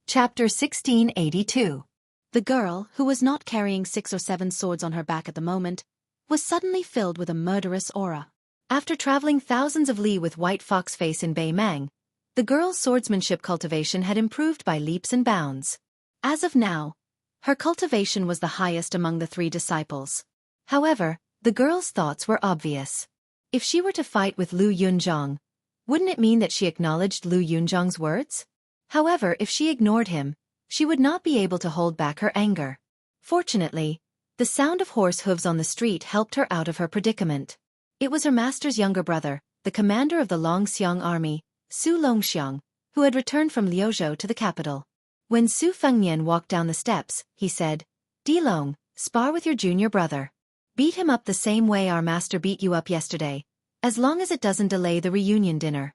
Chapter 1682. The girl, who was not carrying 6 or 7 swords on her back at the moment, was suddenly filled with a murderous aura. After traveling thousands of li with White Fox Face in Bei Mang, the girl's swordsmanship cultivation had improved by leaps and bounds. As of now, her cultivation was the highest among the 3 disciples. However, the girl's thoughts were obvious. If she were to fight with Lu Yunzhang, wouldn't it mean that she acknowledged Lu Yunzhang's words? However, if she ignored him, she would not be able to hold back her anger. Fortunately, the sound of horse hooves on the street helped her out of her predicament. It was her master's younger brother, the commander of the Longxiang army, Su Longxiang, who had returned from Liuzhou to the capital. When Su Fengnian walked down the steps, he said, "Dilong, spar with your junior brother. Beat him up the same way our master beat you up yesterday, as long as it doesn't delay the reunion dinner."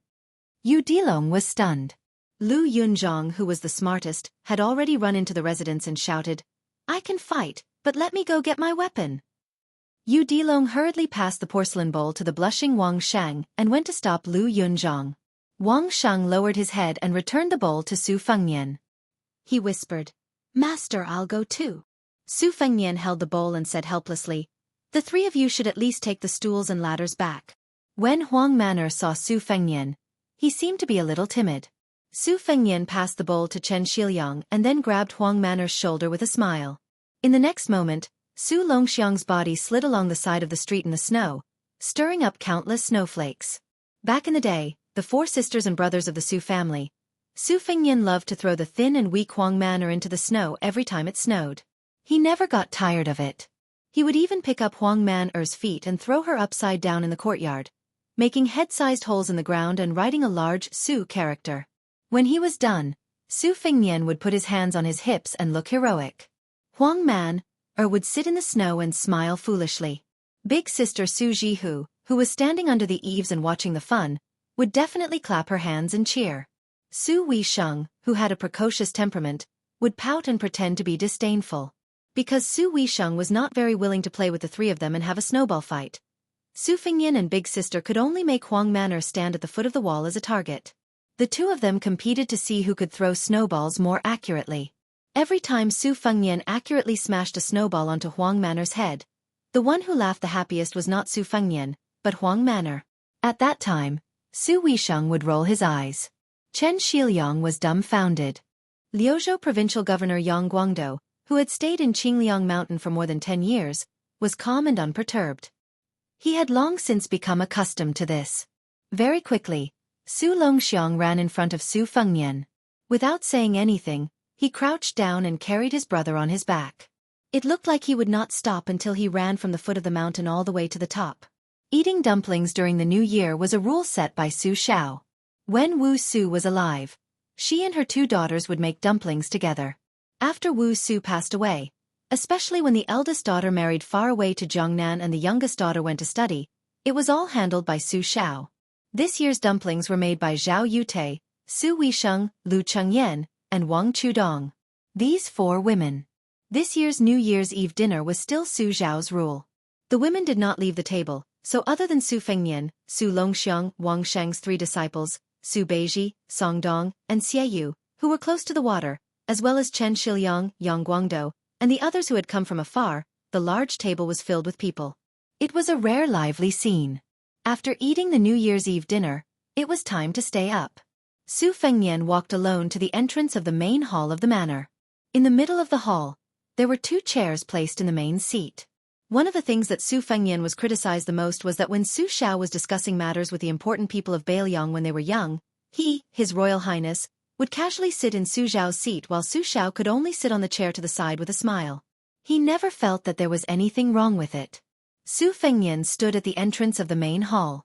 Yu Dilong was stunned. Lu Yunzhang, who was the smartest, had already run into the residence and shouted, "I can fight, but let me go get my weapon." Yu Dilong hurriedly passed the porcelain bowl to the blushing Wang Shang and went to stop Lu Yunzhang. Wang Shang lowered his head and returned the bowl to Su Fengnian. He whispered, "Master, I'll go too." Su Fengnian held the bowl and said helplessly, "The 3 of you should at least take the stools and ladders back." When Huang Manor saw Su Fengnian, he seemed to be a little timid. Su Fengnian passed the bowl to Chen Shiliang and then grabbed Huang Manor's shoulder with a smile. In the next moment, Su Longxiang's body slid along the side of the street in the snow, stirring up countless snowflakes. Back in the day, the 4 sisters and brothers of the Su family, Su Fengnian loved to throw the thin and weak Huang Manor into the snow every time it snowed. He never got tired of it. He would even pick up Huang Manor's feet and throw her upside down in the courtyard, making head-sized holes in the ground and writing a large Su character. When he was done, Su Fengnian would put his hands on his hips and look heroic. Huang Man would sit in the snow and smile foolishly. Big sister Su Jihu, who was standing under the eaves and watching the fun, would definitely clap her hands and cheer. Su Weisheng, who had a precocious temperament, would pout and pretend to be disdainful. Because Su Weisheng was not very willing to play with the 3 of them and have a snowball fight, Su Fengnian and Big Sister could only make Huang Manor stand at the foot of the wall as a target. The 2 of them competed to see who could throw snowballs more accurately. Every time Su Fengnian accurately smashed a snowball onto Huang Manor's head, the one who laughed the happiest was not Su Fengnian, but Huang Manor. At that time, Su Weisheng would roll his eyes. Chen Shiliang was dumbfounded. Liuzhou Provincial Governor Yang Guangdou, who had stayed in Qingliang Mountain for more than 10 years, was calm and unperturbed. He had long since become accustomed to this. Very quickly, Su Longxiang ran in front of Su Fengnian. Without saying anything, he crouched down and carried his brother on his back. It looked like he would not stop until he ran from the foot of the mountain all the way to the top. Eating dumplings during the new year was a rule set by Su Xiao. When Wu Su was alive, she and her 2 daughters would make dumplings together. After Wu Su passed away, especially when the eldest daughter married far away to Jiangnan and the youngest daughter went to study, it was all handled by Su Xiao. This year's dumplings were made by Zhao Yute, Su Weisheng, Lu Chengyan, and Wang Chudong. These 4 women. This year's New Year's Eve dinner was still Su Zhao's rule. The women did not leave the table, so other than Su Fengnian, Su Longxiang, Wang Shang's 3 disciples, Su Beiji, Songdong, and Xieyu, who were close to the water, as well as Chen Shiliang, Yang Guangdou, and the others who had come from afar, the large table was filled with people. It was a rare lively scene. After eating the New Year's Eve dinner, it was time to stay up. Su Fengnian walked alone to the entrance of the main hall of the manor. In the middle of the hall, there were 2 chairs placed in the main seat. One of the things that Su Fengnian was criticized the most was that when Su Xiao was discussing matters with the important people of Beiliang when they were young, he, His Royal Highness, would casually sit in Su Xiao's seat while Su Xiao could only sit on the chair to the side with a smile. He never felt that there was anything wrong with it. Su Fengnian stood at the entrance of the main hall.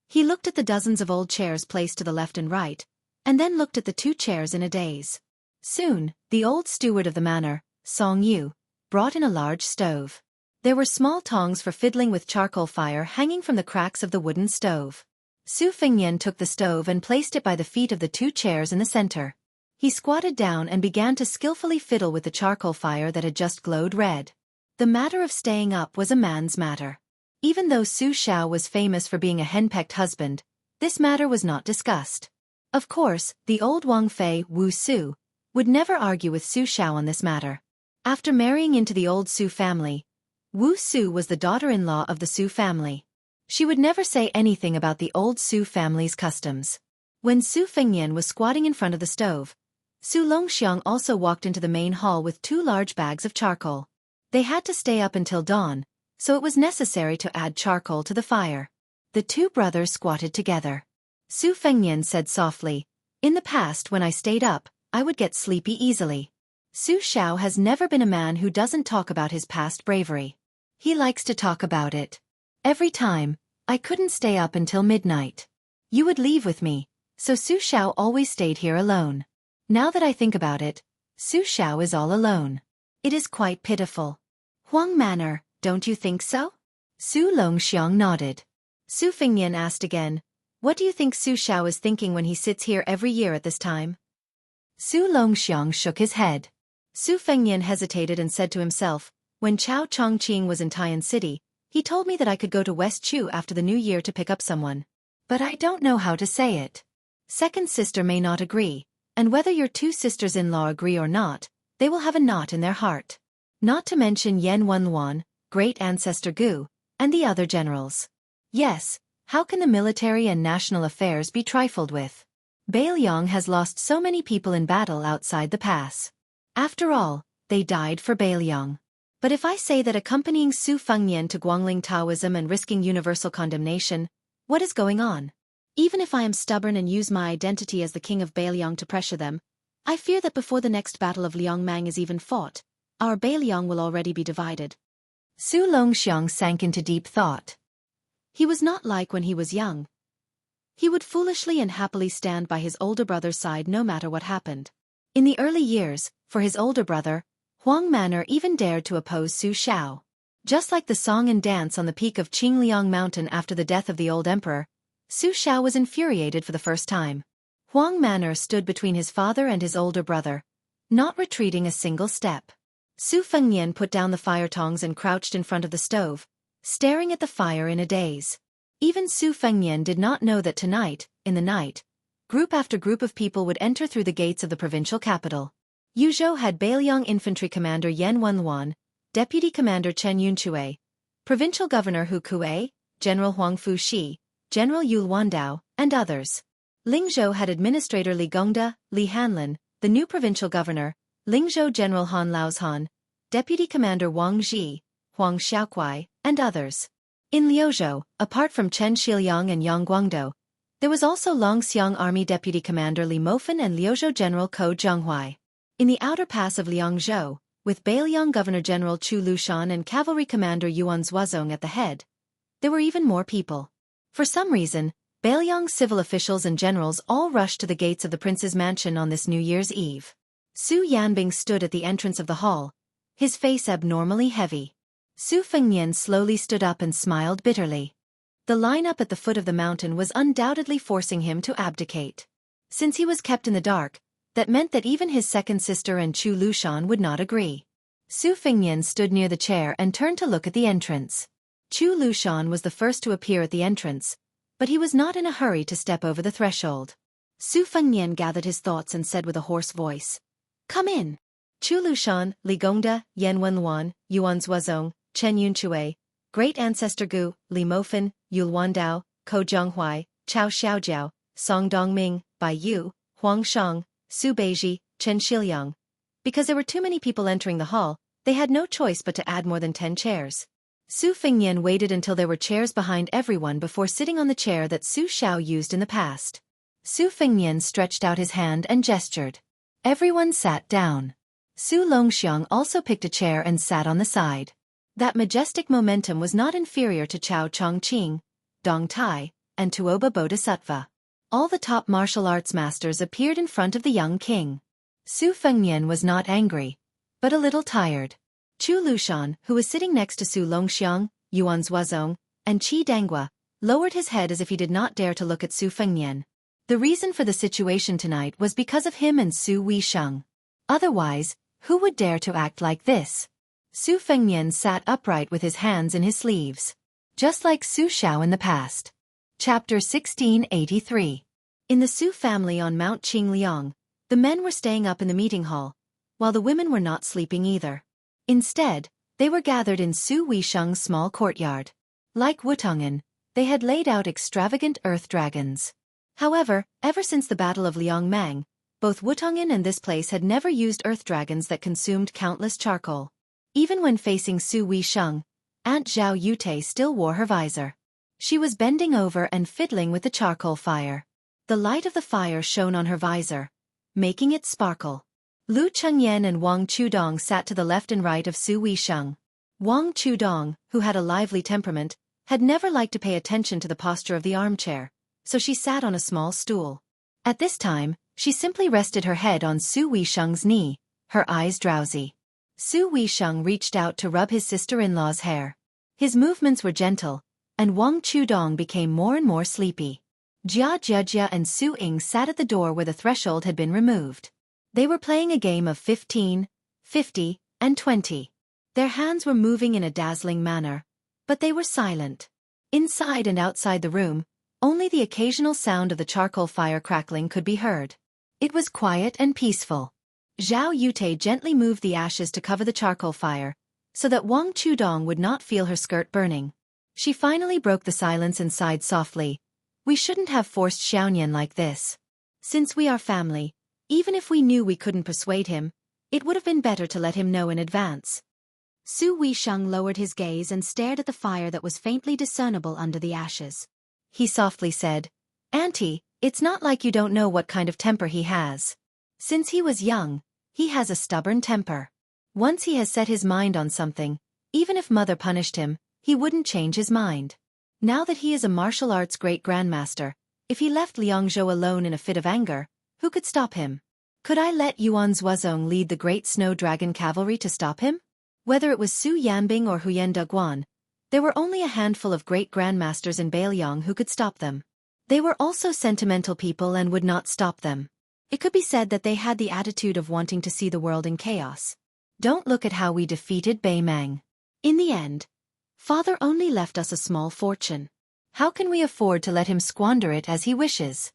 He looked at the dozens of old chairs placed to the left and right, and then looked at the 2 chairs in a daze. Soon, the old steward of the manor, Song Yu, brought in a large stove. There were small tongs for fiddling with charcoal fire hanging from the cracks of the wooden stove. Su Fengnian took the stove and placed it by the feet of the 2 chairs in the center. He squatted down and began to skillfully fiddle with the charcoal fire that had just glowed red. The matter of staying up was a man's matter. Even though Su Xiao was famous for being a henpecked husband, this matter was not discussed. Of course, the old Wang Fei, Wu Su, would never argue with Su Xiao on this matter. After marrying into the old Su family, Wu Su was the daughter-in-law of the Su family. She would never say anything about the old Su family's customs. When Su Fengnian was squatting in front of the stove, Su Longxiang also walked into the main hall with 2 large bags of charcoal. They had to stay up until dawn, so it was necessary to add charcoal to the fire. The 2 brothers squatted together. Su Fengnian said softly, "In the past when I stayed up, I would get sleepy easily. Su Xiao has never been a man who doesn't talk about his past bravery. He likes to talk about it. Every time, I couldn't stay up until midnight. You would leave with me, so Su Xiao always stayed here alone. Now that I think about it, Su Xiao is all alone. It is quite pitiful." "Huang Manor, don't you think so?" Su Longxiang nodded. Su Fengnian asked again, "What do you think Su Xiao is thinking when he sits here every year at this time?" Su Longxiang shook his head. Su Fengnian hesitated and said to himself, "When Chao Chongqing was in Taiyan City, he told me that I could go to West Chu after the new year to pick up someone. But I don't know how to say it. Second sister may not agree, and whether your 2 sisters-in-law agree or not, they will have a knot in their heart. Not to mention Yan Wenluan, great ancestor Gu, and the other generals. Yes, how can the military and national affairs be trifled with? Bailiang has lost so many people in battle outside the pass. After all, they died for Bailiang. But if I say that accompanying Su Fengnian to Guangling Taoism and risking universal condemnation, what is going on? Even if I am stubborn and use my identity as the king of Bailiang to pressure them, I fear that before the next battle of Liangmang is even fought, our Bailiang will already be divided." Su Longxiang sank into deep thought. He was not like when he was young. He would foolishly and happily stand by his older brother's side no matter what happened. In the early years, for his older brother, Huang Manor even dared to oppose Su Xiao. Just like the song and dance on the peak of Qingliang Mountain after the death of the old emperor, Su Xiao was infuriated for the first time. Huang Manor stood between his father and his older brother, not retreating a single step. Su Fengnian put down the fire tongs and crouched in front of the stove, staring at the fire in a daze. Even Su Fengnian did not know that tonight, in the night, group after group of people would enter through the gates of the provincial capital. Yuzhou had Bailiang Infantry Commander Yan Wenluan, Deputy Commander Chen Yunchui, Provincial Governor Hu Kuei, General Huang Fuxi, General Yu Luandao, and others. Lingzhou had Administrator Li Gongda, Li Hanlin, the new provincial governor, Lingzhou General Han Laozhan, Deputy Commander Wang Zhi, Huang Xiaokuai, and others. In Liuzhou, apart from Chen Shiliang and Yang Guangdou, there was also Longxiang Army Deputy Commander Li Mofen and Liuzhou General Ko Zhenghuai. In the outer pass of Liangzhou, with Bailiang Governor General Chu Lushan and Cavalry Commander Yuan Zuozong at the head, there were even more people. For some reason, Bailiang's civil officials and generals all rushed to the gates of the prince's mansion on this New Year's Eve. Su Yanbing stood at the entrance of the hall, his face abnormally heavy. Su Fengnian slowly stood up and smiled bitterly. The lineup at the foot of the mountain was undoubtedly forcing him to abdicate. Since he was kept in the dark, that meant that even his second sister and Chu Lushan would not agree. Su Fengnian stood near the chair and turned to look at the entrance. Chu Lushan was the first to appear at the entrance, but he was not in a hurry to step over the threshold. Su Fengnian gathered his thoughts and said with a hoarse voice, "Come in." Chu Lushan, Li Gongda, Yan Wenluan, Yuan Zuozong, Chen Yunchui, Great Ancestor Gu, Li Mofen, Yu Luandao, Ko Zhenghuai, Chao Xiaojiao, Song Dongming, Bai Yu, Huang Shang, Su Beiji, Chen Shiliang. Because there were too many people entering the hall, they had no choice but to add more than 10 chairs. Su Fengnian waited until there were chairs behind everyone before sitting on the chair that Su Xiao used in the past. Su Fengnian stretched out his hand and gestured. Everyone sat down. Su Longxiang also picked a chair and sat on the side. That majestic momentum was not inferior to Chao Chongqing, Dong Tai, and Tuoba Bodhisattva. All the top martial arts masters appeared in front of the young king. Su Fengnian was not angry, but a little tired. Chu Lushan, who was sitting next to Su Longxiang, Yuan Zuozong, and Qi Dangua, lowered his head as if he did not dare to look at Su Fengnian. The reason for the situation tonight was because of him and Su Weisheng. Otherwise, who would dare to act like this? Su Fengnian sat upright with his hands in his sleeves, just like Su Xiao in the past. Chapter 1683. In the Su family on Mount Qingliang, The men were staying up in the meeting hall, while the women were not sleeping either. Instead, they were gathered in Su Weisheng's small courtyard. Like Wutong'an, they had laid out extravagant earth dragons. However, ever since the Battle of Liangmang, both Wutong'an and this place had never used earth dragons that consumed countless charcoal. Even when facing Su Weisheng, Aunt Zhao Yute still wore her visor. She was bending over and fiddling with the charcoal fire. The light of the fire shone on her visor, making it sparkle. Lu Chengyan and Wang Chudong sat to the left and right of Su Weisheng. Wang Chudong, who had a lively temperament, had never liked to pay attention to the posture of the armchair, so she sat on a small stool. At this time, she simply rested her head on Su Weisheng's knee, her eyes drowsy. Su Weisheng reached out to rub his sister-in-law's hair. His movements were gentle, and Wang Chudong became more and more sleepy. Jia Jiajia and Su Ying sat at the door where the threshold had been removed. They were playing a game of 15, 50, and 20. Their hands were moving in a dazzling manner, but they were silent. Inside and outside the room, only the occasional sound of the charcoal fire crackling could be heard. It was quiet and peaceful. Zhao Yute gently moved the ashes to cover the charcoal fire, so that Wang Chudong would not feel her skirt burning. She finally broke the silence and sighed softly. We shouldn't have forced Xiaoyan like this. Since we are family, even if we knew we couldn't persuade him, it would have been better to let him know in advance. Su Weisheng lowered his gaze and stared at the fire that was faintly discernible under the ashes. He softly said, Auntie, it's not like you don't know what kind of temper he has. Since he was young, he has a stubborn temper. Once he has set his mind on something, even if Mother punished him, he wouldn't change his mind. Now that he is a martial arts great grandmaster, if he left Liang Zhou alone in a fit of anger, who could stop him? Could I let Yuan Zuozong lead the great snow dragon cavalry to stop him? Whether it was Su Yanbing or Huyen Deguan, there were only a handful of great grandmasters in Bailiang who could stop them. They were also sentimental people and would not stop them. It could be said that they had the attitude of wanting to see the world in chaos. Don't look at how we defeated Bei Mang. In the end, Father only left us a small fortune. How can we afford to let him squander it as he wishes?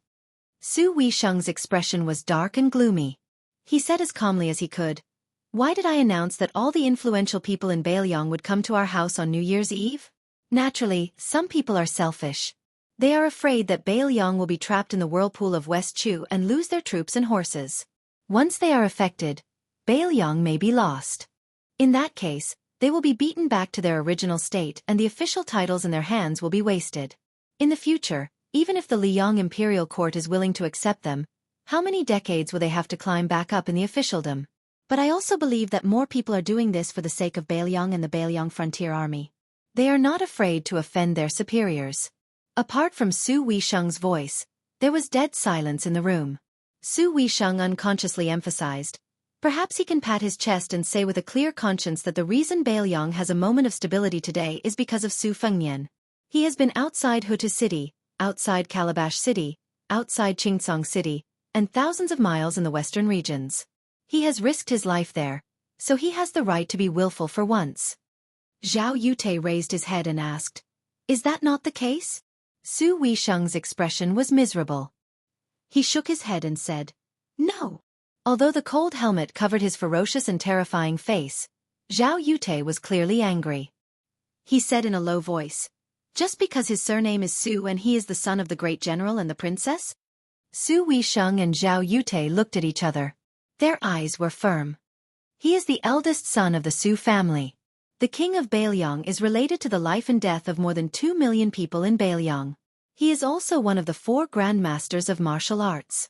Su Weisheng's expression was dark and gloomy. He said as calmly as he could, Why did I announce that all the influential people in Bailiang would come to our house on New Year's Eve? Naturally, some people are selfish. They are afraid that Bailiang will be trapped in the whirlpool of West Chu and lose their troops and horses. Once they are affected, Bailiang may be lost. In that case, they will be beaten back to their original state and the official titles in their hands will be wasted. In the future, even if the Liang imperial court is willing to accept them, how many decades will they have to climb back up in the officialdom? But I also believe that more people are doing this for the sake of Bailiang and the Bailiang Frontier Army. They are not afraid to offend their superiors. Apart from Su Weisheng's voice, there was dead silence in the room. Su Weisheng unconsciously emphasized, Perhaps he can pat his chest and say with a clear conscience that the reason Bailiang has a moment of stability today is because of Su Fengnian. He has been outside Hutu City, outside Calabash City, outside Qingsong City, and thousands of miles in the western regions. He has risked his life there, so he has the right to be willful for once. Zhao Yute raised his head and asked, Is that not the case? Su Weisheng's expression was miserable. He shook his head and said, No. Although the cold helmet covered his ferocious and terrifying face, Zhao Yute was clearly angry. He said in a low voice, Just because his surname is Su and he is the son of the great general and the princess? Su Weisheng and Zhao Yute looked at each other. Their eyes were firm. He is the eldest son of the Su family. The king of Bailiang is related to the life and death of more than 2 million people in Bailiang. He is also one of the 4 grandmasters of martial arts.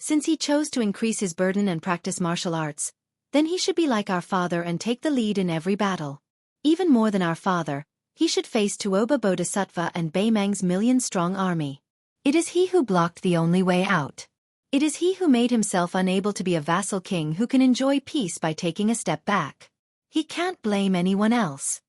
Since he chose to increase his burden and practice martial arts, then he should be like our father and take the lead in every battle. Even more than our father, he should face Tuoba Bodhisattva and Bei Mang's million-strong army. It is he who blocked the only way out. It is he who made himself unable to be a vassal king who can enjoy peace by taking a step back. He can't blame anyone else.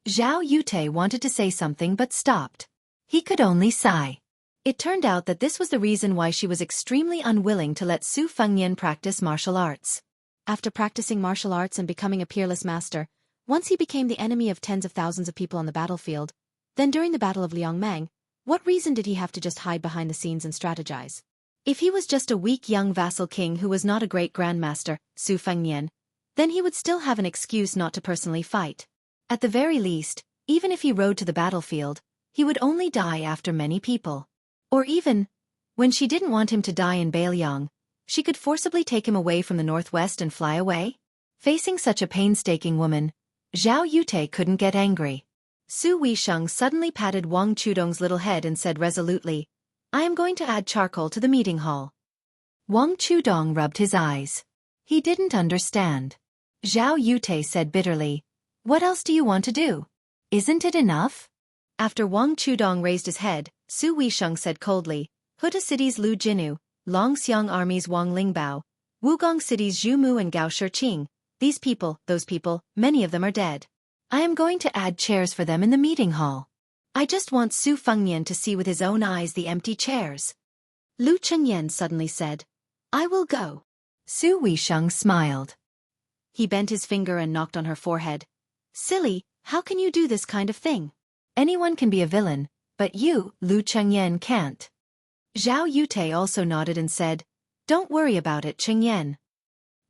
Zhao Yute wanted to say something but stopped. He could only sigh. It turned out that this was the reason why she was extremely unwilling to let Su Fengnian practice martial arts. After practicing martial arts and becoming a peerless master, once he became the enemy of tens of thousands of people on the battlefield, then during the Battle of Liangmang, what reason did he have to just hide behind the scenes and strategize? If he was just a weak young vassal king who was not a great grandmaster, Su Fengnian, then he would still have an excuse not to personally fight. At the very least, even if he rode to the battlefield, he would only die after many people. Or even, when she didn't want him to die in Bailiang, she could forcibly take him away from the northwest and fly away. Facing such a painstaking woman, Zhao Yute couldn't get angry. Su Weisheng suddenly patted Wang Chudong's little head and said resolutely, "I am going to add charcoal to the meeting hall." Wang Chudong rubbed his eyes. He didn't understand. Zhao Yute said bitterly, "What else do you want to do? Isn't it enough?" After Wang Chudong raised his head, Su Weisheng said coldly, "Huta City's Lu Jinu, Longxiang Army's Wang Lingbao, Wugong City's Zhu Mu and Gao Shiqing, these people, those people, many of them are dead. I am going to add chairs for them in the meeting hall. I just want Su Fengnian to see with his own eyes the empty chairs." Lu Chengyan suddenly said, "I will go." Su Weisheng smiled. He bent his finger and knocked on her forehead. "Silly, how can you do this kind of thing? Anyone can be a villain, but you, Lu Chengyan, can't." Zhao Yute also nodded and said, "Don't worry about it, Chengyan."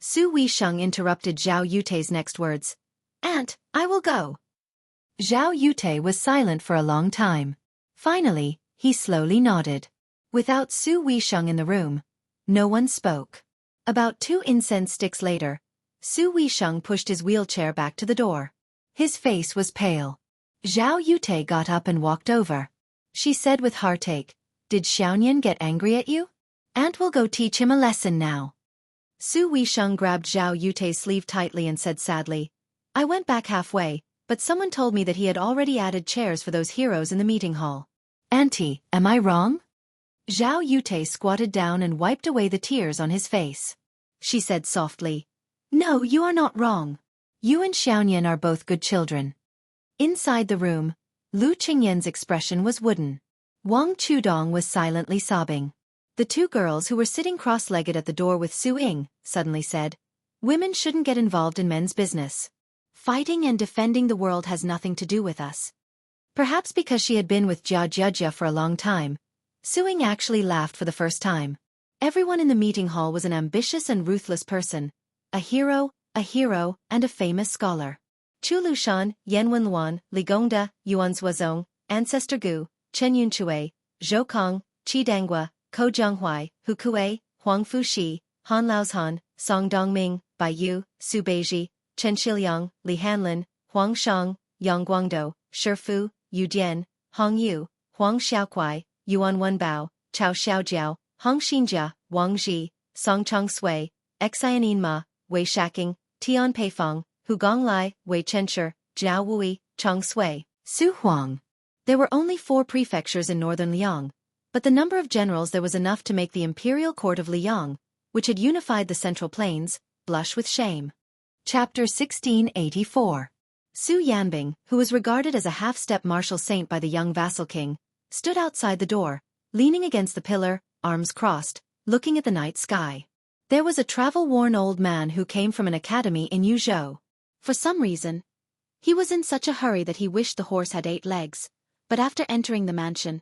Su Weisheng interrupted Zhao Yute's next words. "Aunt, I will go." Zhao Yute was silent for a long time. Finally, he slowly nodded. Without Su Weisheng in the room, no one spoke. About 2 incense sticks later, Su Weisheng pushed his wheelchair back to the door. His face was pale. Zhao Yute got up and walked over. She said with heartache, "Did Xiaonian get angry at you? Aunt will go teach him a lesson now." Su Weisheng grabbed Zhao Yute's sleeve tightly and said sadly, "I went back halfway, but someone told me that he had already added chairs for those heroes in the meeting hall." "Auntie, am I wrong?" Zhao Yute squatted down and wiped away the tears on his face. She said softly, "No, you are not wrong. You and Xiaonian are both good children." Inside the room, Lu Qingyan's expression was wooden. Wang Chudong was silently sobbing. The 2 girls who were sitting cross-legged at the door with Su Ying suddenly said, "Women shouldn't get involved in men's business. Fighting and defending the world has nothing to do with us." Perhaps because she had been with Jia Jiajia for a long time, Su Ying actually laughed for the first time. Everyone in the meeting hall was an ambitious and ruthless person, a hero, and a famous scholar. Chu Lushan, Yan Wenluan, Li Gongda, Yuan Zuozong, Ancestor Gu, Chen Yunchui, Zhou Kong, Qi Danghua, Ko Jianghuai, Hu Kuei, Huang Fuxi, Han Laozhan, Song Dongming, Bai Yu, Su Beiji, Chen Shiliang, Li Hanlin, Huang Shang, Yang Guangdou, Shi Fu, Yu Dian, Hong Yu, Huang Xiaokuai, Yuan Wenbao, Chao Xiaojiao, Hong Xinjia, Wang Ji, Song Chong Sui, Xianin Ma, Wei Shaking, Tian Peifeng, Hu Gonglai, Wei Chenshi, Jiao Wui, Chong Sui, Su Huang. There were only 4 prefectures in northern Liang, but the number of generals there was enough to make the imperial court of Liang, which had unified the Central Plains, blush with shame. Chapter 1684. Su Yanbing, who was regarded as a half-step martial saint by the young vassal king, stood outside the door, leaning against the pillar, arms crossed, looking at the night sky. There was a travel-worn old man who came from an academy in Yuzhou. For some reason, he was in such a hurry that he wished the horse had 8 legs, but after entering the mansion,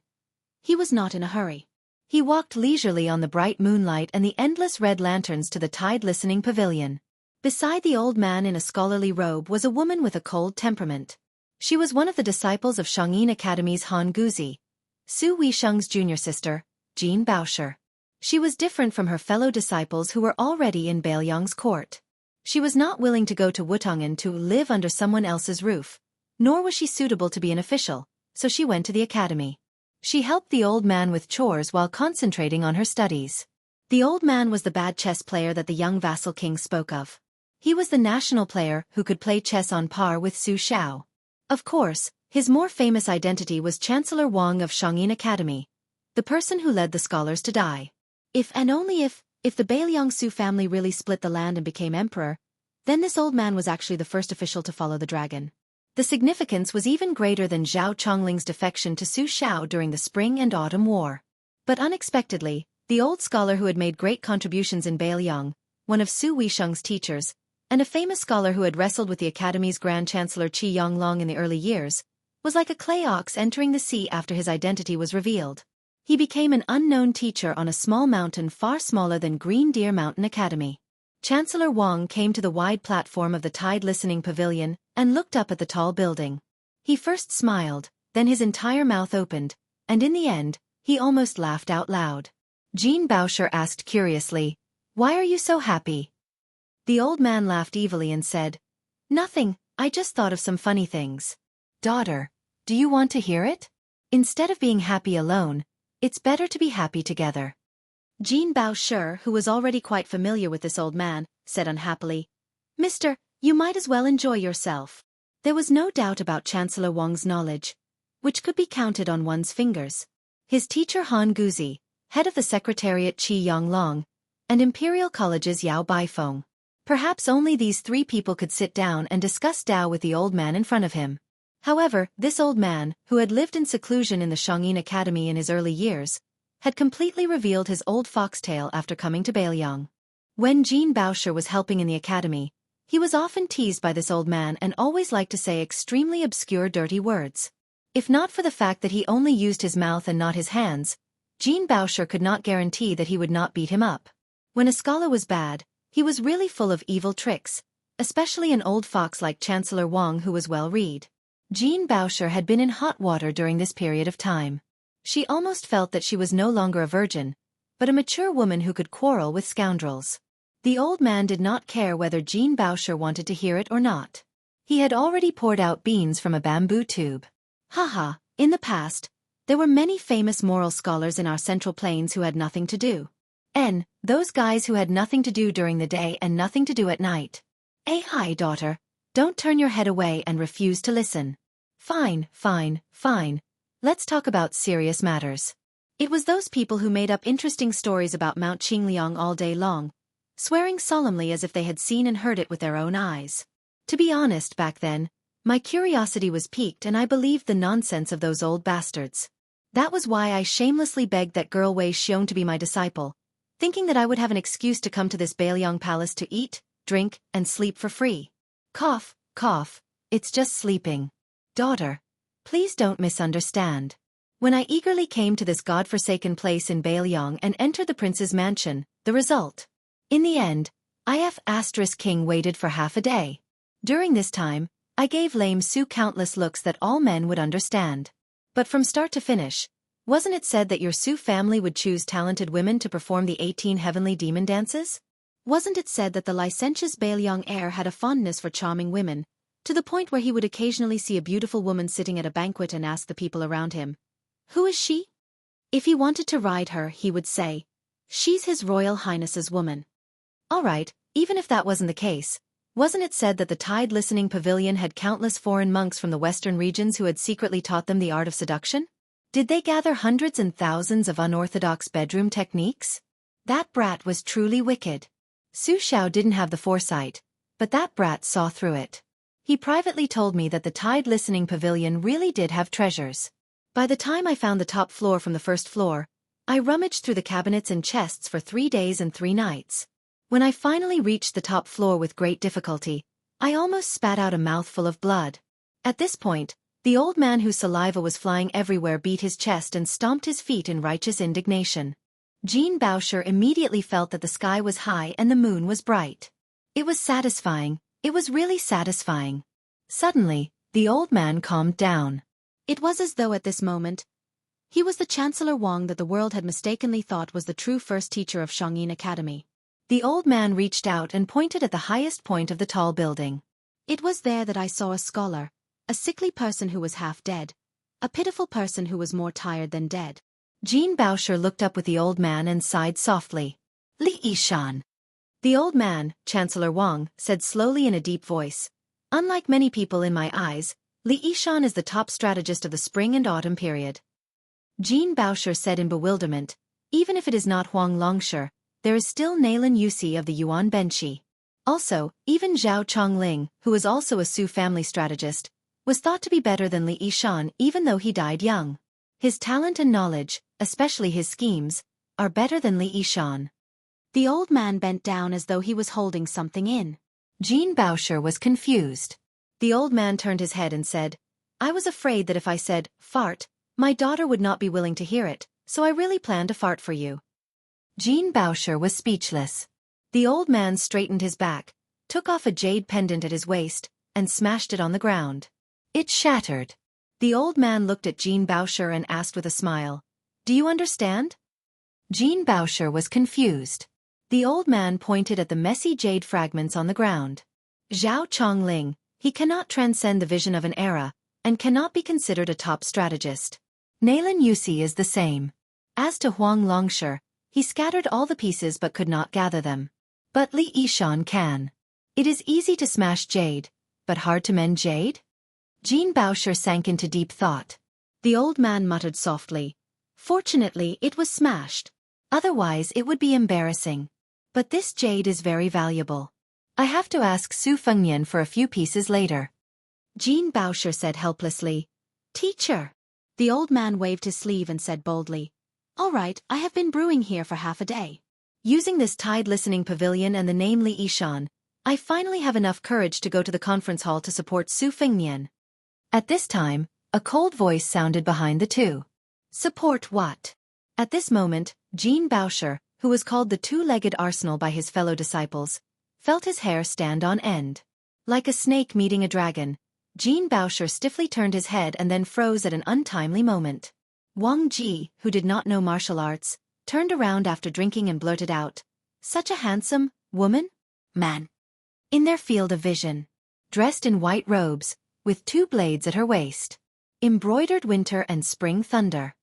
he was not in a hurry. He walked leisurely on the bright moonlight and the endless red lanterns to the tide-listening pavilion. Beside the old man in a scholarly robe was a woman with a cold temperament. She was one of the disciples of Shangyin Academy's Han Guzi, Su Weisheng's junior sister, Jean Baosher. She was different from her fellow disciples who were already in Bailiang's court. She was not willing to go to Wutongan to live under someone else's roof, nor was she suitable to be an official, so she went to the academy. She helped the old man with chores while concentrating on her studies. The old man was the bad chess player that the young vassal king spoke of. He was the national player who could play chess on par with Su Xiao. Of course, his more famous identity was Chancellor Wang of Shangyin Academy, the person who led the scholars to die. If and only if the Bailiang Su family really split the land and became emperor, then this old man was actually the first official to follow the dragon. The significance was even greater than Zhao Chongling's defection to Su Xiao during the Spring and Autumn War. But unexpectedly, the old scholar who had made great contributions in Bailiang, one of Su Weisheng's teachers, and a famous scholar who had wrestled with the Academy's Grand Chancellor Qi Yonglong in the early years, was like a clay ox entering the sea after his identity was revealed. He became an unknown teacher on a small mountain far smaller than Green Deer Mountain Academy. Chancellor Wang came to the wide platform of the Tide Listening Pavilion and looked up at the tall building. He first smiled, then his entire mouth opened, and in the end, he almost laughed out loud. Jean Boucher asked curiously, "Why are you so happy?" The old man laughed evilly and said, "Nothing, I just thought of some funny things." "Daughter, do you want to hear it? Instead of being happy alone, it's better to be happy together." Jean Boucher, who was already quite familiar with this old man, said unhappily, "Mister, you might as well enjoy yourself." There was no doubt about Chancellor Wang's knowledge, which could be counted on one's fingers. His teacher Han Guzi, head of the Secretariat Qi Yonglong, and Imperial College's Yao Baifeng. Perhaps only these three people could sit down and discuss Tao with the old man in front of him. However, this old man, who had lived in seclusion in the Shangyin Academy in his early years, had completely revealed his old foxtail after coming to Bailiang. When Jean Boucher was helping in the academy, he was often teased by this old man and always liked to say extremely obscure dirty words. If not for the fact that he only used his mouth and not his hands, Jean Boucher could not guarantee that he would not beat him up. When a scholar was bad, he was really full of evil tricks, especially an old fox like Chancellor Wang who was well-read. Jean Boucher had been in hot water during this period of time. She almost felt that she was no longer a virgin, but a mature woman who could quarrel with scoundrels. The old man did not care whether Jean Boucher wanted to hear it or not. He had already poured out beans from a bamboo tube. Haha, in the past, there were many famous moral scholars in our Central Plains who had nothing to do. Those guys who had nothing to do during the day and nothing to do at night. Hi, daughter, don't turn your head away and refuse to listen. Fine. Let's talk about serious matters. It was those people who made up interesting stories about Mount Qingliang all day long, swearing solemnly as if they had seen and heard it with their own eyes. To be honest, back then, my curiosity was piqued and I believed the nonsense of those old bastards. That was why I shamelessly begged that girl Wei Xiong to be my disciple, thinking that I would have an excuse to come to this Bailiang palace to eat, drink, and sleep for free. Cough, it's just sleeping. Daughter, please don't misunderstand. When I eagerly came to this godforsaken place in Bailiang and entered the prince's mansion, the result. In the end, King waited for half a day. During this time, I gave Lame Su countless looks that all men would understand. But from start to finish, wasn't it said that your Su family would choose talented women to perform the 18 heavenly demon dances? Wasn't it said that the licentious Bailiang heir had a fondness for charming women, to the point where he would occasionally see a beautiful woman sitting at a banquet and ask the people around him, "Who is she?" If he wanted to ride her, he would say, "She's His Royal Highness's woman." Alright, even if that wasn't the case, wasn't it said that the Tide Listening Pavilion had countless foreign monks from the western regions who had secretly taught them the art of seduction? Did they gather hundreds and thousands of unorthodox bedroom techniques? That brat was truly wicked. Su Xiao didn't have the foresight, but that brat saw through it. He privately told me that the Tide Listening Pavilion really did have treasures. By the time I found the top floor from the first floor, I rummaged through the cabinets and chests for 3 days and 3 nights. When I finally reached the top floor with great difficulty, I almost spat out a mouthful of blood. At this point, the old man whose saliva was flying everywhere beat his chest and stomped his feet in righteous indignation. Jean Boucher immediately felt that the sky was high and the moon was bright. It was satisfying. It was really satisfying. Suddenly, the old man calmed down. It was as though at this moment, he was the Chancellor Wang that the world had mistakenly thought was the true first teacher of Shangyin Academy. The old man reached out and pointed at the highest point of the tall building. It was there that I saw a scholar, a sickly person who was half dead, a pitiful person who was more tired than dead. Jean Boucher looked up with the old man and sighed softly. "Li Yishan." The old man, Chancellor Wang, said slowly in a deep voice, "Unlike many people in my eyes, Li Yishan is the top strategist of the spring and autumn period." Jean Boucher said in bewilderment, "Even if it is not Huang Longsher, there is still Nailan Yusi of the Yuan Benshi. Also, even Zhao Chongling, who is also a Su family strategist, was thought to be better than Li Yishan even though he died young. His talent and knowledge, especially his schemes, are better than Li Yishan." The old man bent down as though he was holding something in. Jean Boucher was confused. The old man turned his head and said, "I was afraid that if I said, fart, my daughter would not be willing to hear it, so I really plan to fart for you. Jean Boucher was speechless. The old man straightened his back, took off a jade pendant at his waist, and smashed it on the ground. It shattered. The old man looked at Jean Boucher and asked with a smile, "Do you understand?" Jean Boucher was confused. The old man pointed at the messy jade fragments on the ground. Zhao Chongling, he cannot transcend the vision of an era, and cannot be considered a top strategist. Nailan Yusi is the same. As to Huang Longsher, he scattered all the pieces but could not gather them. But Li Yishan can. It is easy to smash jade, but hard to mend jade? Jean Boucher sank into deep thought. The old man muttered softly, "Fortunately it was smashed. Otherwise it would be embarrassing. But this jade is very valuable. I have to ask Su Fengnian for a few pieces later." Jean Boucher said helplessly, "Teacher." The old man waved his sleeve and said boldly, "All right, I have been brewing here for half a day. Using this tide listening pavilion and the name Li Yishan, I finally have enough courage to go to the conference hall to support Su Fengnian." At this time, a cold voice sounded behind the two. "Support what?" At this moment, Jean Boucher, who was called the two-legged arsenal by his fellow disciples, felt his hair stand on end. Like a snake meeting a dragon, Jean Boucher stiffly turned his head and then froze at an untimely moment. Wang Ji, who did not know martial arts, turned around after drinking and blurted out, "Such a handsome man in their field of vision, dressed in white robes, with two blades at her waist. Embroidered winter and spring thunder."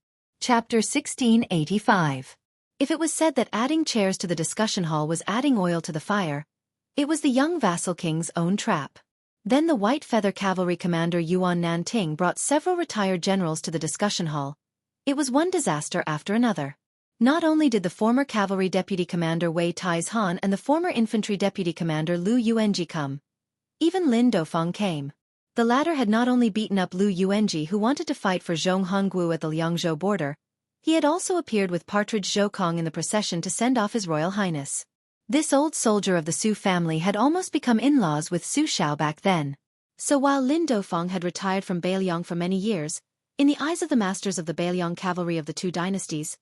Chapter 1685. If it was said that adding chairs to the discussion hall was adding oil to the fire, it was the young vassal king's own trap. Then the White Feather Cavalry commander Yuan Nanting brought several retired generals to the discussion hall. It was one disaster after another. Not only did the former cavalry deputy commander Wei Taizhan and the former infantry deputy commander Lu Yuanji come. Even Lin Dofeng came. The latter had not only beaten up Lu Yuanji, who wanted to fight for Zhong Hongguo at the Liangzhou border, he had also appeared with Partridge Zhoukong in the procession to send off His Royal Highness. This old soldier of the Su family had almost become in-laws with Su Shao back then. So while Lin Dofeng had retired from Beiliang for many years, in the eyes of the masters of the Beiliang cavalry of the two dynasties,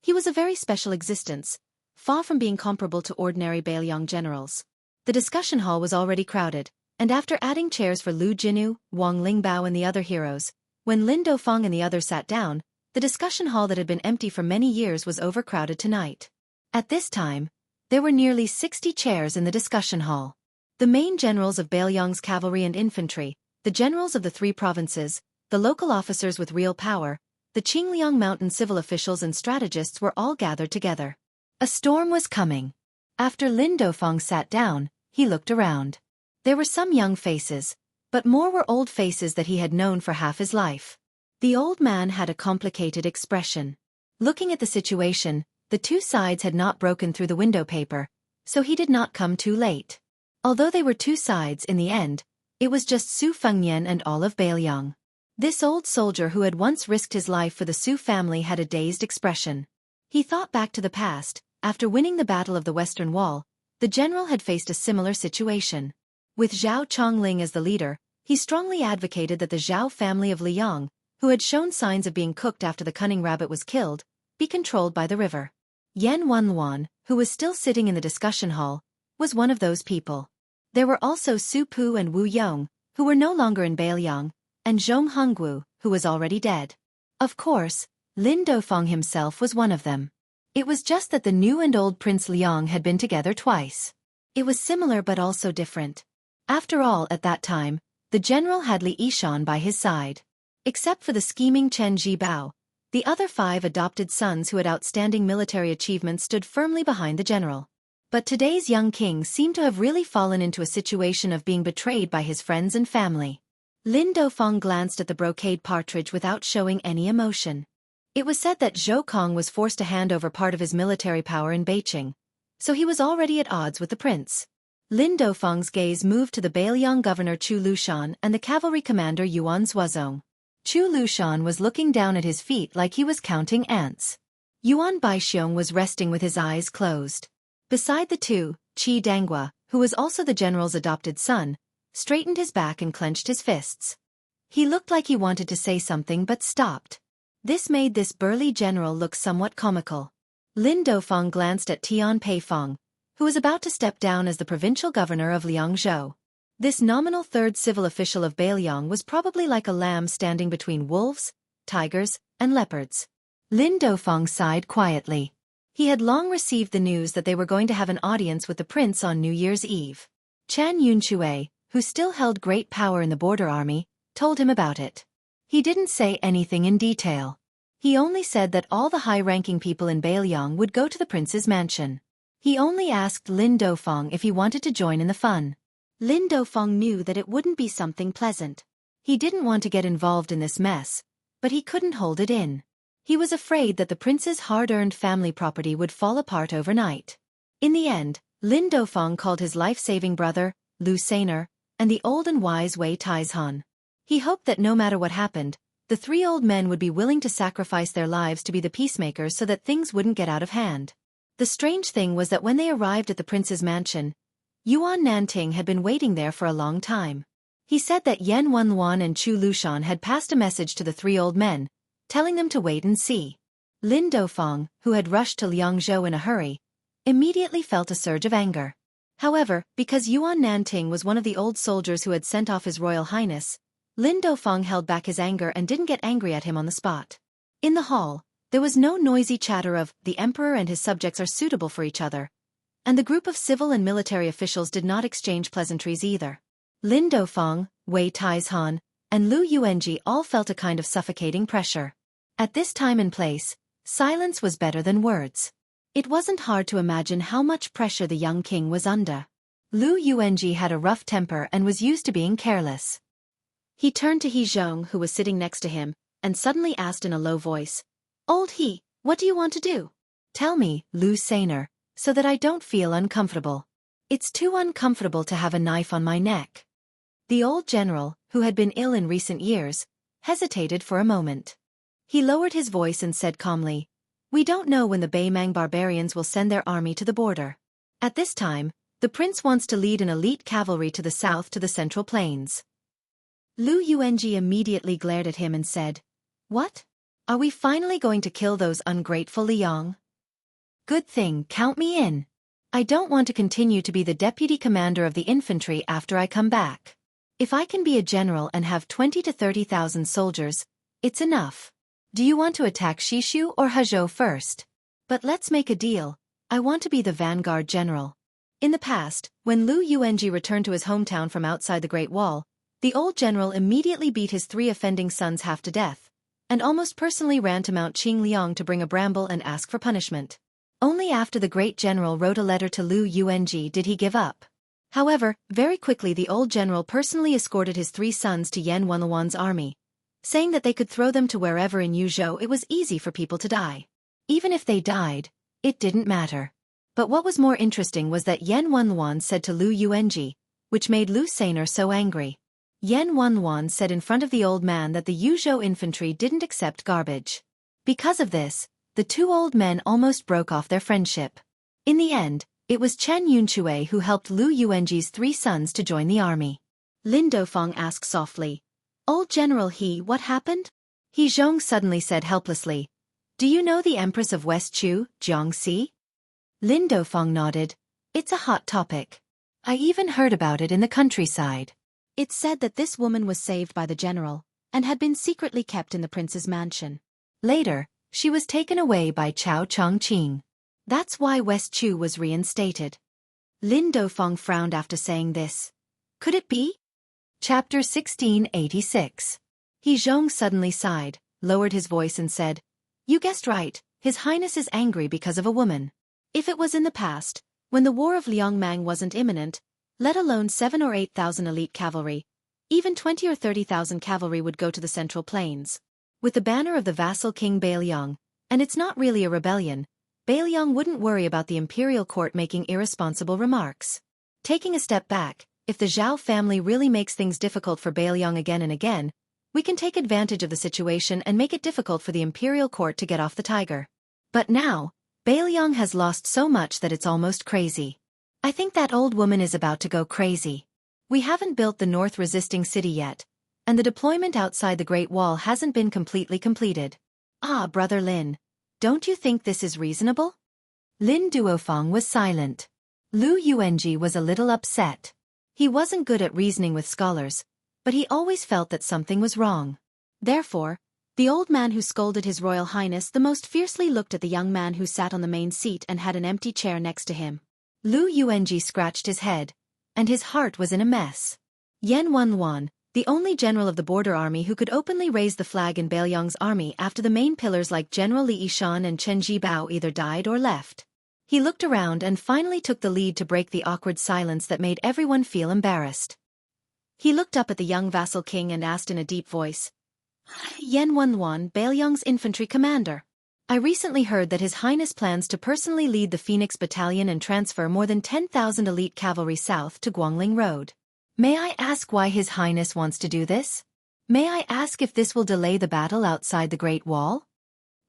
he was a very special existence, far from being comparable to ordinary Beiliang generals. The discussion hall was already crowded, and after adding chairs for Lu Jinu, Wang Lingbao and the other heroes, when Lin Dofeng and the others sat down, the discussion hall that had been empty for many years was overcrowded tonight. At this time, there were nearly 60 chairs in the discussion hall. The main generals of Beiliang's cavalry and infantry, the generals of the three provinces, the local officers with real power, the Qingliang mountain civil officials and strategists were all gathered together. A storm was coming. After Lin Dofeng sat down, he looked around. There were some young faces, but more were old faces that he had known for half his life. The old man had a complicated expression. Looking at the situation, the two sides had not broken through the window paper, so he did not come too late. Although they were two sides in the end, it was just Su Fengnian and all of Beiliang. This old soldier who had once risked his life for the Su family had a dazed expression. He thought back to the past. After winning the Battle of the Western Wall, the general had faced a similar situation. With Zhao Chongling as the leader, he strongly advocated that the Zhao family of Liang, who had shown signs of being cooked after the cunning rabbit was killed, be controlled by the river. Yan Wenluan, who was still sitting in the discussion hall, was one of those people. There were also Su Pu and Wu Yong, who were no longer in Beiliang, and Zhong Hongguo, who was already dead. Of course, Lin Dofeng himself was one of them. It was just that the new and old Prince Liang had been together twice. It was similar but also different. After all, at that time, the general had Li Yishan by his side. Except for the scheming Chen Jibao, the other 5 adopted sons who had outstanding military achievements stood firmly behind the general. But today's young king seemed to have really fallen into a situation of being betrayed by his friends and family. Lin Dofeng glanced at the brocade partridge without showing any emotion. It was said that Zhou Kong was forced to hand over part of his military power in Beijing, so he was already at odds with the prince. Lin Dofeng's gaze moved to the Beiliang governor Chu Lushan and the cavalry commander Yuan Zuozong. Chu Lushan was looking down at his feet like he was counting ants. Yuan Baixiong was resting with his eyes closed. Beside the two, Qi Danghua, who was also the general's adopted son, straightened his back and clenched his fists. He looked like he wanted to say something but stopped. This made this burly general look somewhat comical. Lin Dofeng glanced at Tian Peifeng, who was about to step down as the provincial governor of Liangzhou. This nominal third civil official of Beiliang was probably like a lamb standing between wolves, tigers, and leopards. Lin Dofeng sighed quietly. He had long received the news that they were going to have an audience with the prince on New Year's Eve. Chan Yunshui, who still held great power in the border army, told him about it. He didn't say anything in detail. He only said that all the high-ranking people in Beiliang would go to the prince's mansion. He only asked Lin Dofeng if he wanted to join in the fun. Lin Dofeng knew that it wouldn't be something pleasant. He didn't want to get involved in this mess, but he couldn't hold it in. He was afraid that the prince's hard-earned family property would fall apart overnight. In the end, Lin Dofeng called his life-saving brother, Lu Sainer, and the old and wise Wei Taizhan. He hoped that no matter what happened, the three old men would be willing to sacrifice their lives to be the peacemakers so that things wouldn't get out of hand. The strange thing was that when they arrived at the prince's mansion, Yuan Nanting had been waiting there for a long time. He said that Yan Wenluan and Chu Lushan had passed a message to the three old men, telling them to wait and see. Lin Dofeng, who had rushed to Liangzhou in a hurry, immediately felt a surge of anger. However, because Yuan Nanting was one of the old soldiers who had sent off His Royal Highness, Lin Dofeng held back his anger and didn't get angry at him on the spot. In the hall, there was no noisy chatter of, the emperor and his subjects are suitable for each other, and the group of civil and military officials did not exchange pleasantries either. Lin Dofeng, Wei Taizhan, and Lu Yuanji all felt a kind of suffocating pressure. At this time and place, silence was better than words. It wasn't hard to imagine how much pressure the young king was under. Lu Yuanji had a rough temper and was used to being careless. He turned to He Zhong, who was sitting next to him, and suddenly asked in a low voice, "Old He, what do you want to do?" "Tell me, Lu Sainer, so that I don't feel uncomfortable. It's too uncomfortable to have a knife on my neck." The old general, who had been ill in recent years, hesitated for a moment. He lowered his voice and said calmly, "We don't know when the Beimang barbarians will send their army to the border. At this time, the prince wants to lead an elite cavalry to the south to the Central Plains." Lu Yuanji immediately glared at him and said, "What? Are we finally going to kill those ungrateful Liang? Good thing, count me in. I don't want to continue to be the deputy commander of the infantry after I come back. If I can be a general and have 20 to 30,000 soldiers, it's enough. Do you want to attack Shishu or Hezhou first? But let's make a deal, I want to be the vanguard general." In the past, when Lu Yuanji returned to his hometown from outside the Great Wall, the old general immediately beat his 3 offending sons half to death, and almost personally ran to Mount Qingliang to bring a bramble and ask for punishment. Only after the great general wrote a letter to Lu Yuanji did he give up. However, very quickly the old general personally escorted his 3 sons to Yan Wenluan's army, saying that they could throw them to wherever in Yuzhou it was easy for people to die. Even if they died, it didn't matter. But what was more interesting was that Yan Wenluan said to Lu Yuanji, which made Lu Sainer so angry. Yan Wenluan said in front of the old man that the Yuzhou infantry didn't accept garbage. Because of this, the 2 old men almost broke off their friendship. In the end, it was Chen Yunshui who helped Lu Yuanji's 3 sons to join the army. Lin Dofeng asked softly, "Old General He, what happened?" He Zhong suddenly said helplessly, "Do you know the Empress of West Chu, Jiangxi?" Lin Dofeng nodded. "It's a hot topic. I even heard about it in the countryside." It's said that this woman was saved by the general, and had been secretly kept in the prince's mansion. Later, she was taken away by Chao Chongqing. That's why West Chu was reinstated. Lin Dofeng frowned after saying this. Could it be? Chapter 1686. He Zhong suddenly sighed, lowered his voice and said, "You guessed right, His Highness is angry because of a woman. If it was in the past, when the war of Liangmang wasn't imminent, let alone 7 or 8,000 elite cavalry, even 20 or 30,000 cavalry would go to the Central Plains. With the banner of the vassal King Beiliang, and it's not really a rebellion, Beiliang wouldn't worry about the imperial court making irresponsible remarks. Taking a step back, if the Zhao family really makes things difficult for Beiliang again and again, we can take advantage of the situation and make it difficult for the imperial court to get off the tiger. But now, Beiliang has lost so much that it's almost crazy. I think that old woman is about to go crazy. We haven't built the north resisting city yet, and the deployment outside the Great Wall hasn't been completely completed. Ah, Brother Lin, don't you think this is reasonable? Lin Duofeng was silent. Lu Yuanji was a little upset. He wasn't good at reasoning with scholars, but he always felt that something was wrong. Therefore, the old man who scolded His Royal Highness the most fiercely looked at the young man who sat on the main seat and had an empty chair next to him. Lu Yuanji scratched his head, and his heart was in a mess. Yan Wenwan, the only general of the border army who could openly raise the flag in Bailiang's army after the main pillars like General Li Yishan and Chen Jibao either died or left. He looked around and finally took the lead to break the awkward silence that made everyone feel embarrassed. He looked up at the young vassal king and asked in a deep voice, Yan Wenwan, Bailiang's infantry commander. I recently heard that His Highness plans to personally lead the Phoenix Battalion and transfer more than 10,000 elite cavalry south to Guangling Road. May I ask why His Highness wants to do this? May I ask if this will delay the battle outside the Great Wall?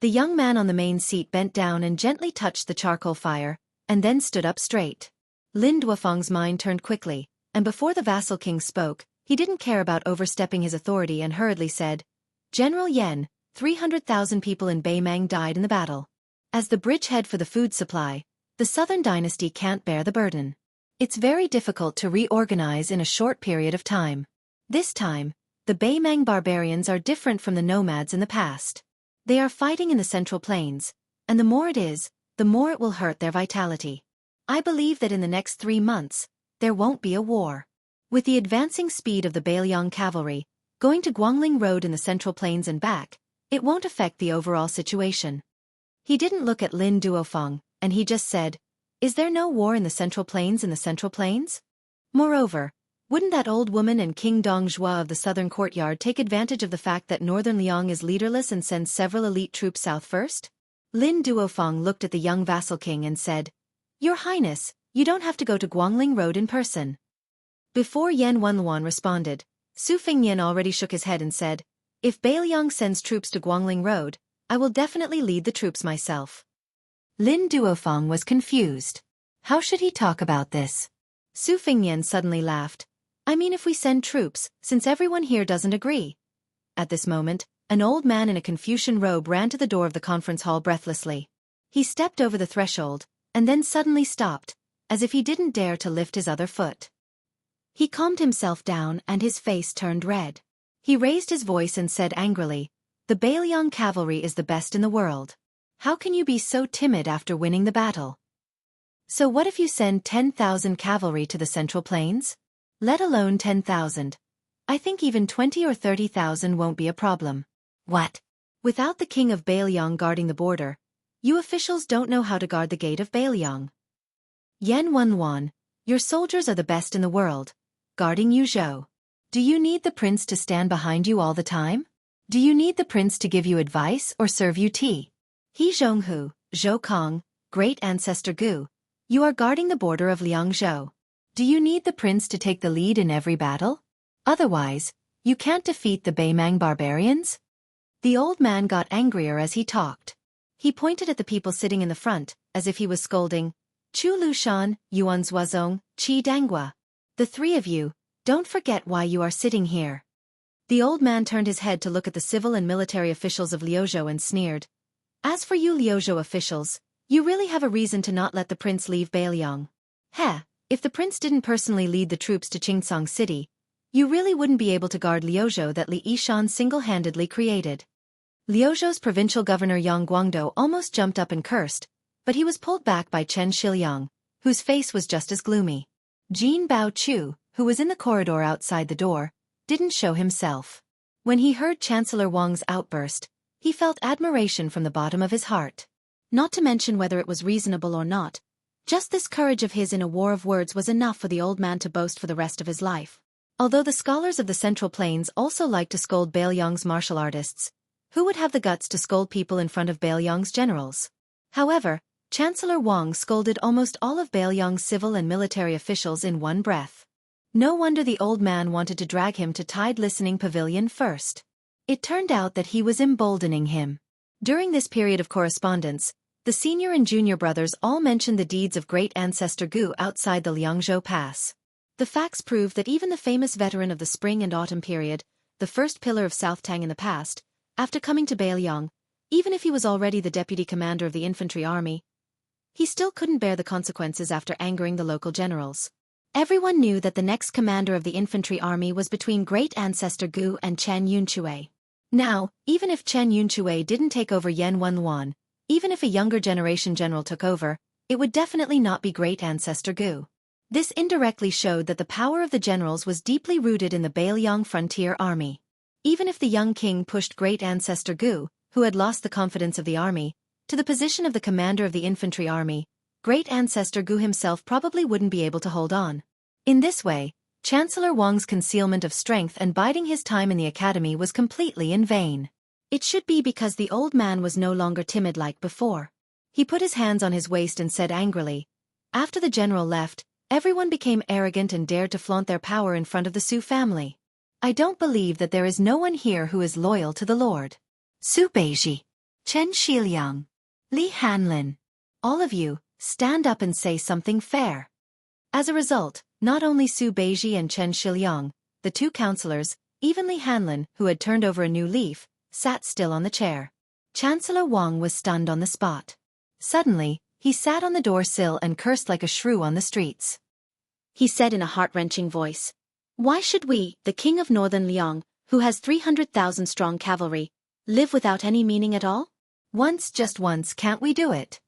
The young man on the main seat bent down and gently touched the charcoal fire, and then stood up straight. Lin Duofeng's mind turned quickly, and before the vassal king spoke, he didn't care about overstepping his authority and hurriedly said, General Yan, 300,000 people in Beimang died in the battle. As the bridgehead for the food supply, the southern dynasty can't bear the burden. It's very difficult to reorganize in a short period of time. This time, the Beimang barbarians are different from the nomads in the past. They are fighting in the Central Plains, and the more it is, the more it will hurt their vitality. I believe that in the next 3 months, there won't be a war. With the advancing speed of the Bailiang cavalry, going to Guangling Road in the Central Plains and back, it won't affect the overall situation. He didn't look at Lin Duofeng, and he just said, Is there no war in the Central Plains Moreover, wouldn't that old woman and King Dongjua of the southern courtyard take advantage of the fact that northern Liang is leaderless and send several elite troops south first? Lin Duofeng looked at the young vassal king and said, Your Highness, you don't have to go to Guangling Road in person. Before Yan Wenwan responded, Su Fingyan already shook his head and said, If Bailiang sends troops to Guangling Road, I will definitely lead the troops myself. Lin Duofeng was confused. How should he talk about this? Su Fingyan suddenly laughed. I mean if we send troops, since everyone here doesn't agree. At this moment, an old man in a Confucian robe ran to the door of the conference hall breathlessly. He stepped over the threshold, and then suddenly stopped, as if he didn't dare to lift his other foot. He calmed himself down and his face turned red. He raised his voice and said angrily, The Bailiang cavalry is the best in the world. How can you be so timid after winning the battle? So what if you send 10,000 cavalry to the Central Plains? Let alone 10,000. I think even 20 or 30,000 won't be a problem. What? Without the king of Bailiang guarding the border, you officials don't know how to guard the gate of Bailiang. Yan Wenwan, your soldiers are the best in the world, guarding Yuzhou. Do you need the prince to stand behind you all the time? Do you need the prince to give you advice or serve you tea? He Zhonghu, Zhou Kong, great ancestor Gu, you are guarding the border of Liangzhou. Do you need the prince to take the lead in every battle? Otherwise, you can't defeat the Beimang barbarians? The old man got angrier as he talked. He pointed at the people sitting in the front, as if he was scolding, Chu Lushan, Yuan Zuozong, Qi Dangua. The 3 of you, don't forget why you are sitting here. The old man turned his head to look at the civil and military officials of Liuzhou and sneered. As for you Liuzhou officials, you really have a reason to not let the prince leave Bailiang. Heh. If the prince didn't personally lead the troops to Qingsong City, you really wouldn't be able to guard Liuzhou that Li Yishan single-handedly created. Liuzhou's provincial governor Yang Guangdou almost jumped up and cursed, but he was pulled back by Chen Shiliang, whose face was just as gloomy. Jin Bao Chu, who was in the corridor outside the door, didn't show himself. When he heard Chancellor Wang's outburst, he felt admiration from the bottom of his heart. Not to mention whether it was reasonable or not, just this courage of his in a war of words was enough for the old man to boast for the rest of his life. Although the scholars of the Central Plains also liked to scold Bailiang's martial artists, who would have the guts to scold people in front of Bailiang's generals? However, Chancellor Wang scolded almost all of Bailiang's civil and military officials in one breath. No wonder the old man wanted to drag him to Tide Listening Pavilion first. It turned out that he was emboldening him. During this period of correspondence, the senior and junior brothers all mentioned the deeds of great ancestor Gu outside the Liangzhou Pass. The facts prove that even the famous veteran of the spring and autumn period, the first pillar of South Tang in the past, after coming to Bailiang, Even if he was already the deputy commander of the infantry army, he still couldn't bear the consequences after angering the local generals. Everyone knew that the next commander of the infantry army was between great ancestor Gu and Chen Yunshui. Now, even if Chen Yunshui didn't take over Yan Wenluan, even if a younger generation general took over, it would definitely not be great ancestor Gu. This indirectly showed that the power of the generals was deeply rooted in the Bailiang frontier army. Even if the young king pushed great ancestor Gu, who had lost the confidence of the army, to the position of the commander of the infantry army, great ancestor Gu himself probably wouldn't be able to hold on. In this way, Chancellor Wang's concealment of strength and biding his time in the academy was completely in vain. It should be because the old man was no longer timid like before. He put his hands on his waist and said angrily, "After the general left, everyone became arrogant and dared to flaunt their power in front of the Su family. I don't believe that there is no one here who is loyal to the Lord. Su Beiji, Chen Shiliang, Li Hanlin, all of you, stand up and say something fair." As a result, not only Su Beiji and Chen Shiliang, the two counselors, even Li Hanlin, who had turned over a new leaf, sat still on the chair. Chancellor Wang was stunned on the spot. Suddenly, he sat on the door sill and cursed like a shrew on the streets. He said in a heart-wrenching voice, "Why should we, the king of northern Liang, who has 300,000 strong cavalry, live without any meaning at all? Once, just once, can't we do it?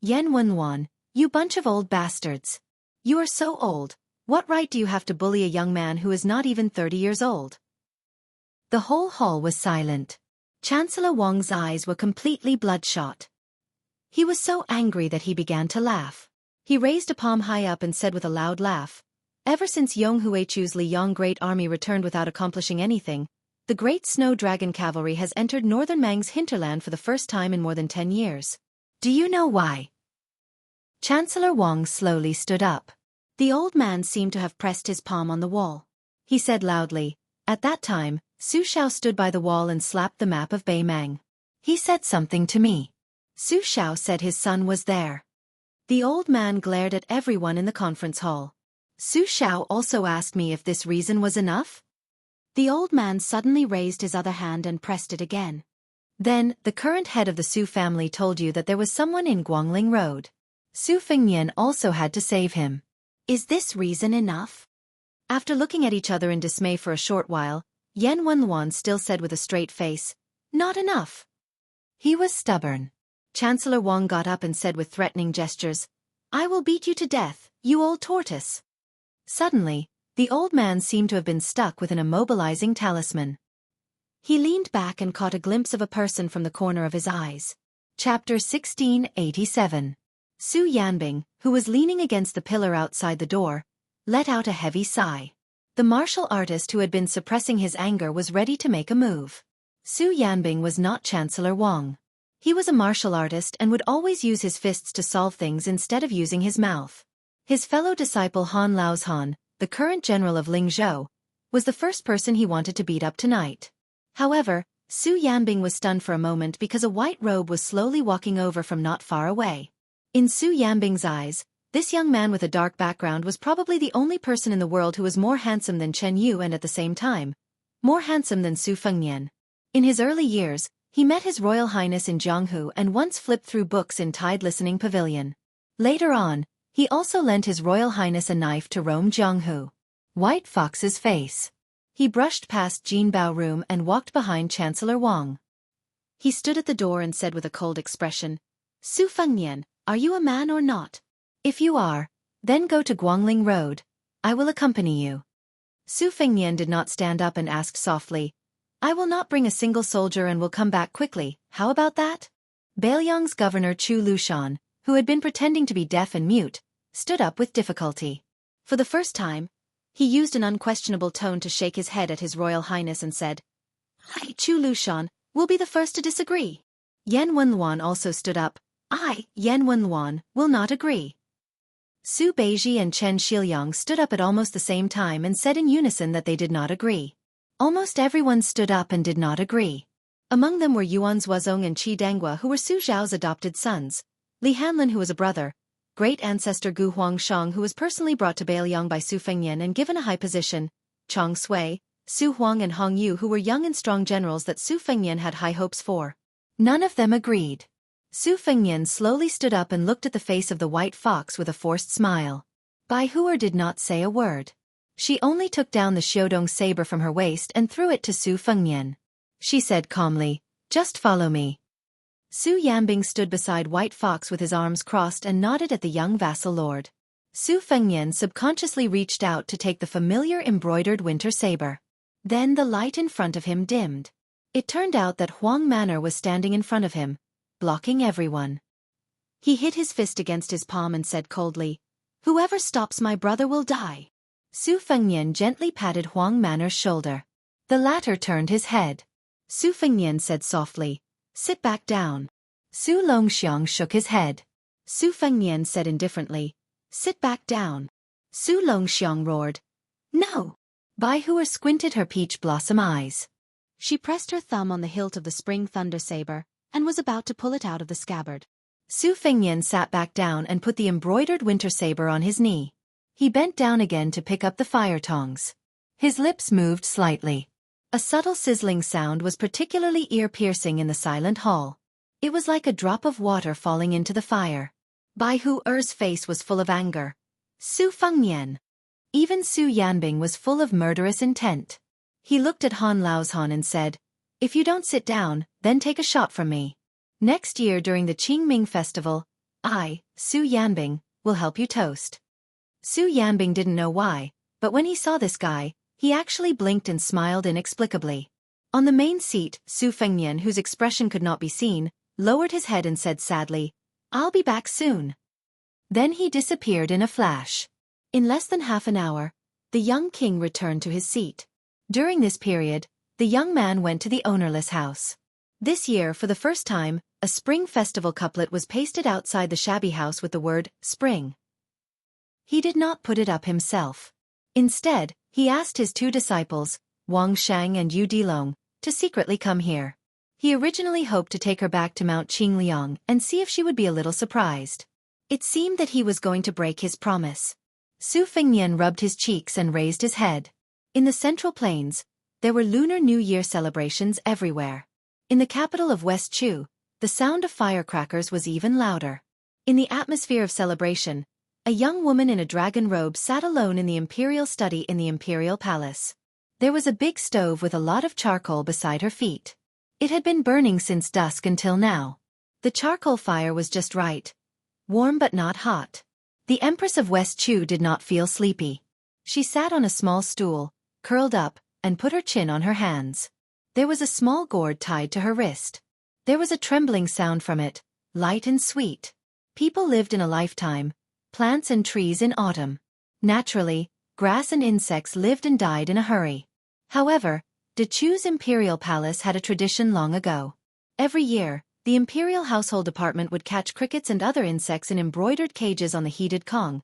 Yan Wenluan, you bunch of old bastards. You are so old, what right do you have to bully a young man who is not even 30 years old?" The whole hall was silent. Chancellor Wang's eyes were completely bloodshot. He was so angry that he began to laugh. He raised a palm high up and said with a loud laugh, "Ever since Yong Huichu's Liang Great Army returned without accomplishing anything, the Great Snow Dragon Cavalry has entered northern Mang's hinterland for the first time in more than 10 years. Do you know why?" Chancellor Wang slowly stood up. The old man seemed to have pressed his palm on the wall. He said loudly, "At that time, Su Xiao stood by the wall and slapped the map of Beimang. He said something to me. Su Xiao said his son was there." The old man glared at everyone in the conference hall. "Su Xiao also asked me if this reason was enough?" The old man suddenly raised his other hand and pressed it again. "Then, the current head of the Su family told you that there was someone in Guangling Road. Su Fengnian also had to save him. Is this reason enough?" After looking at each other in dismay for a short while, Yan Wenluan still said with a straight face, "Not enough." He was stubborn. Chancellor Wang got up and said with threatening gestures, "I will beat you to death, you old tortoise." Suddenly, the old man seemed to have been stuck with an immobilizing talisman. He leaned back and caught a glimpse of a person from the corner of his eyes. Chapter 1687. Su Yanbing, who was leaning against the pillar outside the door, let out a heavy sigh. The martial artist who had been suppressing his anger was ready to make a move. Su Yanbing was not Chancellor Wang. He was a martial artist and would always use his fists to solve things instead of using his mouth. His fellow disciple Han Lao's Han, the current general of Lingzhou, was the first person he wanted to beat up tonight. However, Su Yanbing was stunned for a moment because a white robe was slowly walking over from not far away. In Su Yanbing's eyes, this young man with a dark background was probably the only person in the world who was more handsome than Chen Yu and at the same time, more handsome than Su Fengnian. In his early years, he met His Royal Highness in Jianghu and once flipped through books in Tide Listening Pavilion. Later on, he also lent His Royal Highness a knife to roam Jianghu. White Fox's face. He brushed past Jin Bao room and walked behind Chancellor Wang. He stood at the door and said with a cold expression, "Su Fengnian, are you a man or not? If you are, then go to Guangling Road. I will accompany you." Su Fengnian did not stand up and asked softly, "I will not bring a single soldier and will come back quickly, how about that?" Bailiang's governor Chu Lushan, who had been pretending to be deaf and mute, stood up with difficulty. For the first time, he used an unquestionable tone to shake his head at His Royal Highness and said, "I, Chu Lushan, will be the first to disagree." Yan Wenluan also stood up. "I, Yan Wenluan, will not agree." Su Beiji and Chen Shiliang stood up at almost the same time and said in unison that they did not agree. Almost everyone stood up and did not agree. Among them were Yuan Zuozong and Qi Dangua, who were Su Zhao's adopted sons, Li Hanlin, who was a brother, great ancestor Gu Huangshang, who was personally brought to Bailiang by Su Fengnian and given a high position, Chong Sui, Su Huang and Hong Yu, who were young and strong generals that Su Fengnian had high hopes for. None of them agreed. Su Fengnian slowly stood up and looked at the face of the white fox with a forced smile. Bai Huer did not say a word. She only took down the Xiaodong saber from her waist and threw it to Su Fengnian. She said calmly, "Just follow me." Su Yanbing stood beside White Fox with his arms crossed and nodded at the young vassal lord. Su Fengnian subconsciously reached out to take the familiar embroidered winter saber. Then the light in front of him dimmed. It turned out that Huang Manor was standing in front of him, blocking everyone. He hit his fist against his palm and said coldly, "Whoever stops my brother will die." Su Fengnian gently patted Huang Manor's shoulder. The latter turned his head. Su Fengnian said softly, "Sit back down." Su Longxiang shook his head. Su Fengnian said indifferently, "Sit back down." Su Longxiang roared, "No!" Bai Huer squinted her peach blossom eyes. She pressed her thumb on the hilt of the spring thunder saber, and was about to pull it out of the scabbard. Su Fengnian sat back down and put the embroidered winter saber on his knee. He bent down again to pick up the fire tongs. His lips moved slightly. A subtle sizzling sound was particularly ear-piercing in the silent hall. It was like a drop of water falling into the fire. Bai Huer's face was full of anger. Su Fengnian. Even Su Yanbing was full of murderous intent. He looked at Han Laozhan and said, "If you don't sit down, then take a shot from me. Next year during the Qingming festival, I, Su Yanbing, will help you toast." Su Yanbing didn't know why, but when he saw this guy, he actually blinked and smiled inexplicably. On the main seat, Su Fengnian, whose expression could not be seen, lowered his head and said sadly, "I'll be back soon." Then he disappeared in a flash. In less than half an hour, the young king returned to his seat. During this period, the young man went to the ownerless house. This year, for the first time, a spring festival couplet was pasted outside the shabby house with the word, "Spring." He did not put it up himself. Instead, he asked his two disciples, Wang Shang and Yu Dilong, to secretly come here. He originally hoped to take her back to Mount Qingliang and see if she would be a little surprised. It seemed that he was going to break his promise. Su Fengnian rubbed his cheeks and raised his head. In the Central Plains, there were Lunar New Year celebrations everywhere. In the capital of West Chu, the sound of firecrackers was even louder. In the atmosphere of celebration, a young woman in a dragon robe sat alone in the imperial study in the imperial palace. There was a big stove with a lot of charcoal beside her feet. It had been burning since dusk until now. The charcoal fire was just right. Warm but not hot. The Empress of West Chu did not feel sleepy. She sat on a small stool, curled up, and put her chin on her hands. There was a small gourd tied to her wrist. There was a trembling sound from it, light and sweet. People lived in a lifetime, plants and trees in autumn. Naturally, grass and insects lived and died in a hurry. However, Dechu's imperial palace had a tradition long ago. Every year, the imperial household department would catch crickets and other insects in embroidered cages on the heated Kong,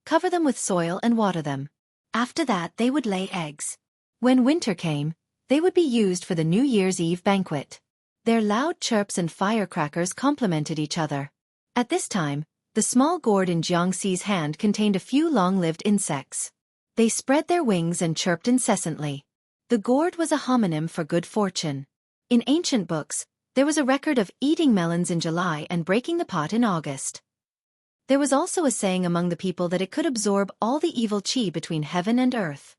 cover them with soil and water them. After that they would lay eggs. When winter came, they would be used for the New Year's Eve banquet. Their loud chirps and firecrackers complemented each other. At this time, the small gourd in Jiangxi's hand contained a few long-lived insects. They spread their wings and chirped incessantly. The gourd was a homonym for good fortune. In ancient books, there was a record of eating melons in July and breaking the pot in August. There was also a saying among the people that it could absorb all the evil qi between heaven and earth.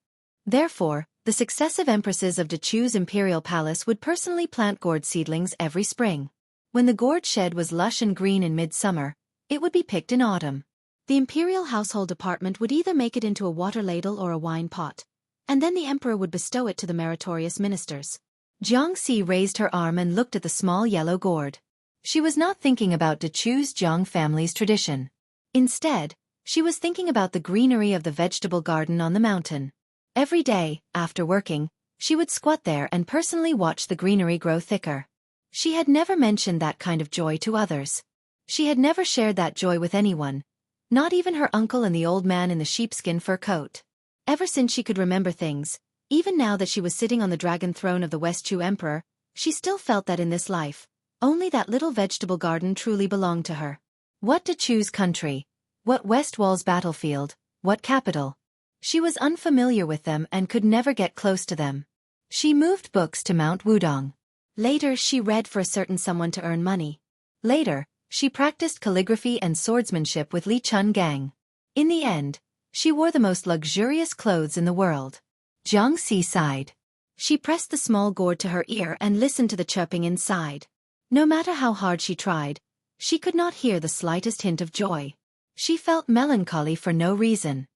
Therefore, the successive empresses of Dechu's imperial palace would personally plant gourd seedlings every spring. When the gourd shed was lush and green in midsummer, it would be picked in autumn. The imperial household department would either make it into a water ladle or a wine pot, and then the emperor would bestow it to the meritorious ministers. Jiangxi raised her arm and looked at the small yellow gourd. She was not thinking about Dechu's Jiang family's tradition. Instead, she was thinking about the greenery of the vegetable garden on the mountain. Every day, after working, she would squat there and personally watch the greenery grow thicker. She had never mentioned that kind of joy to others. She had never shared that joy with anyone, not even her uncle and the old man in the sheepskin fur coat. Ever since she could remember things, even now that she was sitting on the dragon throne of the West Chu emperor, she still felt that in this life, only that little vegetable garden truly belonged to her. What Dechu's country? What West Wall's battlefield? What capital? She was unfamiliar with them and could never get close to them. She moved books to Mount Wudong. Later, she read for a certain someone to earn money. Later, she practiced calligraphy and swordsmanship with Li Chun Gang. In the end, she wore the most luxurious clothes in the world. Jiang Si sighed. She pressed the small gourd to her ear and listened to the chirping inside. No matter how hard she tried, she could not hear the slightest hint of joy. She felt melancholy for no reason.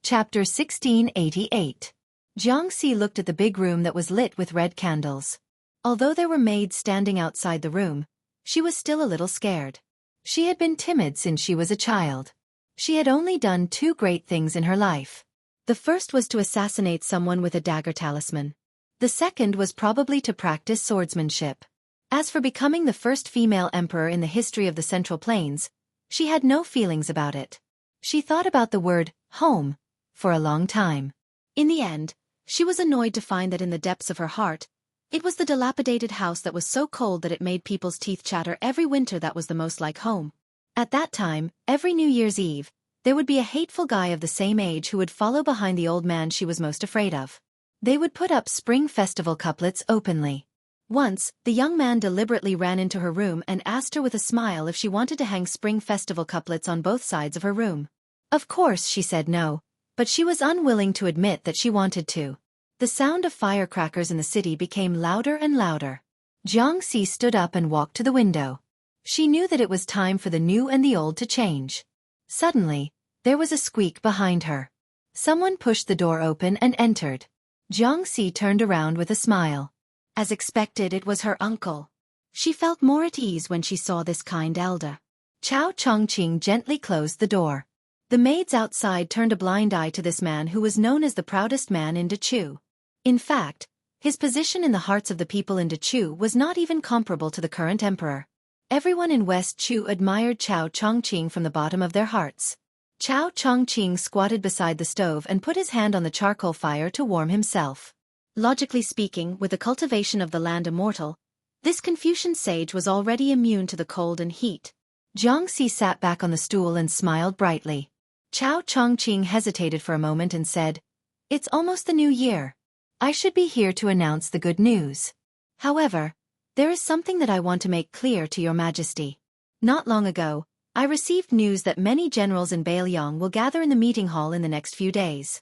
Chapter 1688. Jiang Si looked at the big room that was lit with red candles. Although there were maids standing outside the room, she was still a little scared. She had been timid since she was a child. She had only done 2 great things in her life. The first was to assassinate someone with a dagger talisman. The second was probably to practice swordsmanship. As for becoming the first female emperor in the history of the Central Plains, she had no feelings about it. She thought about the word, home, for a long time. In the end, she was annoyed to find that in the depths of her heart, it was the dilapidated house that was so cold that it made people's teeth chatter every winter that was the most like home. At that time, every New Year's Eve, there would be a hateful guy of the same age who would follow behind the old man she was most afraid of. They would put up spring festival couplets openly. Once, the young man deliberately ran into her room and asked her with a smile if she wanted to hang spring festival couplets on both sides of her room. Of course, she said no, but she was unwilling to admit that she wanted to. The sound of firecrackers in the city became louder and louder. Jiang Si stood up and walked to the window. She knew that it was time for the new and the old to change. Suddenly, there was a squeak behind her. Someone pushed the door open and entered. Jiang Si turned around with a smile. As expected, it was her uncle. She felt more at ease when she saw this kind elder. Chao Chongqing gently closed the door. The maids outside turned a blind eye to this man who was known as the proudest man in Dechu. In fact, his position in the hearts of the people in Dechu was not even comparable to the current emperor. Everyone in West Chu admired Chao Chongqing from the bottom of their hearts. Chao Chongqing squatted beside the stove and put his hand on the charcoal fire to warm himself. Logically speaking, with the cultivation of the land immortal, this Confucian sage was already immune to the cold and heat. Jiang Si sat back on the stool and smiled brightly. Chao Chongqing hesitated for a moment and said, "It's almost the new year. I should be here to announce the good news. However, there is something that I want to make clear to your majesty. Not long ago, I received news that many generals in Bailiang will gather in the meeting hall in the next few days."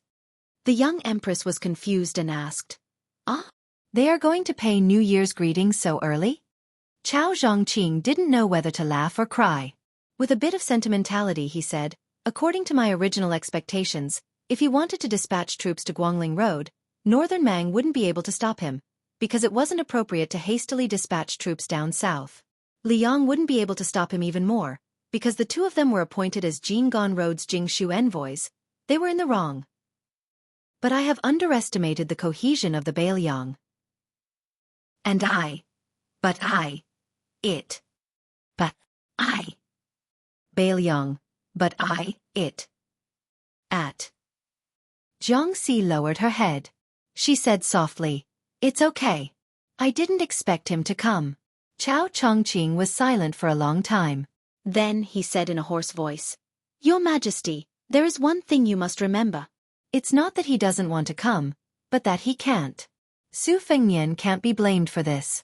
The young empress was confused and asked, "Ah? They are going to pay New Year's greetings so early?" Chao Zhongqing didn't know whether to laugh or cry. With a bit of sentimentality he said, "According to my original expectations, if he wanted to dispatch troops to Guangling Road, Northern Mang wouldn't be able to stop him, because it wasn't appropriate to hastily dispatch troops down south. Liang wouldn't be able to stop him even more, because the 2 of them were appointed as Jinggan Road's Jingshu envoys. They were in the wrong. But I have underestimated the cohesion of the Bailiang. And but Bailiang, but at. Jiang Si lowered her head. She said softly, "It's okay. I didn't expect him to come." Chao Chongqing was silent for a long time. Then he said in a hoarse voice, "Your Majesty, there is one thing you must remember. It's not that he doesn't want to come, but that he can't. Su Fengnian can't be blamed for this."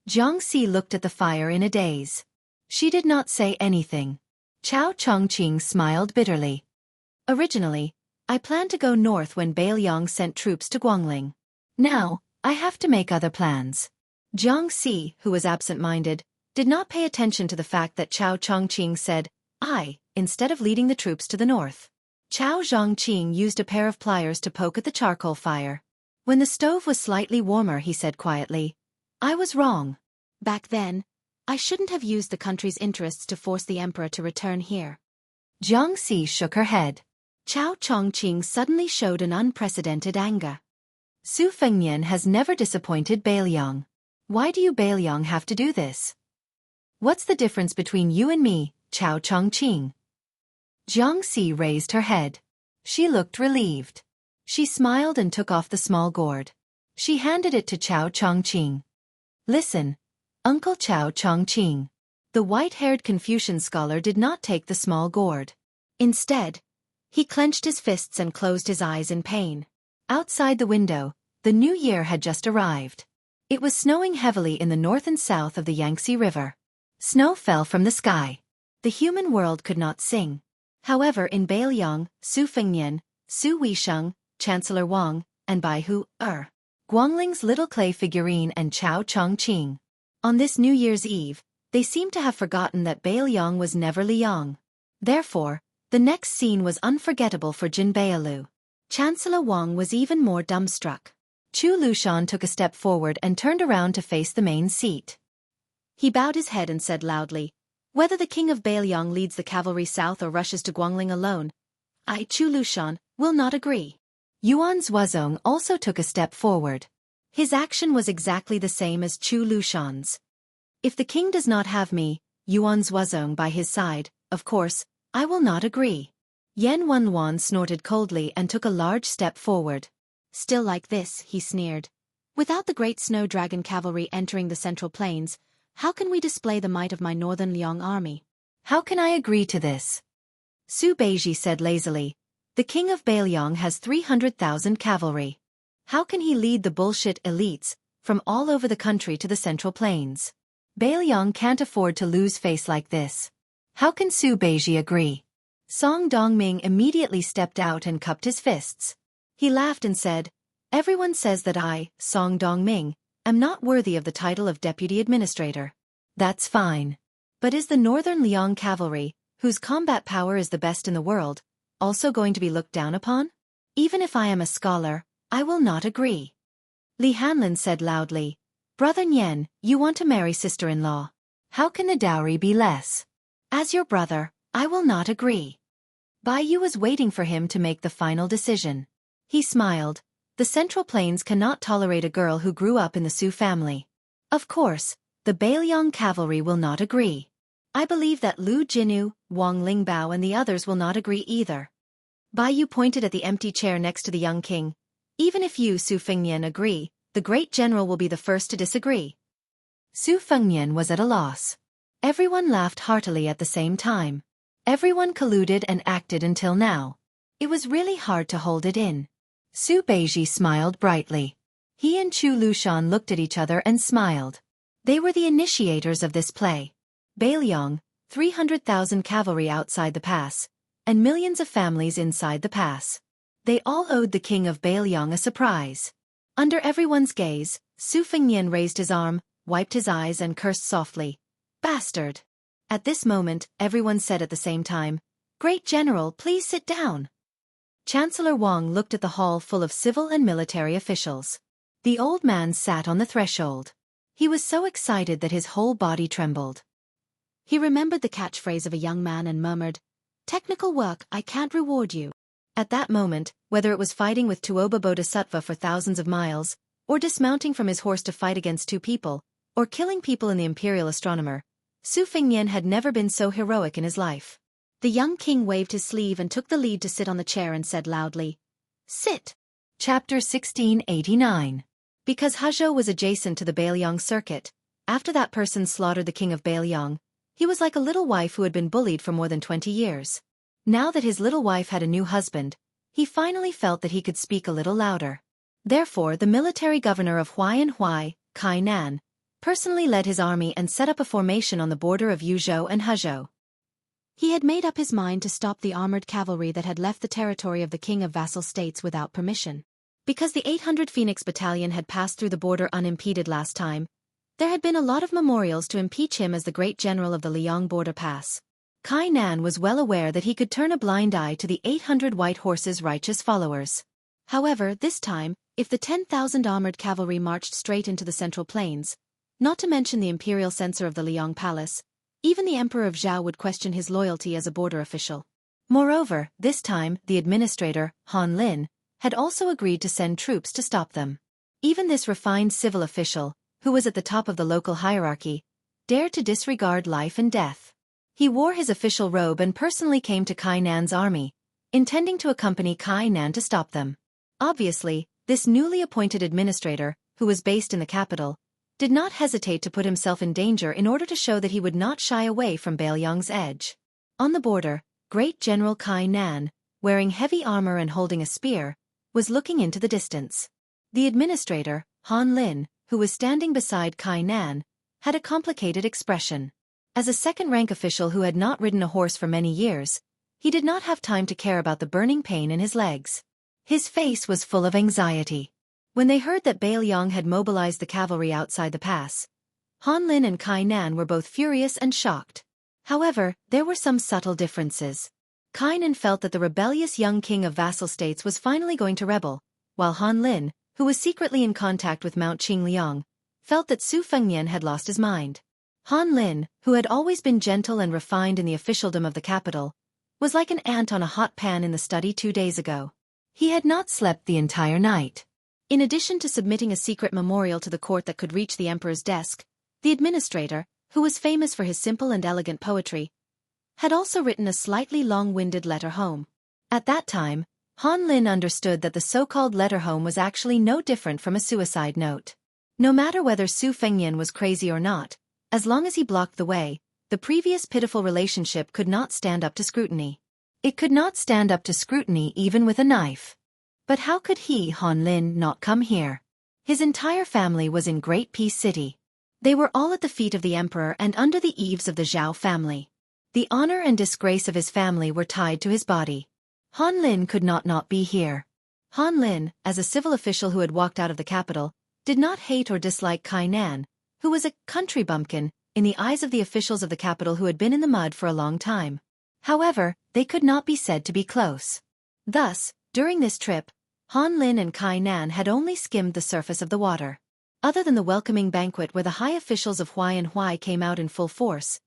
Jiang Si looked at the fire in a daze. She did not say anything. Chao Chongqing smiled bitterly. "Originally, I planned to go north when Bailiang sent troops to Guangling. Now, I have to make other plans." Jiang Si, who was absent-minded, did not pay attention to the fact that Chao Chongqing said, instead of leading the troops to the north. Chao Zhongqing used a pair of pliers to poke at the charcoal fire. When the stove was slightly warmer, he said quietly, "I was wrong. Back then, I shouldn't have used the country's interests to force the emperor to return here." Jiang Si shook her head. Chao Chongqing suddenly showed an unprecedented anger. "Su Fengnian has never disappointed Bailiang. Why do you Bailiang have to do this? What's the difference between you and me, Chao Chongqing?" Jiang Si raised her head. She looked relieved. She smiled and took off the small gourd. She handed it to Chao Chongqing. "Listen, Uncle Chao Chongqing." The white-haired Confucian scholar did not take the small gourd. Instead, he clenched his fists and closed his eyes in pain. Outside the window, the new year had just arrived. It was snowing heavily in the north and south of the Yangtze River. Snow fell from the sky. The human world could not sing. However, in Bailiang, Su Fengnian, Su Weisheng, Chancellor Wang, and Bai Hu, Guangling's little clay figurine and Chao Chongqing. On this New Year's Eve, they seemed to have forgotten that Bailiang was never Liang. Therefore, the next scene was unforgettable for Jin Bailu. Chancellor Wang was even more dumbstruck. Chu Lushan took a step forward and turned around to face the main seat. He bowed his head and said loudly, "Whether the king of Bailiang leads the cavalry south or rushes to Guangling alone, I, Chu Lushan, will not agree." Yuan Zuozong also took a step forward. His action was exactly the same as Chu Lushan's. "If the king does not have me, Yuan Zuozong, by his side, of course, I will not agree." Yan Wenluan snorted coldly and took a large step forward. "Still like this," he sneered. "Without the great snow dragon cavalry entering the central plains, how can we display the might of my northern Liang army?" "How can I agree to this?" Su Beiji said lazily. "The king of Bailiang has 300,000 cavalry. How can he lead the bullshit elites from all over the country to the central plains? Bailiang can't afford to lose face like this. How can Su Beiji agree?" Song Dongming immediately stepped out and cupped his fists. He laughed and said, "Everyone says that I, Song Dongming, am not worthy of the title of deputy administrator. That's fine. But is the Northern Liang cavalry, whose combat power is the best in the world, also going to be looked down upon? Even if I am a scholar, I will not agree." Li Hanlin said loudly, "Brother Nian, you want to marry sister-in-law. How can the dowry be less? As your brother, I will not agree." Bai Yu was waiting for him to make the final decision. He smiled. The Central Plains cannot tolerate a girl who grew up in the Su family. Of course, the Bailiang cavalry will not agree. I believe that Lu Jinu, Wang Lingbao and the others will not agree either. Bai Yu pointed at the empty chair next to the young king. "Even if you, Su Fengnian, agree, the great general will be the first to disagree." Su Fengnian was at a loss. Everyone laughed heartily at the same time. Everyone colluded and acted until now. It was really hard to hold it in. Su Beiji smiled brightly. He and Chu Lushan looked at each other and smiled. They were the initiators of this play. Bailiang, 300,000 cavalry outside the pass, and millions of families inside the pass. They all owed the king of Bailiang a surprise. Under everyone's gaze, Su Fengnian raised his arm, wiped his eyes and cursed softly. "Bastard!" At this moment, everyone said at the same time, "Great General, please sit down." Chancellor Wang looked at the hall full of civil and military officials. The old man sat on the threshold. He was so excited that his whole body trembled. He remembered the catchphrase of a young man and murmured, "Technical work, I can't reward you." At that moment, whether it was fighting with Tuoba Bodhisattva for thousands of miles, or dismounting from his horse to fight against two people, or killing people in the Imperial Astronomer, Su Fengnian had never been so heroic in his life. The young king waved his sleeve and took the lead to sit on the chair and said loudly, "Sit." Chapter 1689. Because Hezhou was adjacent to the Bailiang circuit, after that person slaughtered the king of Bailiang, he was like a little wife who had been bullied for more than 20 years. Now that his little wife had a new husband, he finally felt that he could speak a little louder. Therefore, the military governor of Huaiyanhui, Kai Nan, personally led his army and set up a formation on the border of Yuzhou and Hezhou. He had made up his mind to stop the armored cavalry that had left the territory of the king of vassal states without permission. Because the 800 Phoenix Battalion had passed through the border unimpeded last time, there had been a lot of memorials to impeach him as the great general of the Liang border pass. Kai Nan was well aware that he could turn a blind eye to the 800 white horses' righteous followers. However, this time, if the 10,000 armored cavalry marched straight into the Central Plains, not to mention the imperial censor of the Liang Palace, even the Emperor of Zhao would question his loyalty as a border official. Moreover, this time, the administrator, Han Lin, had also agreed to send troops to stop them. Even this refined civil official, who was at the top of the local hierarchy, dared to disregard life and death. He wore his official robe and personally came to Kai Nan's army, intending to accompany Kai Nan to stop them. Obviously, this newly appointed administrator, who was based in the capital, did not hesitate to put himself in danger in order to show that he would not shy away from Bailiang's edge. On the border, Great General Kai Nan, wearing heavy armor and holding a spear, was looking into the distance. The administrator, Han Lin, who was standing beside Kai Nan, had a complicated expression. As a second-rank official who had not ridden a horse for many years, he did not have time to care about the burning pain in his legs. His face was full of anxiety. When they heard that Bai Liang had mobilized the cavalry outside the pass, Han Lin and Kai Nan were both furious and shocked. However, there were some subtle differences. Kai Nan felt that the rebellious young king of vassal states was finally going to rebel, while Han Lin, who was secretly in contact with Mount Qingliang, felt that Su Fengnian had lost his mind. Han Lin, who had always been gentle and refined in the officialdom of the capital, was like an ant on a hot pan in the study 2 days ago. He had not slept the entire night. In addition to submitting a secret memorial to the court that could reach the emperor's desk, the administrator, who was famous for his simple and elegant poetry, had also written a slightly long-winded letter home. At that time, Han Lin understood that the so-called letter home was actually no different from a suicide note. No matter whether Su Fengnian was crazy or not, as long as he blocked the way, the previous pitiful relationship could not stand up to scrutiny. It could not stand up to scrutiny even with a knife. But how could he, Han Lin, not come here? His entire family was in Great Peace City. They were all at the feet of the emperor and under the eaves of the Zhao family. The honor and disgrace of his family were tied to his body. Han Lin could not be here. Han Lin, as a civil official who had walked out of the capital, did not hate or dislike Kai Nan, who was a country bumpkin in the eyes of the officials of the capital who had been in the mud for a long time. However, they could not be said to be close. Thus, during this trip, Han Lin and Kai Nan had only skimmed the surface of the water. Other than the welcoming banquet where the high officials of Huai and Huai came out in full force,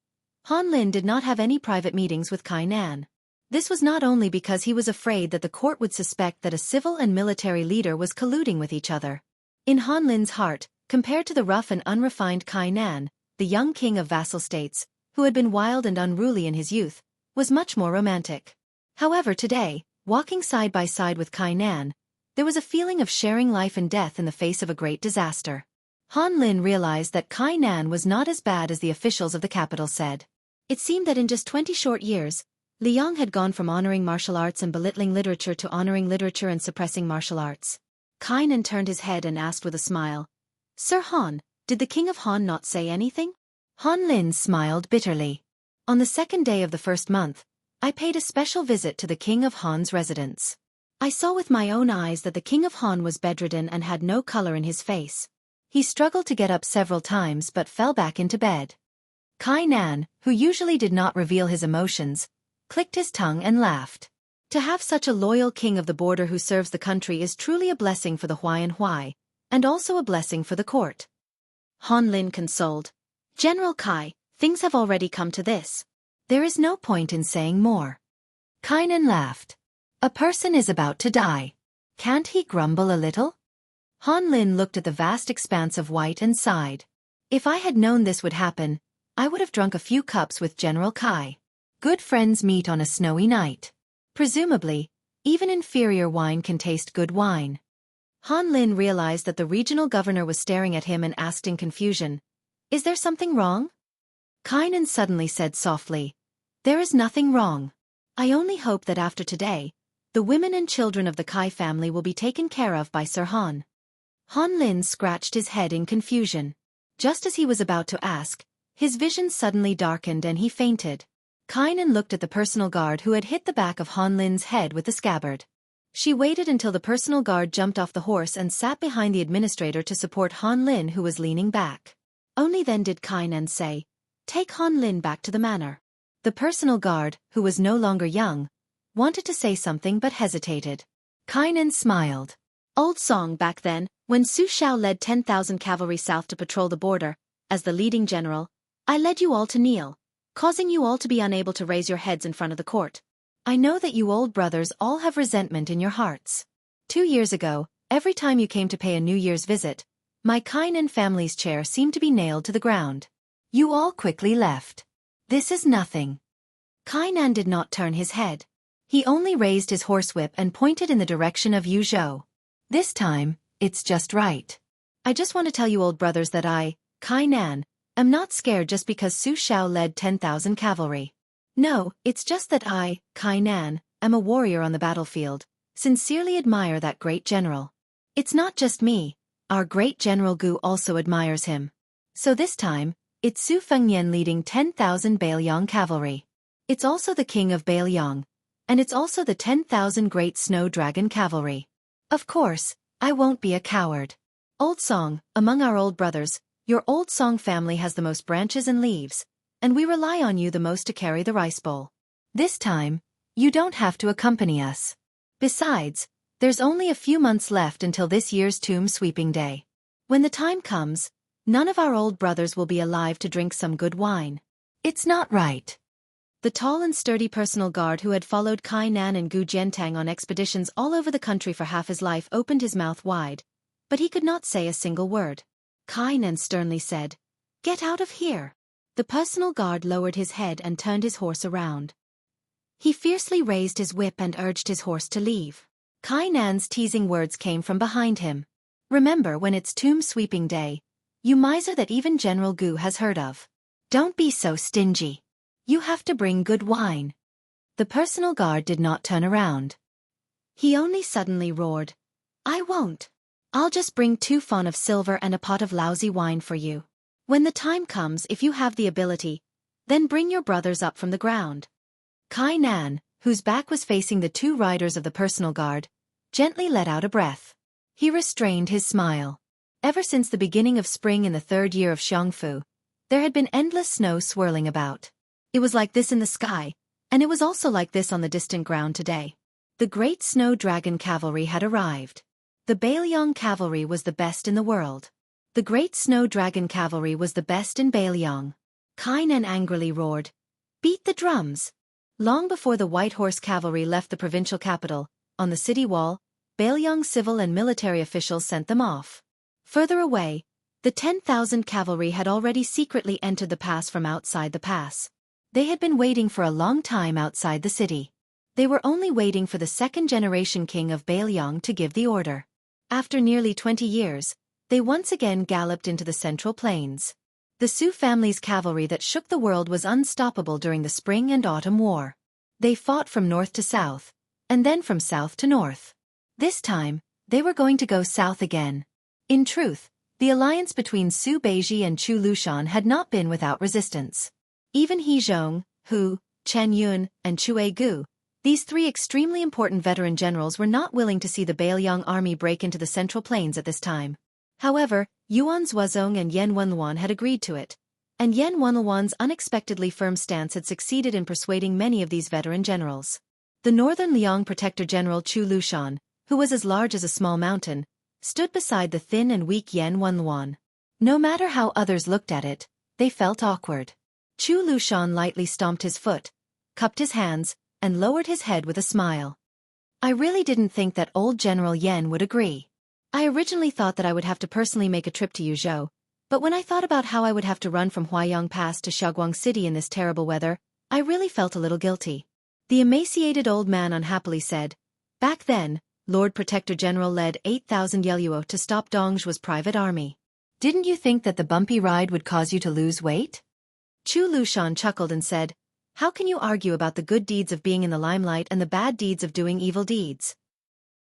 Han Lin did not have any private meetings with Kai Nan. This was not only because he was afraid that the court would suspect that a civil and military leader was colluding with each other. In Han Lin's heart, compared to the rough and unrefined Kai Nan, the young king of vassal states, who had been wild and unruly in his youth, was much more romantic. However, today, walking side by side with Kai Nan, there was a feeling of sharing life and death in the face of a great disaster. Han Lin realized that Kai Nan was not as bad as the officials of the capital said. It seemed that in just 20 short years, Liang had gone from honoring martial arts and belittling literature to honoring literature and suppressing martial arts. Kai Nan turned his head and asked with a smile, "Sir Han, did the king of Han not say anything?" Han Lin smiled bitterly. "On the second day of the first month, I paid a special visit to the king of Han's residence. I saw with my own eyes that the king of Han was bedridden and had no color in his face. He struggled to get up several times but fell back into bed." Kai Nan, who usually did not reveal his emotions, clicked his tongue and laughed. To have such a loyal king of the border who serves the country is truly a blessing for the Huai and Huai, and also a blessing for the court. Han Lin consoled. "General Kai, things have already come to this. There is no point in saying more." Kai Nan laughed. "A person is about to die. Can't he grumble a little?" Han Lin looked at the vast expanse of white and sighed. "If I had known this would happen, I would have drunk a few cups with General Kai. Good friends meet on a snowy night. Presumably, even inferior wine can taste good wine." Han Lin realized that the regional governor was staring at him and asked in confusion, "Is there something wrong?" Kai Nan suddenly said softly, "There is nothing wrong. I only hope that after today, the women and children of the Kai family will be taken care of by Sir Han." Han Lin scratched his head in confusion. Just as he was about to ask, his vision suddenly darkened and he fainted. Kai Nan looked at the personal guard who had hit the back of Han Lin's head with the scabbard. She waited until the personal guard jumped off the horse and sat behind the administrator to support Han Lin, who was leaning back. Only then did Kai Nan say, "Take Han Lin back to the manor." The personal guard, who was no longer young, wanted to say something but hesitated. Kai Nan smiled. "Old song back then, when Su Shao led 10,000 cavalry south to patrol the border, as the leading general, I led you all to kneel, causing you all to be unable to raise your heads in front of the court. I know that you old brothers all have resentment in your hearts. 2 years ago, every time you came to pay a New Year's visit, my Kai Nan family's chair seemed to be nailed to the ground. You all quickly left. This is nothing." Kai Nan did not turn his head. He only raised his horsewhip and pointed in the direction of Yuzhou. "This time, it's just right. I just want to tell you old brothers that I, Kai Nan, am not scared just because Su Shao led 10,000 cavalry. No, it's just that I, Kai Nan, am a warrior on the battlefield, sincerely admire that great general. It's not just me, Our great General Gu also admires him. So this time, it's Su Fengnian leading 10,000 Bailiang cavalry. It's also the king of Bailiang, and it's also the 10,000 great snow dragon cavalry. Of course, I won't be a coward. Old Song, among our old brothers, your Old Song family has the most branches and leaves, and we rely on you the most to carry the rice bowl. This time, you don't have to accompany us. Besides, there's only a few months left until this year's tomb sweeping day. When the time comes, none of our old brothers will be alive to drink some good wine. It's not right. The tall and sturdy personal guard who had followed Kai Nan and Gu Jiantang on expeditions all over the country for half his life opened his mouth wide, but he could not say a single word. Kai Nan sternly said, "Get out of here." The personal guard lowered his head and turned his horse around. He fiercely raised his whip and urged his horse to leave. Kai Nan's teasing words came from behind him. "Remember when it's tomb sweeping day, you miser that even General Gu has heard of. Don't be so stingy. You have to bring good wine." The personal guard did not turn around. He only suddenly roared, "I won't. I'll just bring 2 fon of silver and a pot of lousy wine for you. When the time comes, if you have the ability, then bring your brothers up from the ground." Kai Nan, whose back was facing the 2 riders of the personal guard, gently let out a breath. He restrained his smile. Ever since the beginning of spring in the 3rd year of Xiongfu, there had been endless snow swirling about. It was like this in the sky, and it was also like this on the distant ground today. The great snow dragon cavalry had arrived. The Bailiang cavalry was the best in the world. The great snow dragon cavalry was the best in Bailiang. Kai Nan angrily roared, "Beat the drums!" Long before the White Horse cavalry left the provincial capital, on the city wall, Bailiang civil and military officials sent them off. Further away, the 10,000 cavalry had already secretly entered the pass from outside the pass. They had been waiting for a long time outside the city. They were only waiting for the 2nd-generation king of Bailiang to give the order. After nearly 20 years, they once again galloped into the Central Plains. The Su family's cavalry that shook the world was unstoppable during the Spring and Autumn War. They fought from north to south, and then from south to north. This time, they were going to go south again. In truth, the alliance between Su Beiji and Chu Lushan had not been without resistance. Even He Zhong, Hu, Chen Yun, and Chue Gu, these 3 extremely important veteran generals were not willing to see the Bailiang army break into the Central Plains at this time. However, Yuan Zuozong and Yan Wenluan had agreed to it, and Yan Wenluan's unexpectedly firm stance had succeeded in persuading many of these veteran generals. The northern Liang Protector General Chu Lushan, who was as large as a small mountain, stood beside the thin and weak Yan Wenluan. No matter how others looked at it, they felt awkward. Chu Lushan lightly stomped his foot, cupped his hands, and lowered his head with a smile. "I really didn't think that old General Yan would agree. I originally thought that I would have to personally make a trip to Yuzhou, but when I thought about how I would have to run from Huaiyang Pass to Shaoguang City in this terrible weather, I really felt a little guilty." The emaciated old man unhappily said, "Back then, Lord Protector General led 8,000 Yeluo to stop Dongzhuo's private army. Didn't you think that the bumpy ride would cause you to lose weight?" Chu Lushan chuckled and said, "How can you argue about the good deeds of being in the limelight and the bad deeds of doing evil deeds?"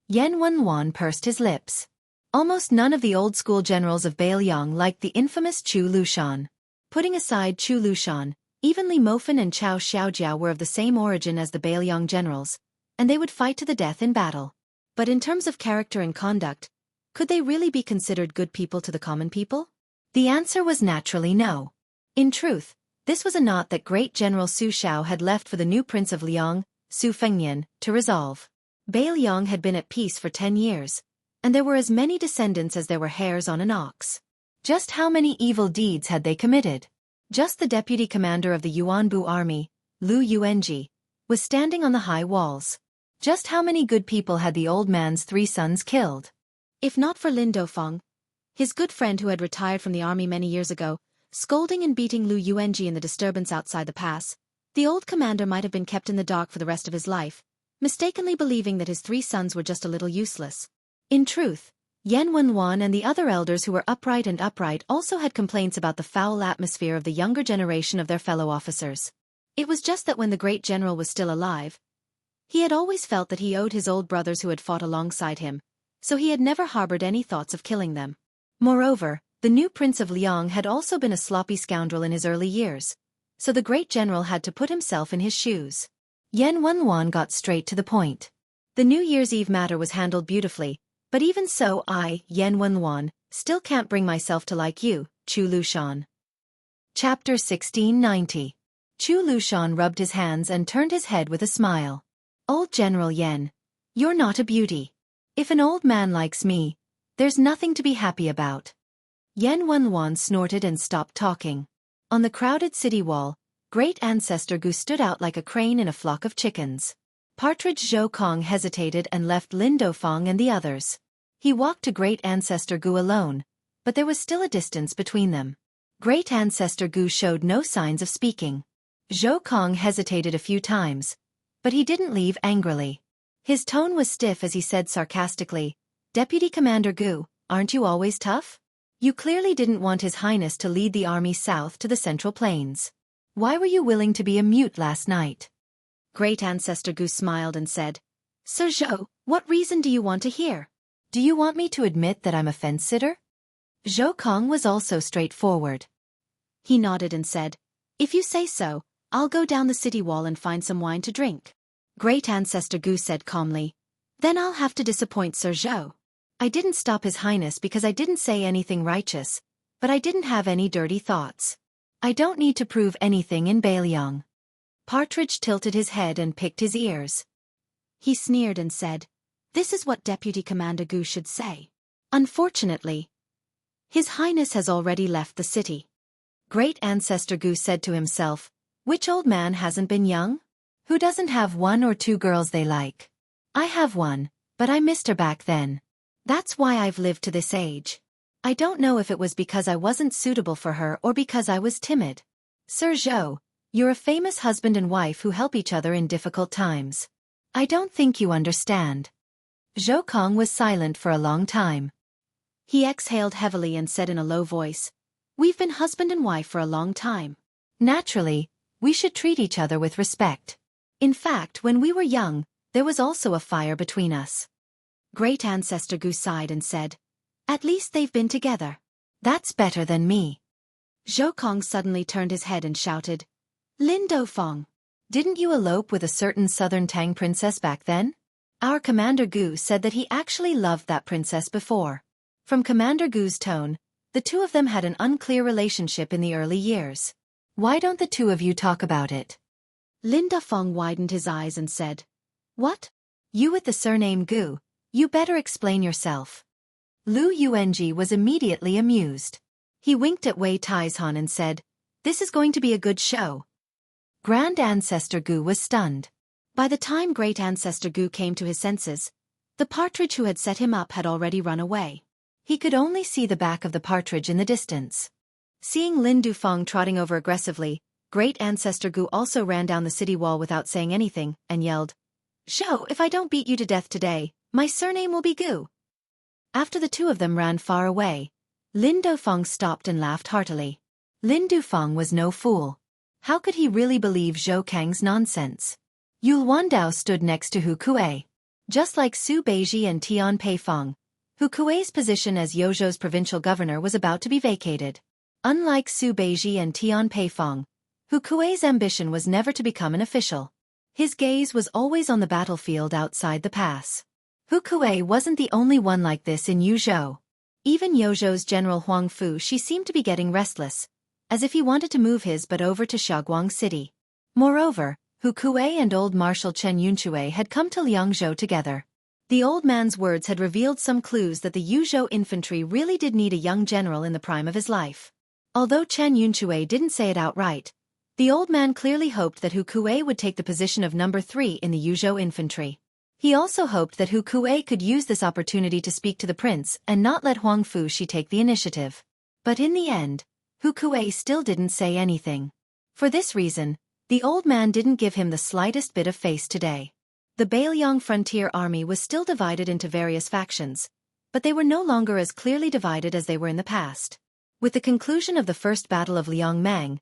Yan Wenluan pursed his lips. Almost none of the old-school generals of Bailiang liked the infamous Chu Lushan. Putting aside Chu Lushan, even Li Mofen and Chao Xiaojiao were of the same origin as the Bailiang generals, and they would fight to the death in battle. But in terms of character and conduct, could they really be considered good people to the common people? The answer was naturally no. In truth, this was a knot that great General Su Shao had left for the new Prince of Liang, Su Fengnian, to resolve. Bailiang had been at peace for 10 years, and there were as many descendants as there were hairs on an ox. Just how many evil deeds had they committed? Just the deputy commander of the Yuanbu army, Lu Yuanji, was standing on the high walls. Just how many good people had the old man's 3 sons killed? If not for Lin Dofeng, his good friend who had retired from the army many years ago, scolding and beating Lu Yuanji in the disturbance outside the pass, the old commander might have been kept in the dark for the rest of his life, mistakenly believing that his 3 sons were just a little useless. In truth, Yan Wenluan and the other elders who were upright also had complaints about the foul atmosphere of the younger generation of their fellow officers. It was just that when the great general was still alive, he had always felt that he owed his old brothers who had fought alongside him, so he had never harbored any thoughts of killing them. Moreover, the new Prince of Liang had also been a sloppy scoundrel in his early years, so the great general had to put himself in his shoes. Yan Wenluan got straight to the point. The New Year's Eve matter was handled beautifully, but even so I, Yan Wenluan, still can't bring myself to like you, Chu Lushan. Chapter 1690. Chu Lushan rubbed his hands and turned his head with a smile. Old General Yan, you're not a beauty. If an old man likes me, there's nothing to be happy about. Yan Wenluan snorted and stopped talking. On the crowded city wall, Great Ancestor Gu stood out like a crane in a flock of chickens. Partridge Zhou Kong hesitated and left Lin Dofang and the others. He walked to Great Ancestor Gu alone, but there was still a distance between them. Great Ancestor Gu showed no signs of speaking. Zhou Kong hesitated a few times, but he didn't leave angrily. His tone was stiff as he said sarcastically, Deputy Commander Gu, aren't you always tough? You clearly didn't want His Highness to lead the army south to the Central Plains. Why were you willing to be a mute last night? Great Ancestor Gu smiled and said, Sir Zhou, what reason do you want to hear? Do you want me to admit that I'm a fence-sitter? Zhou Kong was also straightforward. He nodded and said, If you say so, I'll go down the city wall and find some wine to drink. Great Ancestor Gu said calmly, Then I'll have to disappoint Sir Zhou. I didn't stop His Highness because I didn't say anything righteous, but I didn't have any dirty thoughts. I don't need to prove anything in Bailiang. Partridge tilted his head and picked his ears. He sneered and said, This is what Deputy Commander Gu should say. Unfortunately, His Highness has already left the city. Great Ancestor Gu said to himself, Which old man hasn't been young? Who doesn't have one or two girls they like? I have one, but I missed her back then. That's why I've lived to this age. I don't know if it was because I wasn't suitable for her or because I was timid. Sir Zhou, you're a famous husband and wife who help each other in difficult times. I don't think you understand. Zhou Kong was silent for a long time. He exhaled heavily and said in a low voice, We've been husband and wife for a long time. Naturally, we should treat each other with respect. In fact, when we were young, there was also a fire between us. Great Ancestor Gu sighed and said, At least they've been together. That's better than me. Zhou Kong suddenly turned his head and shouted, Lin Dofang, didn't you elope with a certain southern Tang princess back then? Our Commander Gu said that he actually loved that princess before. From Commander Gu's tone, the two of them had an unclear relationship in the early years. Why don't the two of you talk about it? Lin Dofang widened his eyes and said, What? You with the surname Gu? You better explain yourself. Lu Yuanji was immediately amused. He winked at Wei Taizhan and said, This is going to be a good show. Grand Ancestor Gu was stunned. By the time Great Ancestor Gu came to his senses, the partridge who had set him up had already run away. He could only see the back of the partridge in the distance. Seeing Lin Dufang trotting over aggressively, Great Ancestor Gu also ran down the city wall without saying anything, and yelled, Zhou, if I don't beat you to death today, my surname will be Gu. After the two of them ran far away, Lin Dofang stopped and laughed heartily. Lin Dufang was no fool. How could he really believe Zhou Kang's nonsense? Yul Wandao stood next to Hu Kuei. Just like Su Beiji and Tian Peifang, Hu Kuei's position as Yozhou's provincial governor was about to be vacated. Unlike Su Beiji and Tian Peifang, Hu Kuei's ambition was never to become an official. His gaze was always on the battlefield outside the pass. Hu Kuei wasn't the only one like this in Yuzhou. Even Yozhou's General Huang Fu she seemed to be getting restless, as if he wanted to move his butt over to Shaoguang City. Moreover, Hu Kuei and old Marshal Chen Yunshui had come to Liangzhou together. The old man's words had revealed some clues that the Yuzhou infantry really did need a young general in the prime of his life. Although Chen Yunshui didn't say it outright, the old man clearly hoped that Hu Kuei would take the position of number 3 in the Yuzhou infantry. He also hoped that Hu Kuei could use this opportunity to speak to the prince and not let Huang Fu she take the initiative. But in the end, Hu Kuei still didn't say anything. For this reason, the old man didn't give him the slightest bit of face today. The Bailiang frontier army was still divided into various factions, but they were no longer as clearly divided as they were in the past. With the conclusion of the First Battle of Liangmang,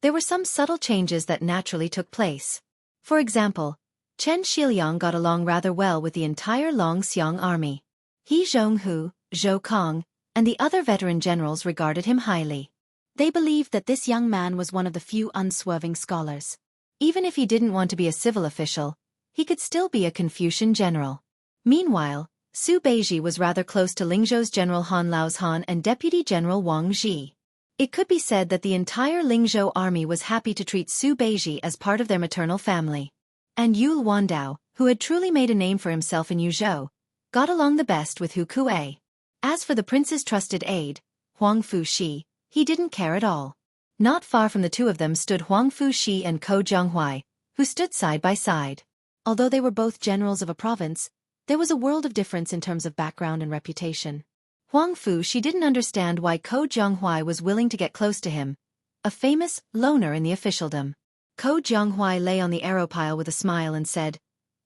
there were some subtle changes that naturally took place. For example, Chen Shiliang got along rather well with the entire Longxiang army. He Zhonghu, Zhou Kong, and the other veteran generals regarded him highly. They believed that this young man was one of the few unswerving scholars. Even if he didn't want to be a civil official, he could still be a Confucian general. Meanwhile, Su Beiji was rather close to Lingzhou's General Han Laozhan and Deputy General Wang Zhi. It could be said that the entire Lingzhou army was happy to treat Su Beiji as part of their maternal family. And Yul Wandao, who had truly made a name for himself in Yuzhou, got along the best with Hu Kuei. As for the prince's trusted aide, Huang Fuxi, he didn't care at all. Not far from the two of them stood Huang Fuxi and Ko Jianghuai, who stood side by side. Although they were both generals of a province, there was a world of difference in terms of background and reputation. Huang Fuxi didn't understand why Ko Jianghuai was willing to get close to him, a famous loner in the officialdom. Ko Jianghuai lay on the arrow pile with a smile and said,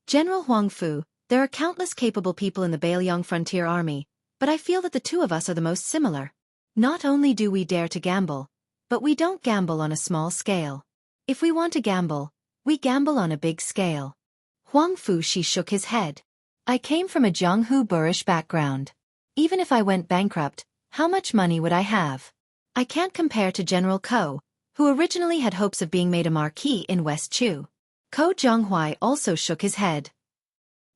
"General Huang Fu, there are countless capable people in the Bailiang Frontier Army, but I feel that the two of us are the most similar. Not only do we dare to gamble, but we don't gamble on a small scale. If we want to gamble, we gamble on a big scale." Huang Fuxi shook his head. "I came from a Jianghu boorish background. Even if I went bankrupt, how much money would I have? I can't compare to General Ko, who originally had hopes of being made a marquis in West Chu." Ko Jianghuai also shook his head.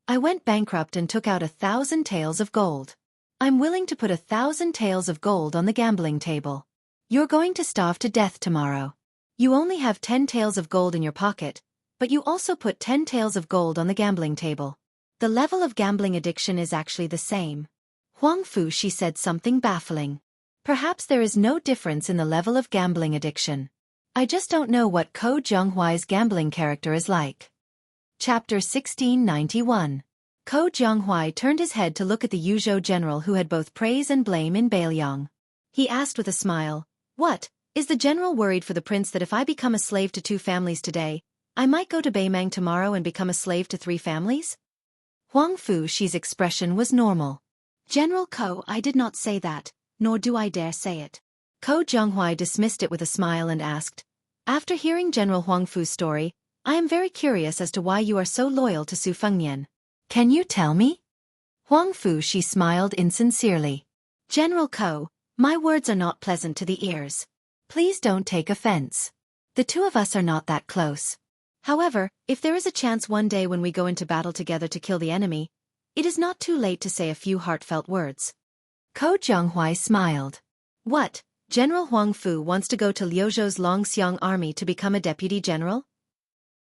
"I went bankrupt and took out 1,000 taels of gold. I'm willing to put 1,000 taels of gold on the gambling table. You're going to starve to death tomorrow. You only have 10 taels of gold in your pocket, but you also put 10 taels of gold on the gambling table. The level of gambling addiction is actually the same." Huang Fuxi said something baffling. "Perhaps there is no difference in the level of gambling addiction. I just don't know what Ko Jianghuai's gambling character is like." Chapter 1691. Ko Jianghuai turned his head to look at the Yuzhou general who had both praise and blame in Bailiang. He asked with a smile, "What, is the general worried for the prince that if I become a slave to 2 families today, I might go to Beimang tomorrow and become a slave to 3 families? Huang Fuxi's expression was normal. "General Ko, I did not say that, nor do I dare say it." Ko Jianghuai dismissed it with a smile and asked, "After hearing General Huang Fu's story, I am very curious as to why you are so loyal to Su Fengnian. Can you tell me?" Huang Fuxi smiled insincerely. "General Ko, my words are not pleasant to the ears. Please don't take offense. The two of us are not that close. However, if there is a chance one day when we go into battle together to kill the enemy, it is not too late to say a few heartfelt words." Ko Jianghuai smiled. "What, General Huang Fu wants to go to Liuzhou's Longxiang army to become a deputy general?"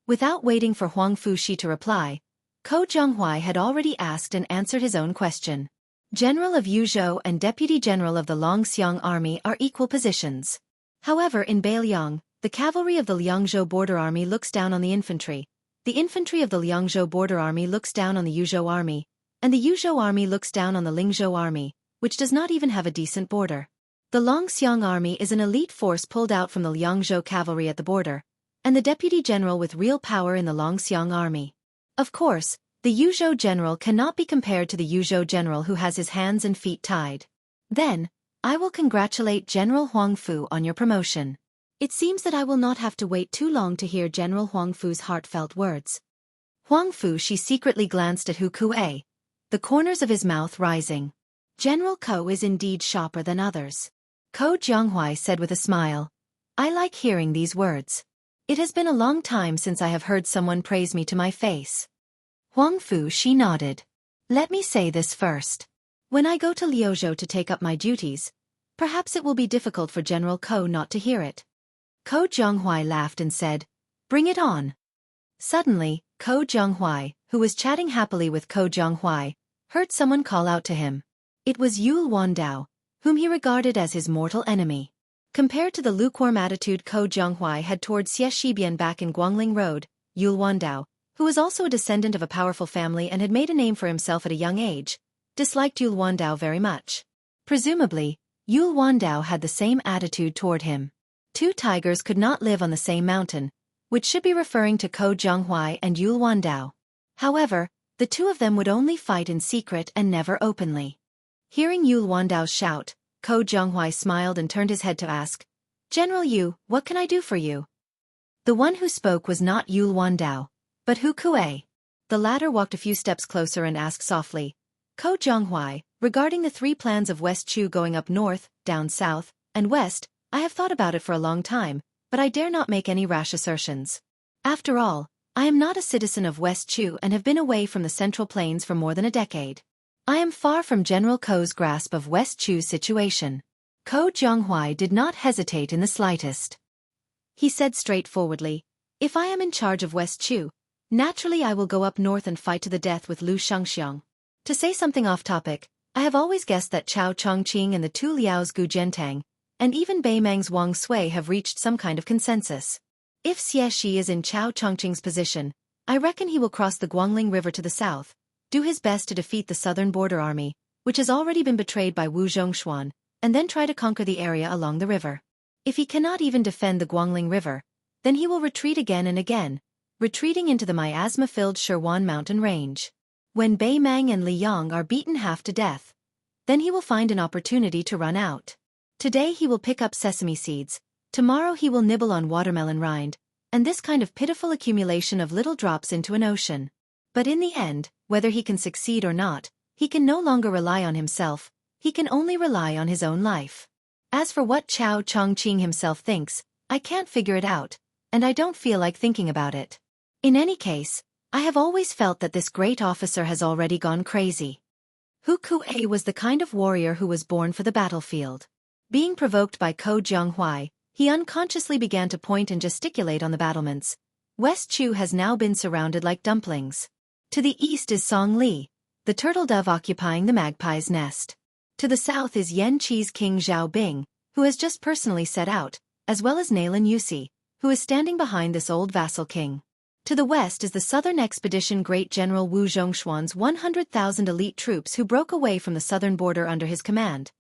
Without waiting for Huang Fuxi to reply, Ko Jianghuai had already asked and answered his own question. General of Yuzhou and Deputy General of the Longxiang Army are equal positions. However, in Bailiang, the cavalry of the Liangzhou Border Army looks down on the infantry of the Liangzhou Border Army looks down on the Yuzhou Army, and the Yuzhou Army looks down on the Lingzhou Army, which does not even have a decent border. The Longxiang Army is an elite force pulled out from the Liangzhou cavalry at the border, and the Deputy General with real power in the Longxiang Army. Of course, the Yuzhou general cannot be compared to the Yuzhou general who has his hands and feet tied. Then, I will congratulate General Huang Fu on your promotion. It seems that I will not have to wait too long to hear General Huang Fu's heartfelt words." Huang Fuxi secretly glanced at Hu Kuei, the corners of his mouth rising. "General Ko is indeed sharper than others." Ko Jianghuai said with a smile, "I like hearing these words. It has been a long time since I have heard someone praise me to my face." Huang Fuxi nodded. "Let me say this first. When I go to Liuzhou to take up my duties, perhaps it will be difficult for General Ko not to hear it." Ko Jianghuai laughed and said, "Bring it on." Suddenly, Ko Jianghuai, who was chatting happily with Ko Jianghuai, heard someone call out to him. It was Yul Wandao, whom he regarded as his mortal enemy. Compared to the lukewarm attitude Ko Jianghuai had toward Xie Shibian back in Guangling Road, Yul Wandao, who was also a descendant of a powerful family and had made a name for himself at a young age, disliked Yul Wandao very much. Presumably, Yul Wandao had the same attitude toward him. 2 tigers could not live on the same mountain, which should be referring to Ko Jianghuai and Yul Wandao. However, the two of them would only fight in secret and never openly. Hearing Yul Wandao's shout, Ko Jianghuai smiled and turned his head to ask, "General Yu, what can I do for you?" The one who spoke was not Yul Wandao, but Hu Kuei. The latter walked a few steps closer and asked softly, Ko Jianghua, regarding the 3 plans of West Chu going up north, down south, and west, I have thought about it for a long time, but I dare not make any rash assertions. After all, I am not a citizen of West Chu and have been away from the Central Plains for more than a decade. I am far from General Ko's grasp of West Chu's situation. Ko Jianghua did not hesitate in the slightest. He said straightforwardly, if I am in charge of West Chu, naturally I will go up north and fight to the death with Lu Shangxiang. To say something off topic, I have always guessed that Chao Chongqing and the 2 Liao's Gu Zhentang, and even Bei Meng's Wang Sui have reached some kind of consensus. If Xie Shi is in Chao Chongqing's position, I reckon he will cross the Guangling River to the south, do his best to defeat the southern border army, which has already been betrayed by Wu Zhongshuan, and then try to conquer the area along the river. If he cannot even defend the Guangling River, then he will retreat again and again, retreating into the miasma-filled Shirwan mountain range. When Bei Meng and Li Yang are beaten half to death, then he will find an opportunity to run out. Today he will pick up sesame seeds, tomorrow he will nibble on watermelon rind, and this kind of pitiful accumulation of little drops into an ocean. But in the end, whether he can succeed or not, he can no longer rely on himself, he can only rely on his own life. As for what Chao Chongqing himself thinks, I can't figure it out, and I don't feel like thinking about it. In any case, I have always felt that this great officer has already gone crazy. Hu Kuei was the kind of warrior who was born for the battlefield. Being provoked by Ko Jianghua, he unconsciously began to point and gesticulate on the battlements. West Chu has now been surrounded like dumplings. To the east is Song Li, the turtle dove occupying the magpie's nest. To the south is Yan Qi's King Zhao Bing, who has just personally set out, as well as Nailan Yusi, who is standing behind this old vassal king. To the west is the Southern Expedition Great General Wu Zhongshuan's 100,000 elite troops who broke away from the southern border under his command.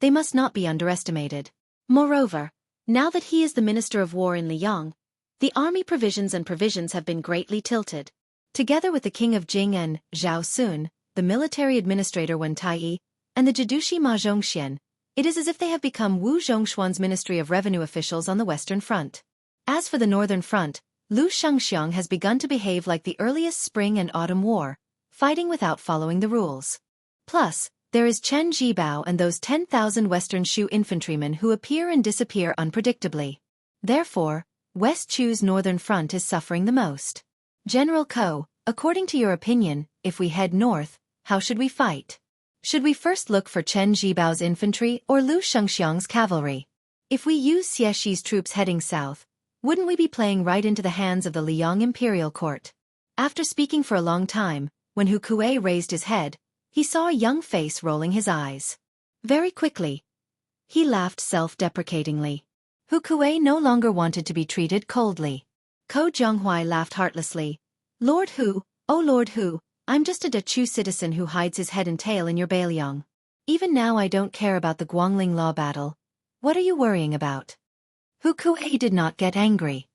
They must not be underestimated. Moreover, now that he is the Minister of War in Liang, the army provisions have been greatly tilted. Together with the King of Jing and Zhao Sun, the military administrator Wen Taiyi, and the Jidushi Ma Zhongxian, it is as if they have become Wu Zhongshuan's Ministry of Revenue officials on the Western Front. As for the Northern Front, Lu Shangxiang has begun to behave like the earliest spring and autumn war, fighting without following the rules. Plus, there is Chen Jibao and those 10,000 Western Shu infantrymen who appear and disappear unpredictably. Therefore, West Chu's Northern Front is suffering the most. General Ko, according to your opinion, if we head north, how should we fight? Should we first look for Chen Jibao's infantry or Lu Shangxiang's cavalry? If we use Xie Shi's troops heading south, wouldn't we be playing right into the hands of the Liang imperial court? After speaking for a long time, when Hu Kuei raised his head, he saw a young face rolling his eyes. Very quickly, he laughed self-deprecatingly. Hu Kuei no longer wanted to be treated coldly. Ko Jianghua laughed heartlessly. Lord Hu, oh Lord Hu, I'm just a Dachu citizen who hides his head and tail in your Bailiang. Even now I don't care about the Guangling law battle. What are you worrying about? Hu Kuei did not get angry.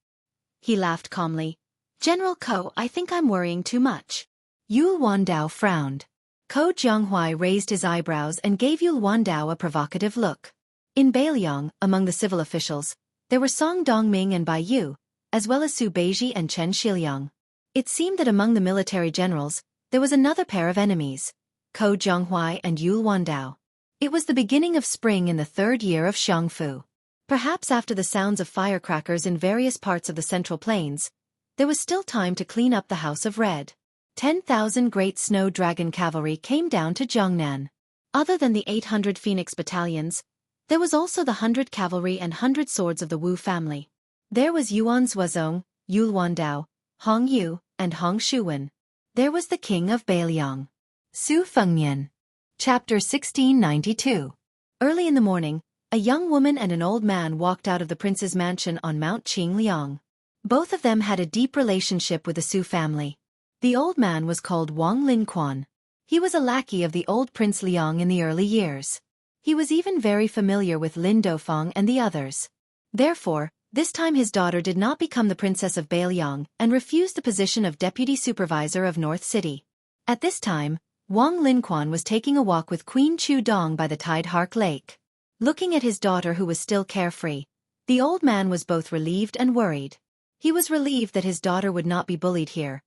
He laughed calmly. General Ko, I think I'm worrying too much. Yul Wandao frowned. Ko Jianghua raised his eyebrows and gave Yul Wandao a provocative look. In Bailiang, among the civil officials, there were Song Dongming and Bai Yu, as well as Su Beiji and Chen Shiliang. It seemed that among the military generals, there was another pair of enemies, Ko Jianghua and Yul Wandao. It was the beginning of spring in the 3rd year of Xiangfu. Perhaps after the sounds of firecrackers in various parts of the Central Plains, there was still time to clean up the House of Red. 10,000 great snow dragon cavalry came down to Jiangnan. Other than the 800 Phoenix battalions, there was also the 100 cavalry and 100 swords of the Wu family. There was Yuan Zuozong, Yul Wandao, Hong Yu, and Hong Shuwen. There was the king of Bailiang, Su Fengnian. Chapter 1692. Early in the morning, a young woman and an old man walked out of the prince's mansion on Mount Qingliang. Both of them had a deep relationship with the Su family. The old man was called Wang Linquan. He was a lackey of the old Prince Liang in the early years. He was even very familiar with Lin Dofeng and the others. Therefore, this time his daughter did not become the princess of Bailiang and refused the position of deputy supervisor of North City. At this time, Wang Linquan was taking a walk with Queen Chu Dong by the Tide Hark Lake. Looking at his daughter who was still carefree, the old man was both relieved and worried. He was relieved that his daughter would not be bullied here,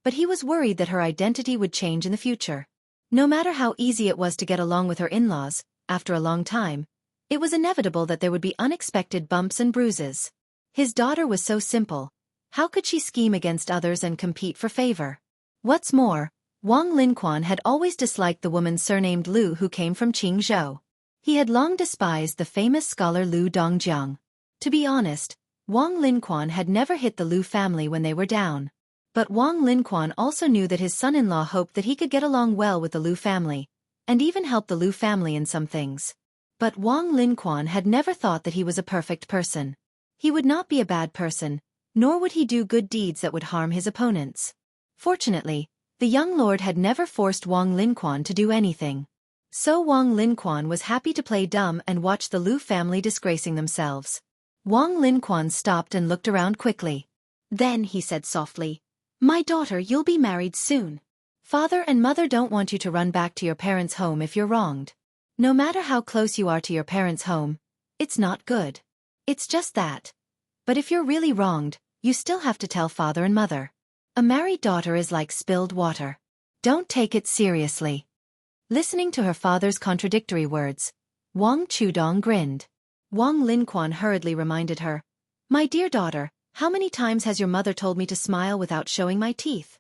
but he was worried that her identity would change in the future. No matter how easy it was to get along with her in-laws, after a long time, it was inevitable that there would be unexpected bumps and bruises. His daughter was so simple. How could she scheme against others and compete for favor? What's more, Wang Linquan had always disliked the woman surnamed Lu who came from Qingzhou. He had long despised the famous scholar Lu Dongjiang. To be honest, Wang Linquan had never hit the Lu family when they were down. But Wang Linquan also knew that his son-in-law hoped that he could get along well with the Lu family, and even help the Lu family in some things. But Wang Linquan had never thought that he was a perfect person. He would not be a bad person, nor would he do good deeds that would harm his opponents. Fortunately, the young lord had never forced Wang Linquan to do anything. So Wang Linquan was happy to play dumb and watch the Lu family disgracing themselves. Wang Linquan stopped and looked around quickly. Then he said softly, "My daughter, you'll be married soon. Father and mother don't want you to run back to your parents' home if you're wronged. No matter how close you are to your parents' home, it's not good. It's just that. But if you're really wronged, you still have to tell father and mother. A married daughter is like spilled water. Don't take it seriously." Listening to her father's contradictory words, Wang Chudong grinned. Wang Linquan hurriedly reminded her, "My dear daughter, how many times has your mother told me to smile without showing my teeth?"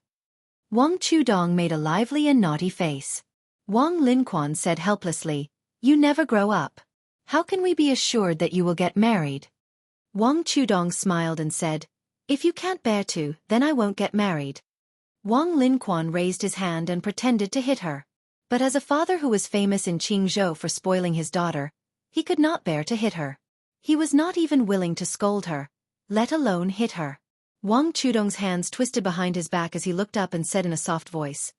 Wang Chudong made a lively and naughty face. Wang Linquan said helplessly, "You never grow up. How can we be assured that you will get married?" Wang Chudong smiled and said, "If you can't bear to, then I won't get married." Wang Linquan raised his hand and pretended to hit her. But as a father who was famous in Qingzhou for spoiling his daughter, he could not bear to hit her. He was not even willing to scold her, let alone hit her. Wang Chudong's hands twisted behind his back as he looked up and said in a soft voice,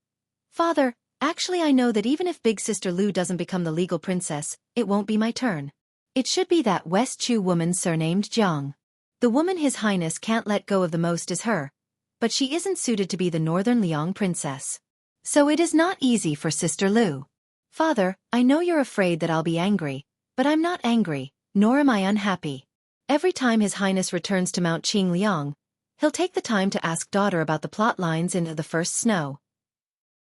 "Father, actually I know that even if Big Sister Lu doesn't become the legal princess, it won't be my turn. It should be that West Chu woman surnamed Jiang. The woman His Highness can't let go of the most is her, but she isn't suited to be the Northern Liang princess. So it is not easy for Sister Lu. Father, I know you're afraid that I'll be angry, but I'm not angry, nor am I unhappy. Every time His Highness returns to Mount Qingliang, he'll take the time to ask daughter about the plot lines into the first snow.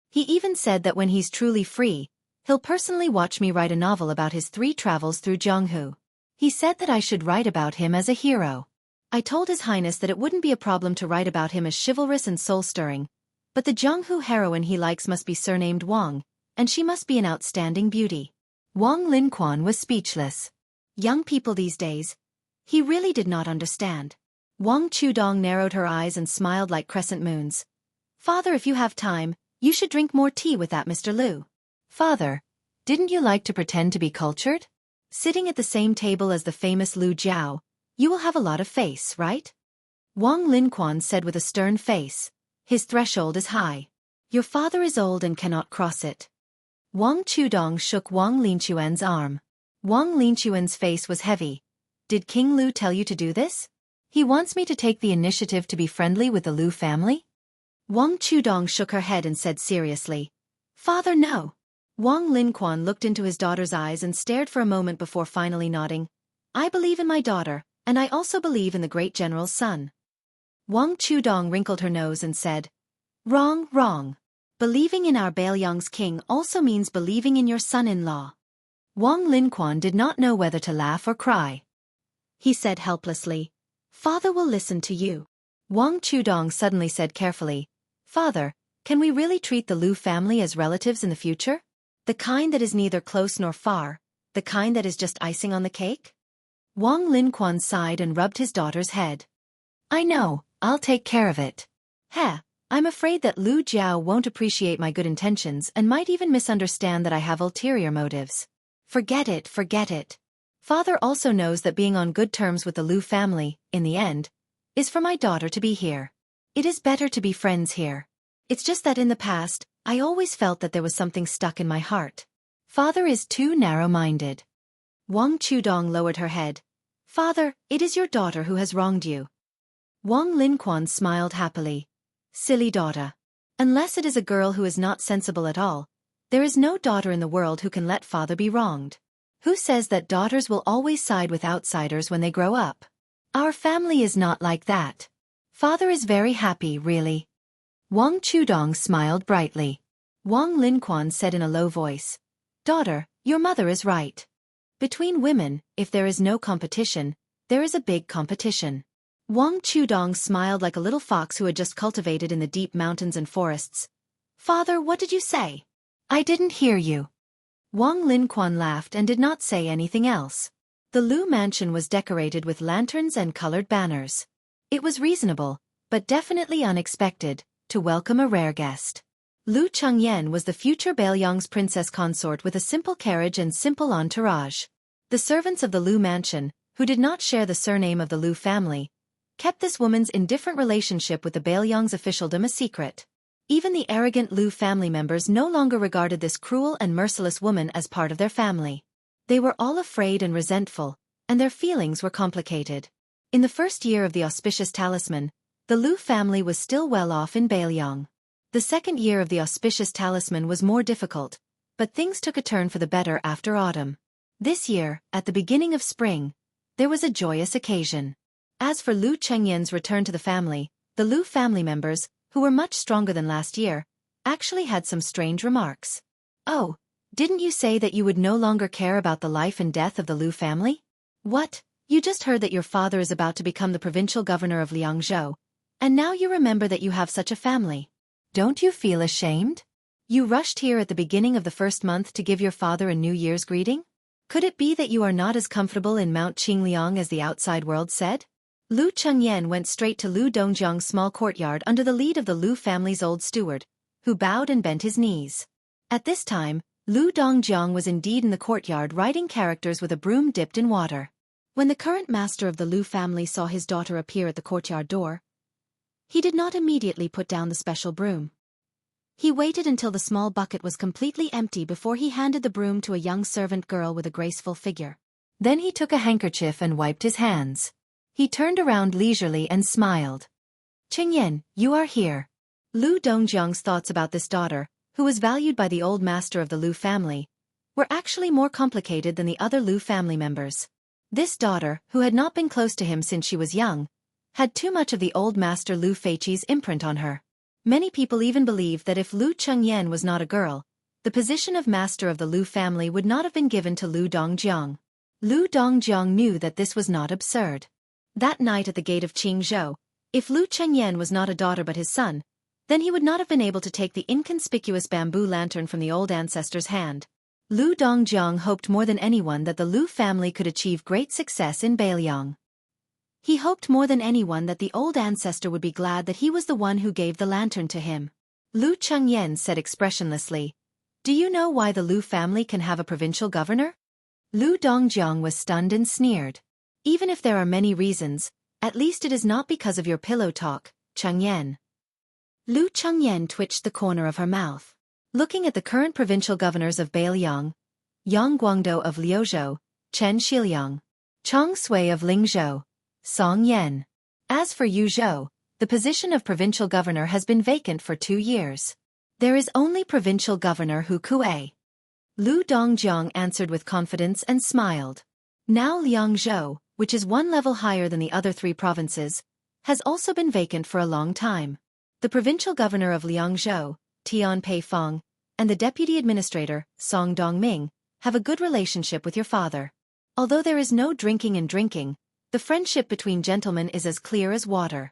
He even said that when he's truly free, he'll personally watch me write a novel about his 3 travels through Jianghu. He said that I should write about him as a hero. I told His Highness that it wouldn't be a problem to write about him as chivalrous and soul-stirring, but the Jianghu heroine he likes must be surnamed Wang, and she must be an outstanding beauty." Wang Linquan was speechless. Young people these days. He really did not understand. Wang Chudong narrowed her eyes and smiled like crescent moons. "Father, if you have time, you should drink more tea with that Mr. Lu." "Father, didn't you like to pretend to be cultured? Sitting at the same table as the famous Lu Jiao, you will have a lot of face, right?" Wang Linquan said with a stern face, "His threshold is high. Your father is old and cannot cross it." Wang Chudong shook Wang Linquan's arm. Wang Linquan's face was heavy. "Did King Lu tell you to do this? He wants me to take the initiative to be friendly with the Lu family?" Wang Chudong shook her head and said seriously, "Father, no." Wang Linquan looked into his daughter's eyes and stared for a moment before finally nodding. "I believe in my daughter, and I also believe in the great general's son." Wang Chudong wrinkled her nose and said, "Wrong, wrong. Believing in our Bailiang's king also means believing in your son-in-law." Wang Linquan did not know whether to laugh or cry. He said helplessly, "Father will listen to you." Wang Chudong suddenly said carefully, "Father, can we really treat the Lu family as relatives in the future? The kind that is neither close nor far, the kind that is just icing on the cake?" Wang Linquan sighed and rubbed his daughter's head. "I know, I'll take care of it. Heh, I'm afraid that Lu Jiao won't appreciate my good intentions and might even misunderstand that I have ulterior motives. Forget it, forget it. Father also knows that being on good terms with the Lu family, in the end, is for my daughter to be here. It is better to be friends here. It's just that in the past, I always felt that there was something stuck in my heart. Father is too narrow-minded." Wang Chudong lowered her head. "Father, it is your daughter who has wronged you." Wang Linquan smiled happily. "Silly daughter. Unless it is a girl who is not sensible at all, there is no daughter in the world who can let father be wronged. Who says that daughters will always side with outsiders when they grow up? Our family is not like that. Father is very happy, really." Wang Chudong smiled brightly. Wang Linquan said in a low voice. Daughter, your mother is right. Between women, if there is no competition, there is a big competition. Wang Chudong smiled like a little fox who had just cultivated in the deep mountains and forests. Father, what did you say? I didn't hear you. Wang Linquan laughed and did not say anything else. The Lu mansion was decorated with lanterns and colored banners. It was reasonable, but definitely unexpected, to welcome a rare guest. Lu Chengyan was the future Bailiang's princess consort with a simple carriage and simple entourage. The servants of the Lu mansion, who did not share the surname of the Lu family, kept this woman's indifferent relationship with the Bailiang's officialdom a secret. Even the arrogant Lu family members no longer regarded this cruel and merciless woman as part of their family. They were all afraid and resentful, and their feelings were complicated. In the first year of the auspicious talisman, the Lu family was still well off in Bailiang. The second year of the auspicious talisman was more difficult, but things took a turn for the better after autumn. This year, at the beginning of spring, there was a joyous occasion. As for Lu Chengyan's return to the family, the Lu family members, who were much stronger than last year, actually had some strange remarks. Oh, didn't you say that you would no longer care about the life and death of the Lu family? What? You just heard that your father is about to become the provincial governor of Liangzhou, and now you remember that you have such a family. Don't you feel ashamed? You rushed here at the beginning of the first month to give your father a New Year's greeting? Could it be that you are not as comfortable in Mount Qingliang as the outside world said? Lu Chengyan went straight to Lu Dongjiang's small courtyard under the lead of the Lu family's old steward, who bowed and bent his knees. At this time, Lu Dongjiang was indeed in the courtyard writing characters with a broom dipped in water. When the current master of the Lu family saw his daughter appear at the courtyard door, he did not immediately put down the special broom. He waited until the small bucket was completely empty before he handed the broom to a young servant girl with a graceful figure. Then he took a handkerchief and wiped his hands. He turned around leisurely and smiled. Qingyan, you are here. Lu Dongjiang's thoughts about this daughter, who was valued by the old master of the Lu family, were actually more complicated than the other Lu family members. This daughter, who had not been close to him since she was young, had too much of the old master Lu Feiqi's imprint on her. Many people even believed that if Lu Chengyan was not a girl, the position of master of the Lu family would not have been given to Lu Dongjiang. Lu Dongjiang knew that this was not absurd. That night at the gate of Qingzhou, if Lu Chengyan was not a daughter but his son, then he would not have been able to take the inconspicuous bamboo lantern from the old ancestor's hand. Lu Dongjiang hoped more than anyone that the Lu family could achieve great success in Bailiang. He hoped more than anyone that the old ancestor would be glad that he was the one who gave the lantern to him. Lu Chengyan said expressionlessly, "Do you know why the Lu family can have a provincial governor?" Lu Dongjiang was stunned and sneered. "Even if there are many reasons, at least it is not because of your pillow talk, Chengyan." Lu Chengyan twitched the corner of her mouth. Looking at the current provincial governors of Bailiang, Yang Guangdou of Liuzhou, Chen Shiliang, Chang Sui of Lingzhou, Song Yan. As for Yu Zhou, the position of provincial governor has been vacant for 2 years. There is only provincial governor Hu Kuei. Lu Dongjiang answered with confidence and smiled. Now Liangzhou, which is 1 level higher than the other 3 provinces, has also been vacant for a long time. The provincial governor of Liangzhou, Tian Peifong, and the deputy administrator, Song Dongming, have a good relationship with your father. Although there is no drinking and drinking, the friendship between gentlemen is as clear as water.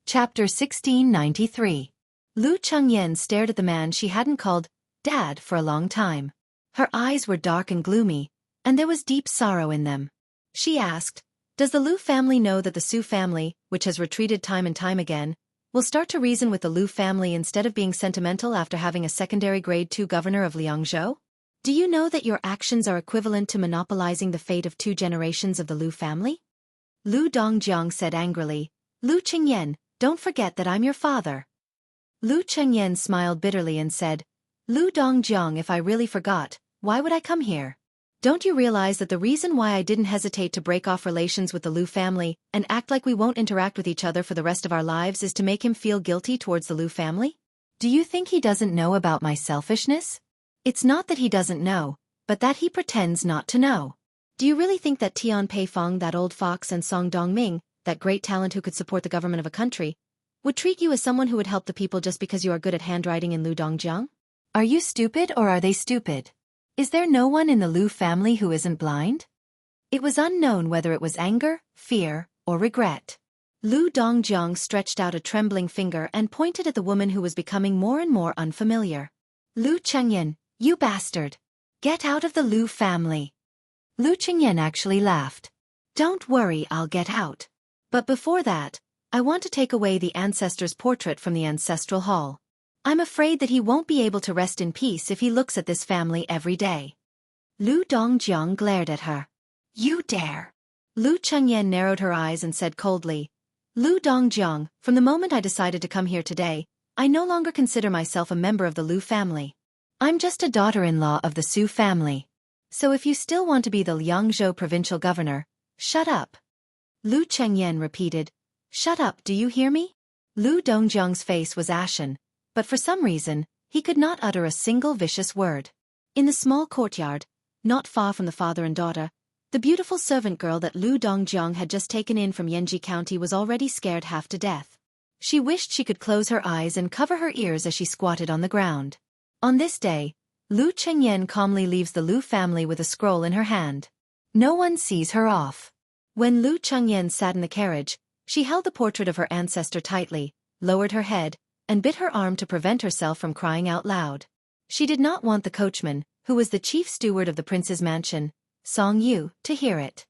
Chapter 1693. Lu Chengyan stared at the man she hadn't called Dad for a long time. Her eyes were dark and gloomy, and there was deep sorrow in them. She asked, "Does the Lu family know that the Su family, which has retreated time and time again, will start to reason with the Lu family instead of being sentimental after having a secondary grade 2 governor of Liangzhou? Do you know that your actions are equivalent to monopolizing the fate of 2 generations of the Lu family?" Lu Dongjiang said angrily, "Lu Chengyan, don't forget that I'm your father." Lu Chengyan smiled bitterly and said, "Lu Dongjiang, if I really forgot, why would I come here? Don't you realize that the reason why I didn't hesitate to break off relations with the Lu family and act like we won't interact with each other for the rest of our lives is to make him feel guilty towards the Lu family? Do you think he doesn't know about my selfishness? It's not that he doesn't know, but that he pretends not to know. Do you really think that Tian Peifong, that old fox, and Song Dongming, that great talent who could support the government of a country, would treat you as someone who would help the people just because you are good at handwriting in Lu Dongjiang? Are you stupid or are they stupid? Is there no one in the Lu family who isn't blind? It was unknown whether it was anger, fear, or regret. Lu Dongjiang stretched out a trembling finger and pointed at the woman who was becoming more and more unfamiliar. Lu Chengyan, you bastard! Get out of the Lu family! Lu Chengyan actually laughed. Don't worry, I'll get out. But before that, I want to take away the ancestor's portrait from the ancestral hall. I'm afraid that he won't be able to rest in peace if he looks at this family every day. Lu Dongjiang glared at her. You dare! Lu Chengyan narrowed her eyes and said coldly, Lu Dongjiang, from the moment I decided to come here today, I no longer consider myself a member of the Lu family. I'm just a daughter-in-law of the Su family. So if you still want to be the Liangzhou provincial governor, shut up. Lu Chengyan repeated, Shut up, do you hear me? Lu Dongjiang's face was ashen, but for some reason, he could not utter a single vicious word. In the small courtyard, not far from the father and daughter, the beautiful servant girl that Lu Dongjiang had just taken in from Yanji County was already scared half to death. She wished she could close her eyes and cover her ears as she squatted on the ground. On this day, Lu Chengyan calmly leaves the Lu family with a scroll in her hand. No one sees her off. When Lu Chengyan sat in the carriage, she held the portrait of her ancestor tightly, lowered her head, and bit her arm to prevent herself from crying out loud. She did not want the coachman, who was the chief steward of the prince's mansion, Song Yu, to hear it.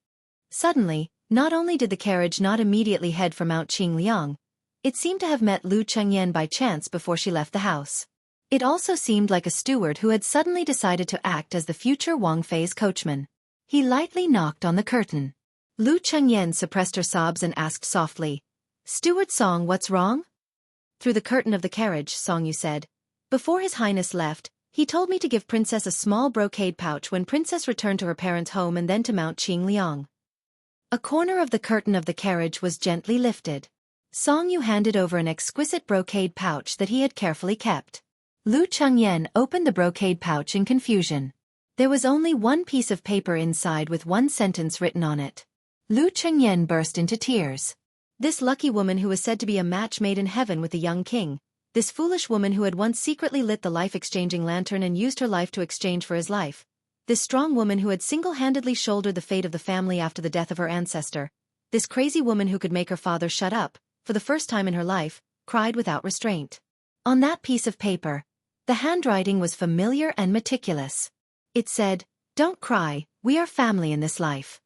Suddenly, not only did the carriage not immediately head for Mount Qingliang, it seemed to have met Lu Chengyan by chance before she left the house. It also seemed like a steward who had suddenly decided to act as the future Wang Fei's coachman. He lightly knocked on the curtain. Lu Chengyan suppressed her sobs and asked softly, Steward Song, what's wrong? Through the curtain of the carriage, Song Yu said, Before His Highness left, he told me to give Princess a small brocade pouch when Princess returned to her parents' home and then to Mount Qingliang. A corner of the curtain of the carriage was gently lifted. Song Yu handed over an exquisite brocade pouch that he had carefully kept. Lu Chengyan opened the brocade pouch in confusion. There was only one piece of paper inside with one sentence written on it. Lu Chengyan burst into tears. This lucky woman who was said to be a match made in heaven with the young king, this foolish woman who had once secretly lit the life-exchanging lantern and used her life to exchange for his life, this strong woman who had single-handedly shouldered the fate of the family after the death of her ancestor, this crazy woman who could make her father shut up, for the first time in her life, cried without restraint. On that piece of paper, the handwriting was familiar and meticulous. It said, Don't cry, we are family in this life.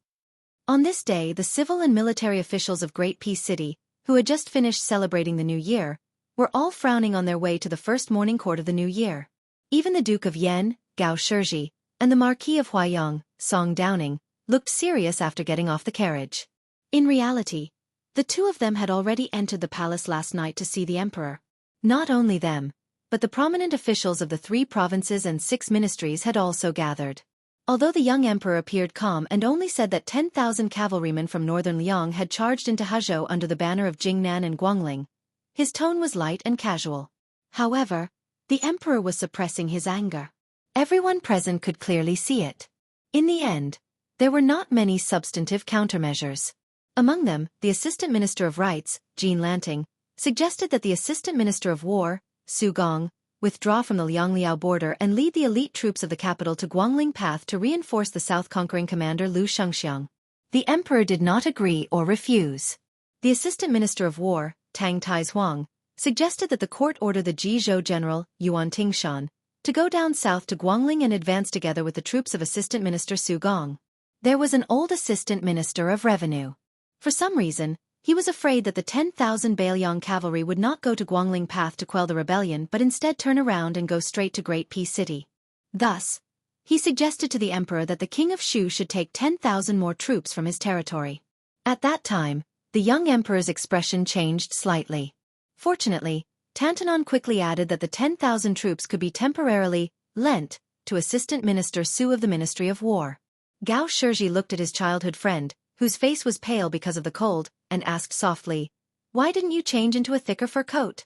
On this day, the civil and military officials of Great Peace City, who had just finished celebrating the New Year, were all frowning on their way to the first morning court of the New Year. Even the Duke of Yan, Gao Shizhi, and the Marquis of Huaiyang, Song Downing, looked serious after getting off the carriage. In reality, the two of them had already entered the palace last night to see the emperor. Not only them, but the prominent officials of the 3 provinces and 6 ministries had also gathered. Although the young emperor appeared calm and only said that 10,000 cavalrymen from northern Liang had charged into Huzhou under the banner of Jingnan and Guangling, his tone was light and casual. However, the emperor was suppressing his anger. Everyone present could clearly see it. In the end, there were not many substantive countermeasures. Among them, the Assistant Minister of Rights, Jean Lanting, suggested that the Assistant Minister of War, Su Gong, withdraw from the Liangliao border and lead the elite troops of the capital to Guangling Path to reinforce the south conquering commander Lu Shengxiang. The emperor did not agree or refuse. The Assistant Minister of War, Tang Taihuang, suggested that the court order the Jizhou general, Yuan Tingshan, to go down south to Guangling and advance together with the troops of Assistant Minister Su Gong. There was an old Assistant Minister of Revenue. For some reason, he was afraid that the 10,000 Bailiang cavalry would not go to Guangling Path to quell the rebellion but instead turn around and go straight to Great Peace City. Thus, he suggested to the emperor that the king of Shu should take 10,000 more troops from his territory. At that time, the young emperor's expression changed slightly. Fortunately, Tantanon quickly added that the 10,000 troops could be temporarily lent to Assistant Minister Su of the Ministry of War. Gao Shizhi looked at his childhood friend, whose face was pale because of the cold, and asked softly, Why didn't you change into a thicker fur coat?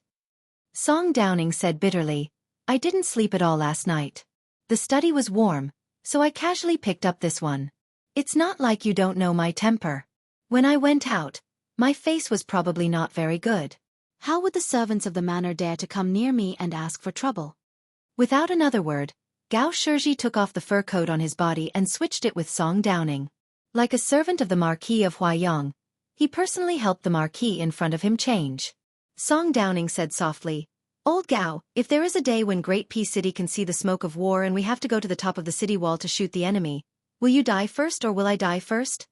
Song Downing said bitterly, I didn't sleep at all last night. The study was warm, so I casually picked up this one. It's not like you don't know my temper. When I went out, my face was probably not very good. How would the servants of the manor dare to come near me and ask for trouble? Without another word, Gao Shizhi took off the fur coat on his body and switched it with Song Downing. Like a servant of the Marquis of Huaiyang, he personally helped the Marquis in front of him change. Song Downing said softly, "Old Gao, if there is a day when Great Peace City can see the smoke of war and we have to go to the top of the city wall to shoot the enemy, will you die first or will I die first?"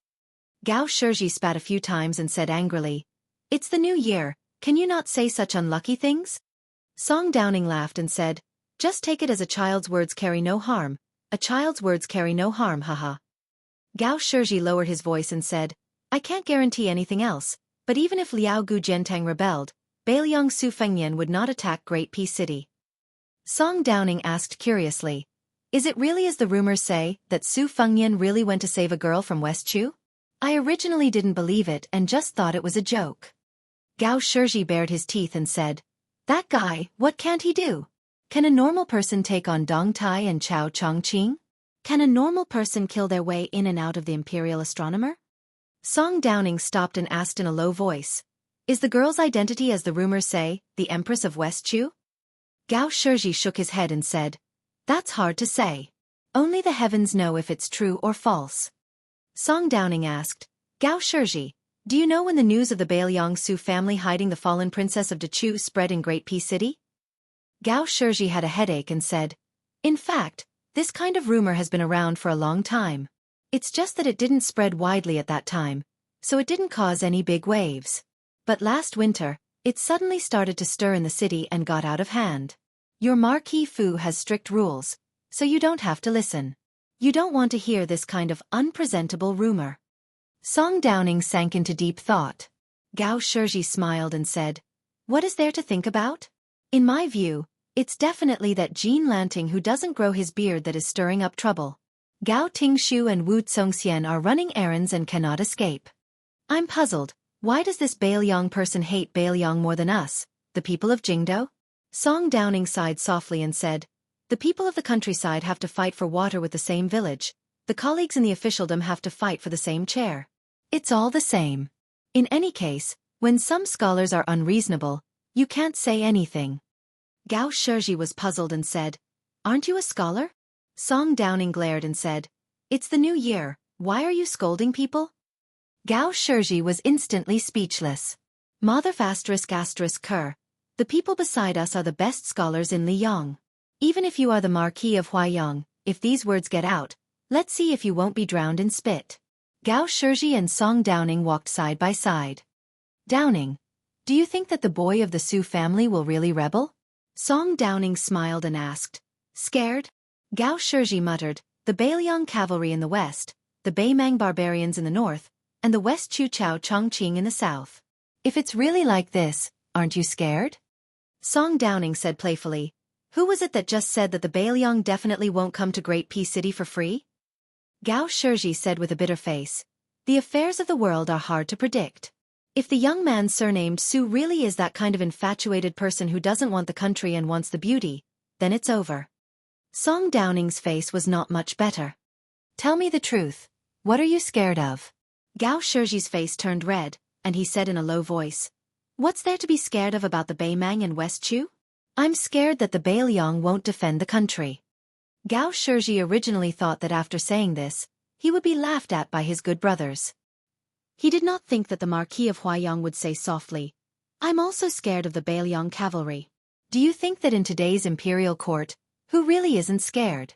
Gao Shizhi spat a few times and said angrily, "It's the new year, can you not say such unlucky things?" Song Downing laughed and said, "Just take it as a child's words carry no harm, a child's words carry no harm, haha." Gao Shizhi lowered his voice and said, "I can't guarantee anything else, but even if Liao Gu Jiantang rebelled, Bailiang Su Fengyan would not attack Great Peace City." Song Downing asked curiously, "Is it really as the rumors say, that Su Fengyan really went to save a girl from West Chu? I originally didn't believe it and just thought it was a joke." Gao Shizhi bared his teeth and said, "That guy, what can't he do? Can a normal person take on Dong Tai and Chao Chongqing? Can a normal person kill their way in and out of the Imperial Astronomer?" Song Downing stopped and asked in a low voice, "Is the girl's identity as the rumors say, the Empress of West Chu?" Gao Shizhi shook his head and said, "That's hard to say. Only the heavens know if it's true or false." Song Downing asked, "Gao Shizhi, do you know when the news of the Bailiang Su family hiding the fallen princess of Dechu spread in Great Peace City?" Gao Shizhi had a headache and said, "In fact, this kind of rumor has been around for a long time. It's just that it didn't spread widely at that time, so it didn't cause any big waves. But last winter, it suddenly started to stir in the city and got out of hand. Your Marquis Fu has strict rules, so you don't have to listen. You don't want to hear this kind of unpresentable rumor." Song Downing sank into deep thought. Gao Shizhi smiled and said, "What is there to think about? In my view, it's definitely that Jean Lanting who doesn't grow his beard that is stirring up trouble. Gao Tingshu and Wu Tsongxian are running errands and cannot escape. I'm puzzled, why does this Bailiang person hate Bailiang more than us, the people of Jingdo?" Song Downing sighed softly and said, "The people of the countryside have to fight for water with the same village, the colleagues in the officialdom have to fight for the same chair. It's all the same. In any case, when some scholars are unreasonable, you can't say anything." Gao Shizhi was puzzled and said, "Aren't you a scholar?" Song Downing glared and said, "It's the new year, why are you scolding people?" Gao Shizhi was instantly speechless. "Mother *****, the people beside us are the best scholars in Liyang. Even if you are the Marquis of Huaiyang, if these words get out, let's see if you won't be drowned in spit." Gao Shizhi and Song Downing walked side by side. "Downing, do you think that the boy of the Su family will really rebel?" Song Downing smiled and asked, "Scared?" Gao Shizhi muttered, "The Bailiang cavalry in the west, the Baimang barbarians in the north, and the West Chu Chao Chongqing in the south. If it's really like this, aren't you scared?" Song Downing said playfully, "Who was it that just said that the Bailiang definitely won't come to Great Peace City for free?" Gao Shizhi said with a bitter face, "The affairs of the world are hard to predict. If the young man surnamed Su really is that kind of infatuated person who doesn't want the country and wants the beauty, then it's over." Song Downing's face was not much better. "Tell me the truth, what are you scared of?" Gao Shizhi's face turned red, and he said in a low voice, "What's there to be scared of about the Baimang and West Chu? I'm scared that the Bailiang won't defend the country." Gao Shizhi originally thought that after saying this, he would be laughed at by his good brothers. He did not think that the Marquis of Huaiyang would say softly, "I'm also scared of the Bailiang cavalry." Do you think that in today's imperial court, who really isn't scared?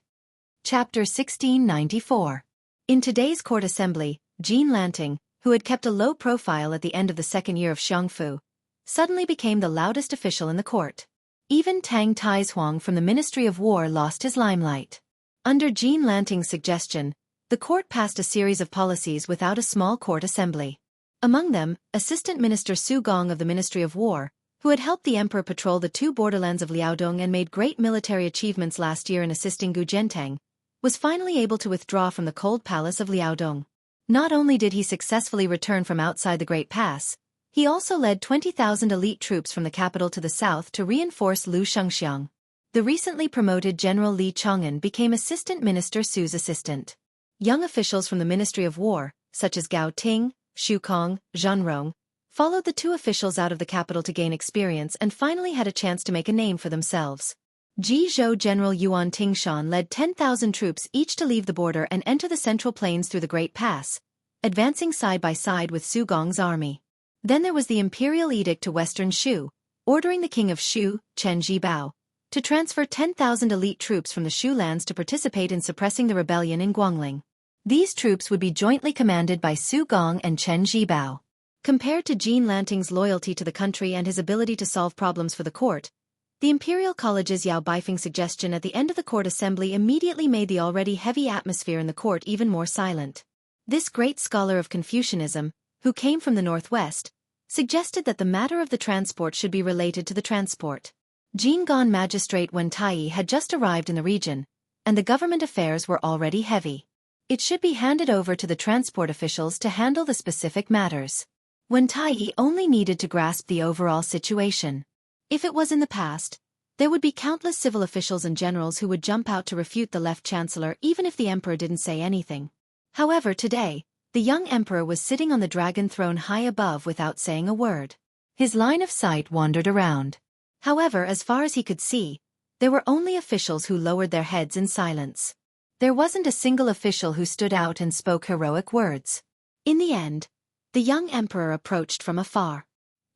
Chapter 1694. In today's court assembly, Jean Lanting, who had kept a low profile at the end of the second year of Xiongfu, suddenly became the loudest official in the court. Even Tang Taizuang from the Ministry of War lost his limelight. Under Jean Lanting's suggestion, the court passed a series of policies without a small court assembly. Among them, Assistant Minister Su Gong of the Ministry of War, who had helped the emperor patrol the two borderlands of Liaodong and made great military achievements last year in assisting Gu Jiantang, was finally able to withdraw from the cold palace of Liaodong. Not only did he successfully return from outside the Great Pass, he also led 20,000 elite troops from the capital to the south to reinforce Lu Shengxiang. The recently promoted General Li Chong'an became Assistant Minister Su's assistant. Young officials from the Ministry of War, such as Gao Ting, Xu Kong, Zhan Rong, followed the two officials out of the capital to gain experience and finally had a chance to make a name for themselves. Ji Zhou General Yuan Tingshan led 10,000 troops each to leave the border and enter the Central Plains through the Great Pass, advancing side by side with Su Gong's army. Then there was the imperial edict to Western Shu, ordering the king of Shu, Chen Jibao, to transfer 10,000 elite troops from the Shu lands to participate in suppressing the rebellion in Guangling. These troops would be jointly commanded by Su Gong and Chen Jibao. Compared to Jean Lanting's loyalty to the country and his ability to solve problems for the court, the Imperial College's Yao Baifeng suggestion at the end of the court assembly immediately made the already heavy atmosphere in the court even more silent. This great scholar of Confucianism, who came from the northwest, suggested that the matter of the transport should be related to the transport. Jinggan Magistrate Wen Tai had just arrived in the region, and the government affairs were already heavy. It should be handed over to the transport officials to handle the specific matters. Wen Tai only needed to grasp the overall situation. If it was in the past, there would be countless civil officials and generals who would jump out to refute the left chancellor even if the emperor didn't say anything. However, today, the young emperor was sitting on the dragon throne high above without saying a word. His line of sight wandered around. However, as far as he could see, there were only officials who lowered their heads in silence. There wasn't a single official who stood out and spoke heroic words. In the end, the young emperor approached from afar.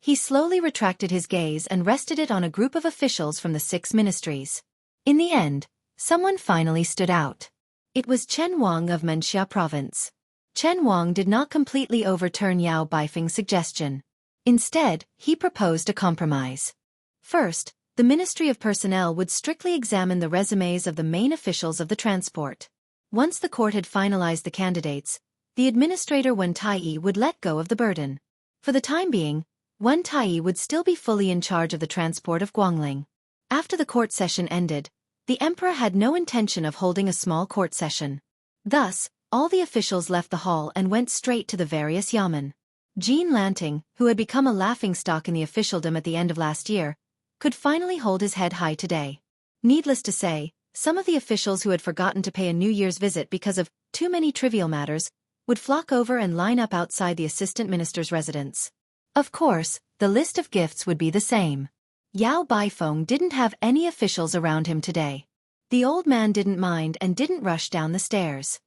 He slowly retracted his gaze and rested it on a group of officials from the 6 ministries. In the end, someone finally stood out. It was Chen Wang of Menxia Province. Chen Wang did not completely overturn Yao Baifeng's suggestion. Instead, he proposed a compromise. First, the Ministry of Personnel would strictly examine the resumes of the main officials of the transport. Once the court had finalized the candidates, the administrator Wen Tai would let go of the burden. For the time being, Wen Tai would still be fully in charge of the transport of Guangling. After the court session ended, the emperor had no intention of holding a small court session. Thus, all the officials left the hall and went straight to the various yamen. Jean Lanting, who had become a laughingstock in the officialdom at the end of last year, could finally hold his head high today. Needless to say, some of the officials who had forgotten to pay a New Year's visit because of too many trivial matters would flock over and line up outside the assistant minister's residence. Of course, the list of gifts would be the same. Yao Baifeng didn't have any officials around him today. The old man didn't mind and didn't rush down the stairs.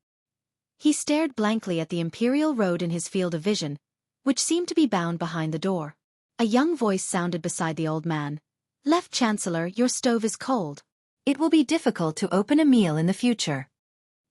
He stared blankly at the imperial road in his field of vision, which seemed to be bound behind the door. A young voice sounded beside the old man. "Left Chancellor, your stove is cold. It will be difficult to open a meal in the future."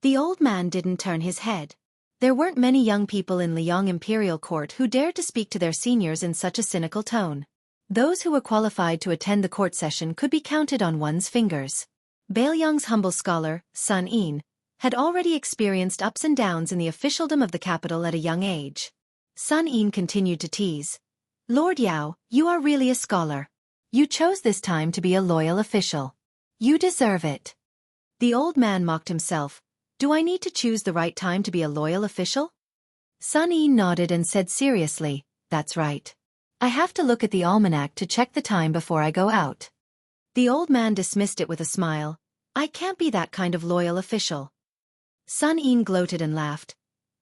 The old man didn't turn his head. There weren't many young people in Liang Imperial Court who dared to speak to their seniors in such a cynical tone. Those who were qualified to attend the court session could be counted on one's fingers. Bailiang's humble scholar, Sun Yin, had already experienced ups and downs in the officialdom of the capital at a young age. Sun Yin continued to tease. "Lord Yao, you are really a scholar. You chose this time to be a loyal official. You deserve it." The old man mocked himself. "Do I need to choose the right time to be a loyal official?" Sun Yin nodded and said seriously, "That's right. I have to look at the almanac to check the time before I go out." The old man dismissed it with a smile. "I can't be that kind of loyal official." Sun Yin gloated and laughed.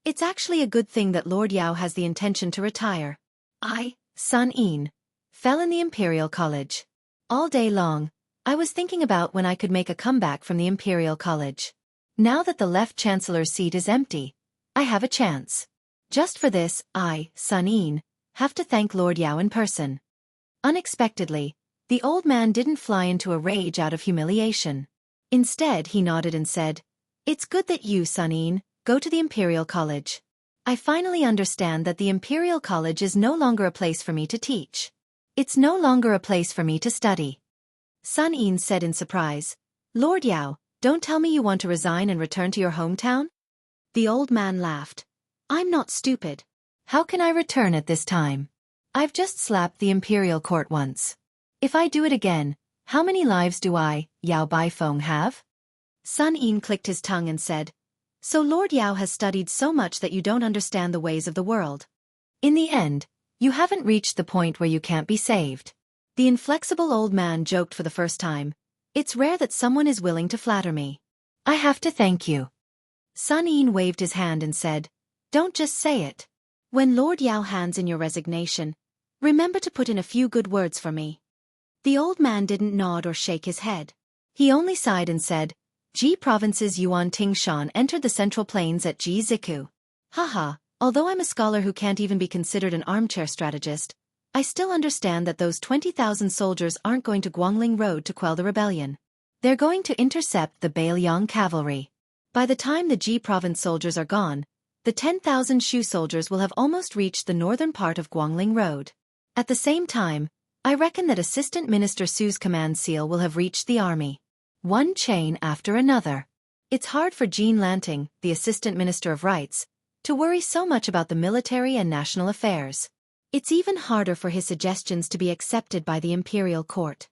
"It's actually a good thing that Lord Yao has the intention to retire. I, Sun Yin, fell in the Imperial College. All day long, I was thinking about when I could make a comeback from the Imperial College. Now that the left chancellor's seat is empty, I have a chance. Just for this, I, Sun Yin, have to thank Lord Yao in person." Unexpectedly, the old man didn't fly into a rage out of humiliation. Instead, he nodded and said, "It's good that you, Sun Yin, go to the Imperial College. I finally understand that the Imperial College is no longer a place for me to teach. It's no longer a place for me to study." Sun Yin said in surprise, "Lord Yao, don't tell me you want to resign and return to your hometown?" The old man laughed. "I'm not stupid. How can I return at this time? I've just slapped the Imperial Court once. If I do it again, how many lives do I, Yao Baifeng, have?" Sun Yin clicked his tongue and said, "So Lord Yao has studied so much that you don't understand the ways of the world. In the end, you haven't reached the point where you can't be saved." The inflexible old man joked for the first time. "It's rare that someone is willing to flatter me. I have to thank you." Sun Yin waved his hand and said, "Don't just say it. When Lord Yao hands in your resignation, remember to put in a few good words for me." The old man didn't nod or shake his head. He only sighed and said, Ji Province's Yuan Tingshan entered the Central Plains at Ji Ziku. Haha, although I'm a scholar who can't even be considered an armchair strategist, I still understand that those 20,000 soldiers aren't going to Guangling Road to quell the rebellion. They're going to intercept the Bailiang cavalry. By the time the Ji Province soldiers are gone, the 10,000 Shu soldiers will have almost reached the northern part of Guangling Road. At the same time, I reckon that Assistant Minister Su's command seal will have reached the army. One chain after another. It's hard for Jean Lanting, the Assistant Minister of Rights, to worry so much about the military and national affairs. It's even harder for his suggestions to be accepted by the imperial court.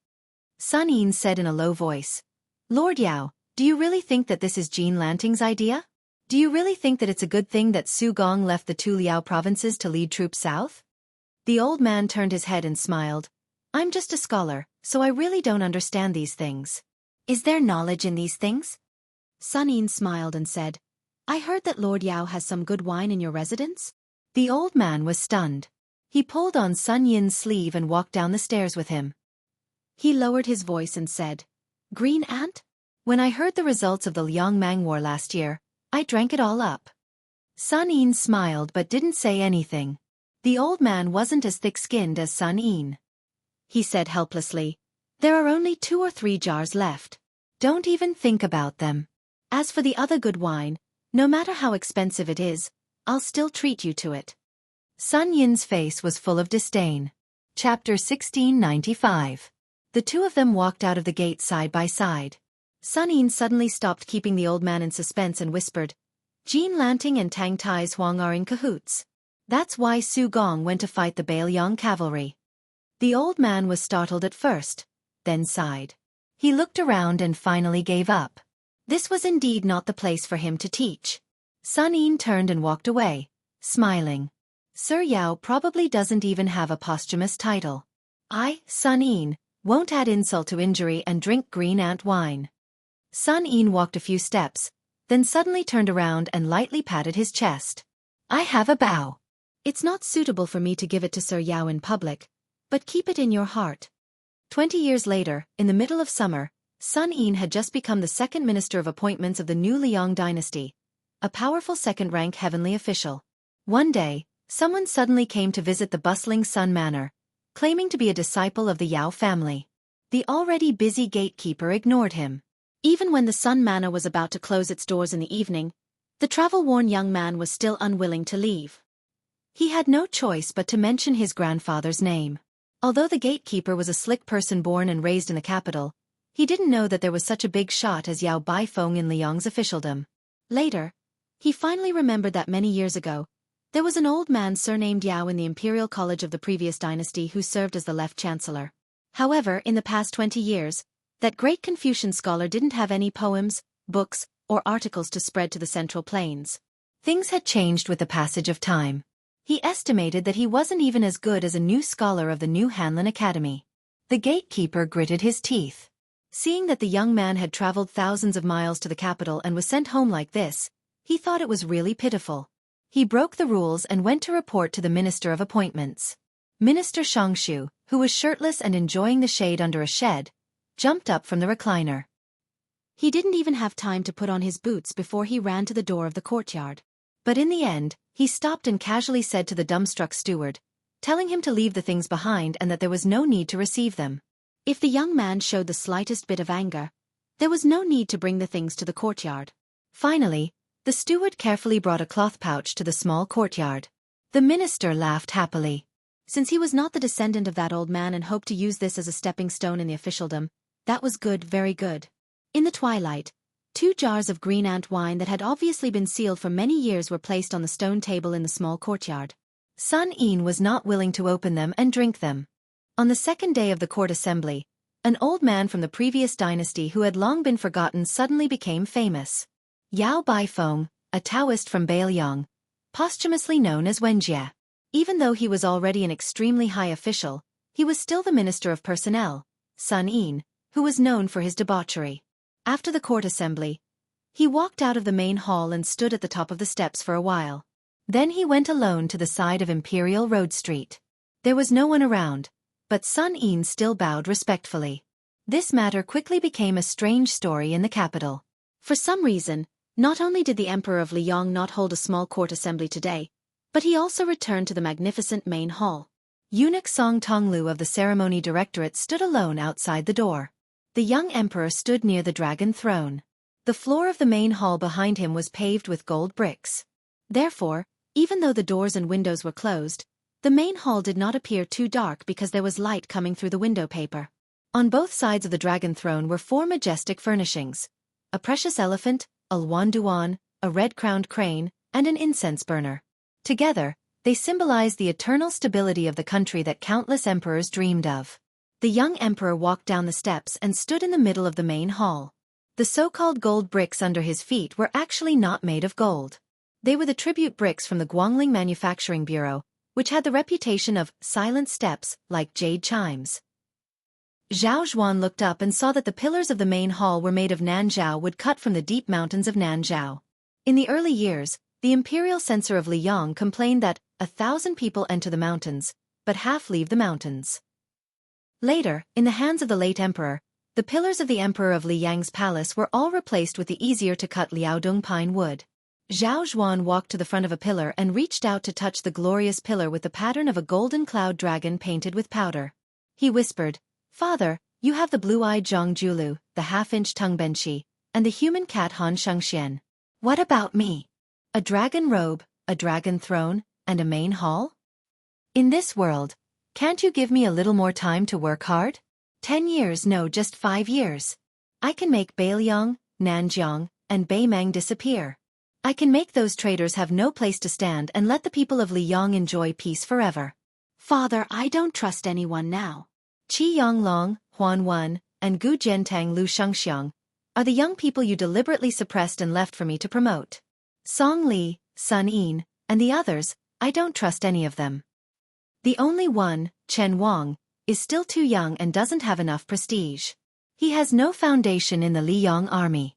Sun Yin said in a low voice, Lord Yao, do you really think that this is Jean Lanting's idea? Do you really think that it's a good thing that Su Gong left the two Liao provinces to lead troops south? The old man turned his head and smiled. I'm just a scholar, so I really don't understand these things. Is there knowledge in these things? Sun Yin smiled and said, I heard that Lord Yao has some good wine in your residence? The old man was stunned. He pulled on Sun Yin's sleeve and walked down the stairs with him. He lowered his voice and said, Green Ant? When I heard the results of the Liangmang War last year, I drank it all up. Sun Yin smiled but didn't say anything. The old man wasn't as thick-skinned as Sun Yin. He said helplessly, There are only 2 or 3 jars left. Don't even think about them. As for the other good wine, no matter how expensive it is, I'll still treat you to it. Sun Yin's face was full of disdain. Chapter 1695. The two of them walked out of the gate side by side. Sun Yin suddenly stopped keeping the old man in suspense and whispered, Jean Lanting and Tang Tai's Huang are in cahoots. That's why Su Gong went to fight the Bailiang cavalry. The old man was startled at first, then sighed. He looked around and finally gave up. This was indeed not the place for him to teach. Sun Yin turned and walked away, smiling. Sir Yao probably doesn't even have a posthumous title. I, Sun Yin, won't add insult to injury and drink Green Ant wine. Sun Yin walked a few steps, then suddenly turned around and lightly patted his chest. I have a bow. It's not suitable for me to give it to Sir Yao in public, but keep it in your heart. 20 years later, in the middle of summer, Sun Yin had just become the second Minister of Appointments of the new Liang dynasty, a powerful second-rank heavenly official. One day, someone suddenly came to visit the bustling Sun Manor, claiming to be a disciple of the Yao family. The already busy gatekeeper ignored him. Even when the Sun Manor was about to close its doors in the evening, the travel-worn young man was still unwilling to leave. He had no choice but to mention his grandfather's name. Although the gatekeeper was a slick person born and raised in the capital, he didn't know that there was such a big shot as Yao Baifeng in Liang's officialdom. Later, he finally remembered that many years ago, there was an old man surnamed Yao in the Imperial College of the previous dynasty who served as the left chancellor. However, in the past 20 years, that great Confucian scholar didn't have any poems, books, or articles to spread to the Central Plains. Things had changed with the passage of time. He estimated that he wasn't even as good as a new scholar of the new Hanlin Academy. The gatekeeper gritted his teeth. Seeing that the young man had traveled thousands of miles to the capital and was sent home like this, he thought it was really pitiful. He broke the rules and went to report to the Minister of Appointments. Minister Shangshu, who was shirtless and enjoying the shade under a shed, jumped up from the recliner. He didn't even have time to put on his boots before he ran to the door of the courtyard. But in the end, he stopped and casually said to the dumbstruck steward, telling him to leave the things behind and that there was no need to receive them. If the young man showed the slightest bit of anger, there was no need to bring the things to the courtyard. Finally, the steward carefully brought a cloth pouch to the small courtyard. The minister laughed happily. Since he was not the descendant of that old man and hoped to use this as a stepping stone in the officialdom, that was good, very good. In the twilight, 2 jars of Green Ant wine that had obviously been sealed for many years were placed on the stone table in the small courtyard. Sun Yin was not willing to open them and drink them. On the second day of the court assembly, an old man from the previous dynasty who had long been forgotten suddenly became famous. Yao Baifeng, a Taoist from Bailiang, posthumously known as Wenjie. Even though he was already an extremely high official, he was still the Minister of Personnel, Sun Yin, who was known for his debauchery. After the court assembly, he walked out of the main hall and stood at the top of the steps for a while. Then he went alone to the side of Imperial Road Street. There was no one around, but Sun Yin still bowed respectfully. This matter quickly became a strange story in the capital. For some reason, not only did the Emperor of Liang not hold a small court assembly today, but he also returned to the magnificent main hall. Eunuch Song Tonglu of the ceremony directorate stood alone outside the door. The young emperor stood near the dragon throne. The floor of the main hall behind him was paved with gold bricks. Therefore, even though the doors and windows were closed, the main hall did not appear too dark because there was light coming through the window paper. On both sides of the dragon throne were 4 majestic furnishings: a precious elephant, a luan duan, a red-crowned crane, and an incense burner. Together, they symbolize the eternal stability of the country that countless emperors dreamed of. The young emperor walked down the steps and stood in the middle of the main hall. The so-called gold bricks under his feet were actually not made of gold. They were the tribute bricks from the Guangling Manufacturing Bureau, which had the reputation of silent steps like jade chimes. Zhao Zhuan looked up and saw that the pillars of the main hall were made of Nanzhao wood cut from the deep mountains of Nanzhao. In the early years, the imperial censor of Liang complained that 1,000 people enter the mountains, but half leave the mountains. Later, in the hands of the late emperor, the pillars of the emperor of Liang's palace were all replaced with the easier-to-cut Liaodong pine wood. Zhao Zhuan walked to the front of a pillar and reached out to touch the glorious pillar with the pattern of a golden cloud dragon painted with powder. He whispered, "Father, you have the blue-eyed Zhang Julu, the half-inch Tung Benshi, and the human cat Han Shengxian. What about me? A dragon robe, a dragon throne, and a main hall? In this world, can't you give me a little more time to work hard? 10 years, no, just 5 years. I can make Beiliang, Nanjiang, and Beimang disappear. I can make those traitors have no place to stand and let the people of Liang enjoy peace forever. Father, I don't trust anyone now. Qi Yanglong, Huan Wen, and Gu Jiantang Lu Shengxiang are the young people you deliberately suppressed and left for me to promote. Song Li, Sun Yin, and the others, I don't trust any of them. The only one, Chen Wang, is still too young and doesn't have enough prestige. He has no foundation in the Liang army.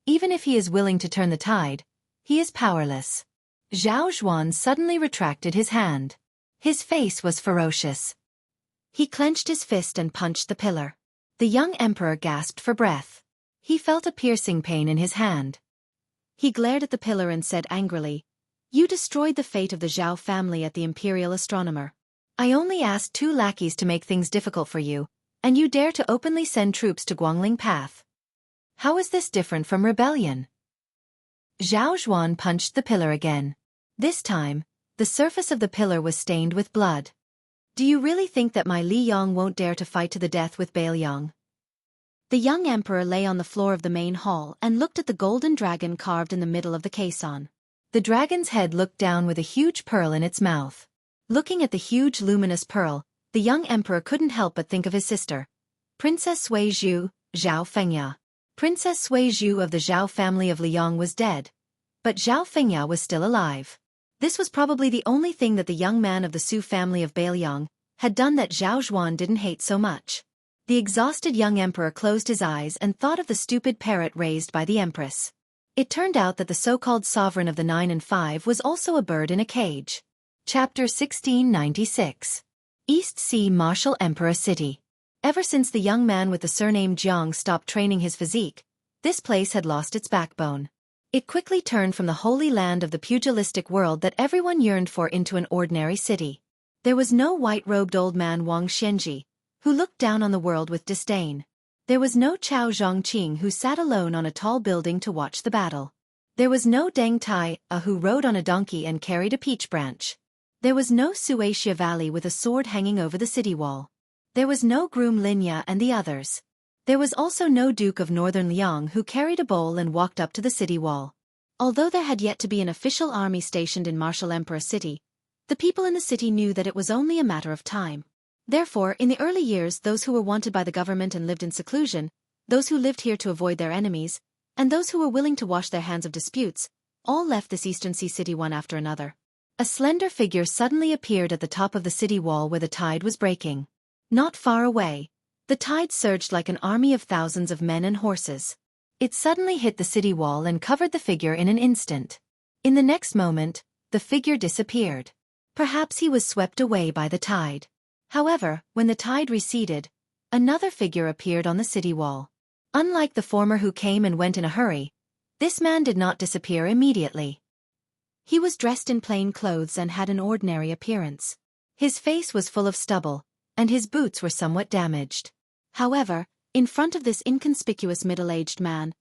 Even if he is willing to turn the tide, he is powerless." Zhao Zhuan suddenly retracted his hand. His face was ferocious. He clenched his fist and punched the pillar. The young emperor gasped for breath. He felt a piercing pain in his hand. He glared at the pillar and said angrily, "You destroyed the fate of the Zhao family at the Imperial Astronomer. I only asked 2 lackeys to make things difficult for you, and you dare to openly send troops to Guangling Path. How is this different from rebellion?" Zhao Zhuan punched the pillar again. This time, the surface of the pillar was stained with blood. "Do you really think that my Li Yang won't dare to fight to the death with Beiliang?" The young emperor lay on the floor of the main hall and looked at the golden dragon carved in the middle of the caisson. The dragon's head looked down with a huge pearl in its mouth. Looking at the huge luminous pearl, the young emperor couldn't help but think of his sister, Princess Sui Zhu, Zhao Fengya. Princess Sui Zhu of the Zhao family of Liang was dead, but Zhao Fengya was still alive. This was probably the only thing that the young man of the Su family of Beiliang had done that Zhao Zhuan didn't hate so much. The exhausted young emperor closed his eyes and thought of the stupid parrot raised by the empress. It turned out that the so-called sovereign of the 9 and 5 was also a bird in a cage. Chapter 1696. East Sea Martial Emperor City. Ever since the young man with the surname Jiang stopped training his physique, this place had lost its backbone. It quickly turned from the holy land of the pugilistic world that everyone yearned for into an ordinary city. There was no white-robed old man Wang Xianji, who looked down on the world with disdain. There was no Chao Zhongqing who sat alone on a tall building to watch the battle. There was no Deng Tai, who rode on a donkey and carried a peach branch. There was no Suatia Valley with a sword hanging over the city wall. There was no groom Linya and the others. There was also no Duke of Northern Liang who carried a bowl and walked up to the city wall. Although there had yet to be an official army stationed in Martial Emperor City, the people in the city knew that it was only a matter of time. Therefore, in the early years, those who were wanted by the government and lived in seclusion, those who lived here to avoid their enemies, and those who were willing to wash their hands of disputes, all left this Eastern Sea city one after another. A slender figure suddenly appeared at the top of the city wall where the tide was breaking. Not far away, the tide surged like an army of thousands of men and horses. It suddenly hit the city wall and covered the figure in an instant. In the next moment, the figure disappeared. Perhaps he was swept away by the tide. However, when the tide receded, Another figure appeared on the city wall. Unlike the former who came and went in a hurry, this man did not disappear immediately. He was dressed in plain clothes and had an ordinary appearance. His face was full of stubble, and his boots were somewhat damaged. However, in front of this inconspicuous middle-aged man,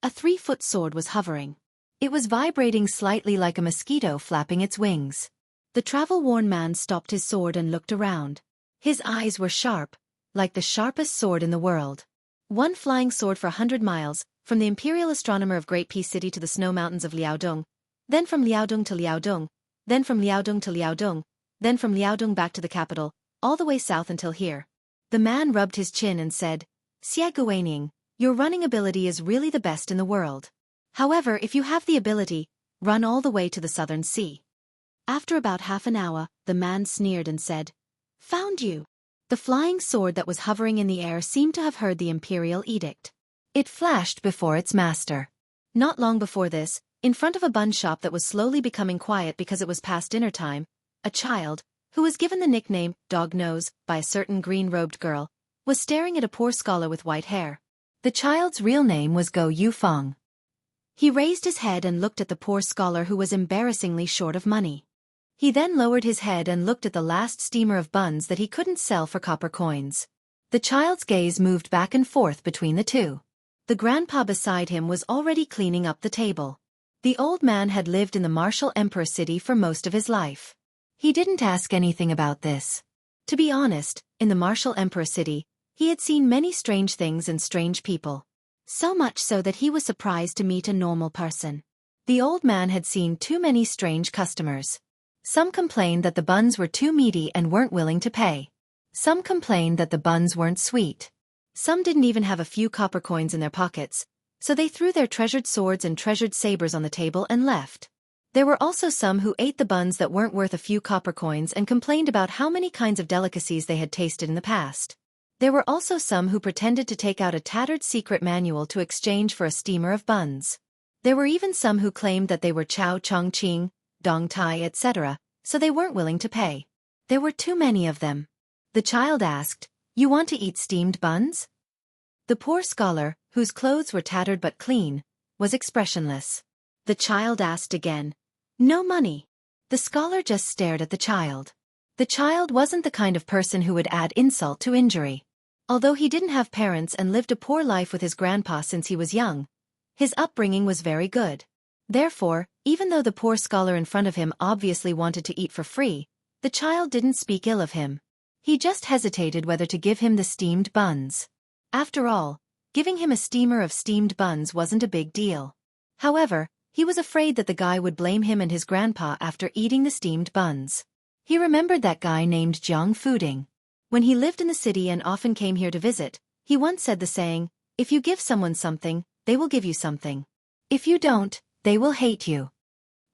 a 3-foot sword was hovering. It was vibrating slightly like a mosquito flapping its wings. The travel-worn man stopped his sword and looked around. His eyes were sharp, like the sharpest sword in the world. One flying sword for 100 miles, from the imperial astronomer of Great Peace City to the snow mountains of Liaodong, then from Liaodong to Liaodong, then from Liaodong to Liaodong, then from Liaodong back to the capital, all the way south until here. The man rubbed his chin and said, "Xia Guaniying, your running ability is really the best in the world. However, if you have the ability, run all the way to the southern sea." After about half an hour, the man sneered and said, "Found you." The flying sword that was hovering in the air seemed to have heard the imperial edict. It flashed before its master. Not long before this, in front of a bun shop that was slowly becoming quiet because it was past dinner time, a child, who was given the nickname Dog Nose by a certain green-robed girl, was staring at a poor scholar with white hair. The child's real name was Go Yufeng. He raised his head and looked at the poor scholar who was embarrassingly short of money. He then lowered his head and looked at the last steamer of buns that he couldn't sell for copper coins. The child's gaze moved back and forth between the two. The grandpa beside him was already cleaning up the table. The old man had lived in the martial emperor city for most of his life. He didn't ask anything about this. To be honest, in the martial emperor city, he had seen many strange things and strange people. So much so that he was surprised to meet a normal person. The old man had seen too many strange customers. Some complained that the buns were too meaty and weren't willing to pay. Some complained that the buns weren't sweet. Some didn't even have a few copper coins in their pockets, so they threw their treasured swords and treasured sabers on the table and left. There were also some who ate the buns that weren't worth a few copper coins and complained about how many kinds of delicacies they had tasted in the past. There were also some who pretended to take out a tattered secret manual to exchange for a steamer of buns. There were even some who claimed that they were Chao Chong Qing, Dong Tai, etc., so they weren't willing to pay. There were too many of them. The child asked, "You want to eat steamed buns?" The poor scholar, whose clothes were tattered but clean, was expressionless. The child asked again, "No money." The scholar just stared at the child. The child wasn't the kind of person who would add insult to injury. Although he didn't have parents and lived a poor life with his grandpa since he was young, his upbringing was very good. Therefore, even though the poor scholar in front of him obviously wanted to eat for free, the child didn't speak ill of him. He just hesitated whether to give him the steamed buns. After all, giving him a steamer of steamed buns wasn't a big deal. However, he was afraid that the guy would blame him and his grandpa after eating the steamed buns. He remembered that guy named Jiang Fuding. When he lived in the city and often came here to visit, he once said the saying, "If you give someone something, they will give you something. If you don't, they will hate you."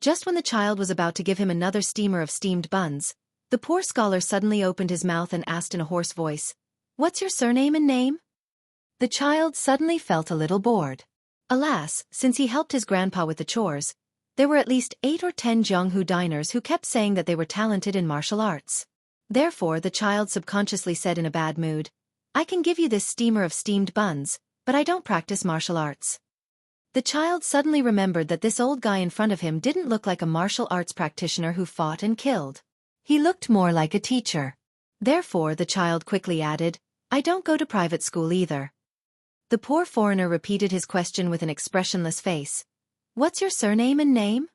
Just when the child was about to give him another steamer of steamed buns, the poor scholar suddenly opened his mouth and asked in a hoarse voice, "What's your surname and name?" The child suddenly felt a little bored. Alas, since he helped his grandpa with the chores, there were at least 8 or 10 Jianghu diners who kept saying that they were talented in martial arts. Therefore, the child subconsciously said in a bad mood, "I can give you this steamer of steamed buns, but I don't practice martial arts." The child suddenly remembered that this old guy in front of him didn't look like a martial arts practitioner who fought and killed. He looked more like a teacher. Therefore, the child quickly added, "I don't go to private school either." The poor foreigner repeated his question with an expressionless face. "What's your surname and name?"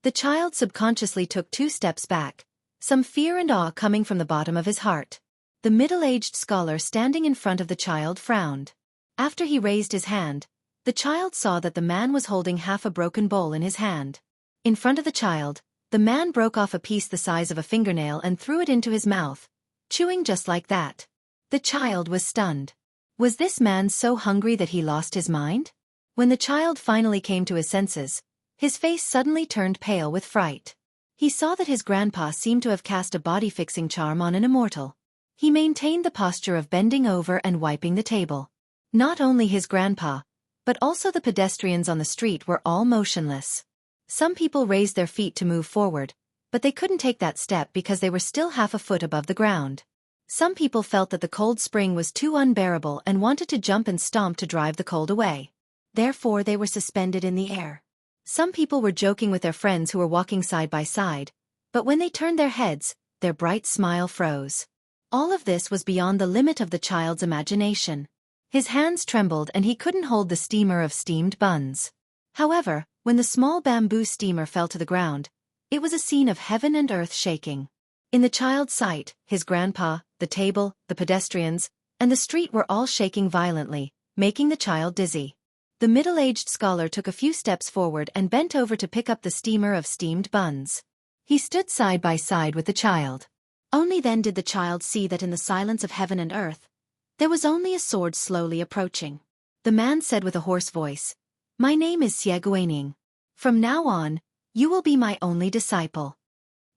The child subconsciously took 2 steps back, some fear and awe coming from the bottom of his heart. The middle-aged scholar standing in front of the child frowned. After he raised his hand, the child saw that the man was holding half a broken bowl in his hand. In front of the child, the man broke off a piece the size of a fingernail and threw it into his mouth, chewing just like that. The child was stunned. Was this man so hungry that he lost his mind? When the child finally came to his senses, his face suddenly turned pale with fright. He saw that his grandpa seemed to have cast a body-fixing charm on an immortal. He maintained the posture of bending over and wiping the table. Not only his grandpa, but also the pedestrians on the street were all motionless. Some people raised their feet to move forward, but they couldn't take that step because they were still half a foot above the ground. Some people felt that the cold spring was too unbearable and wanted to jump and stomp to drive the cold away. Therefore they were suspended in the air. Some people were joking with their friends who were walking side by side, but when they turned their heads, their bright smile froze. All of this was beyond the limit of the child's imagination. His hands trembled and he couldn't hold the steamer of steamed buns. However, when the small bamboo steamer fell to the ground, it was a scene of heaven and earth shaking. In the child's sight, his grandpa, the table, the pedestrians, and the street were all shaking violently, making the child dizzy. The middle-aged scholar took a few steps forward and bent over to pick up the steamer of steamed buns. He stood side by side with the child. Only then did the child see that in the silence of heaven and earth, there was only a sword slowly approaching. The man said with a hoarse voice, "My name is Heartwarming. From now on, you will be my only disciple."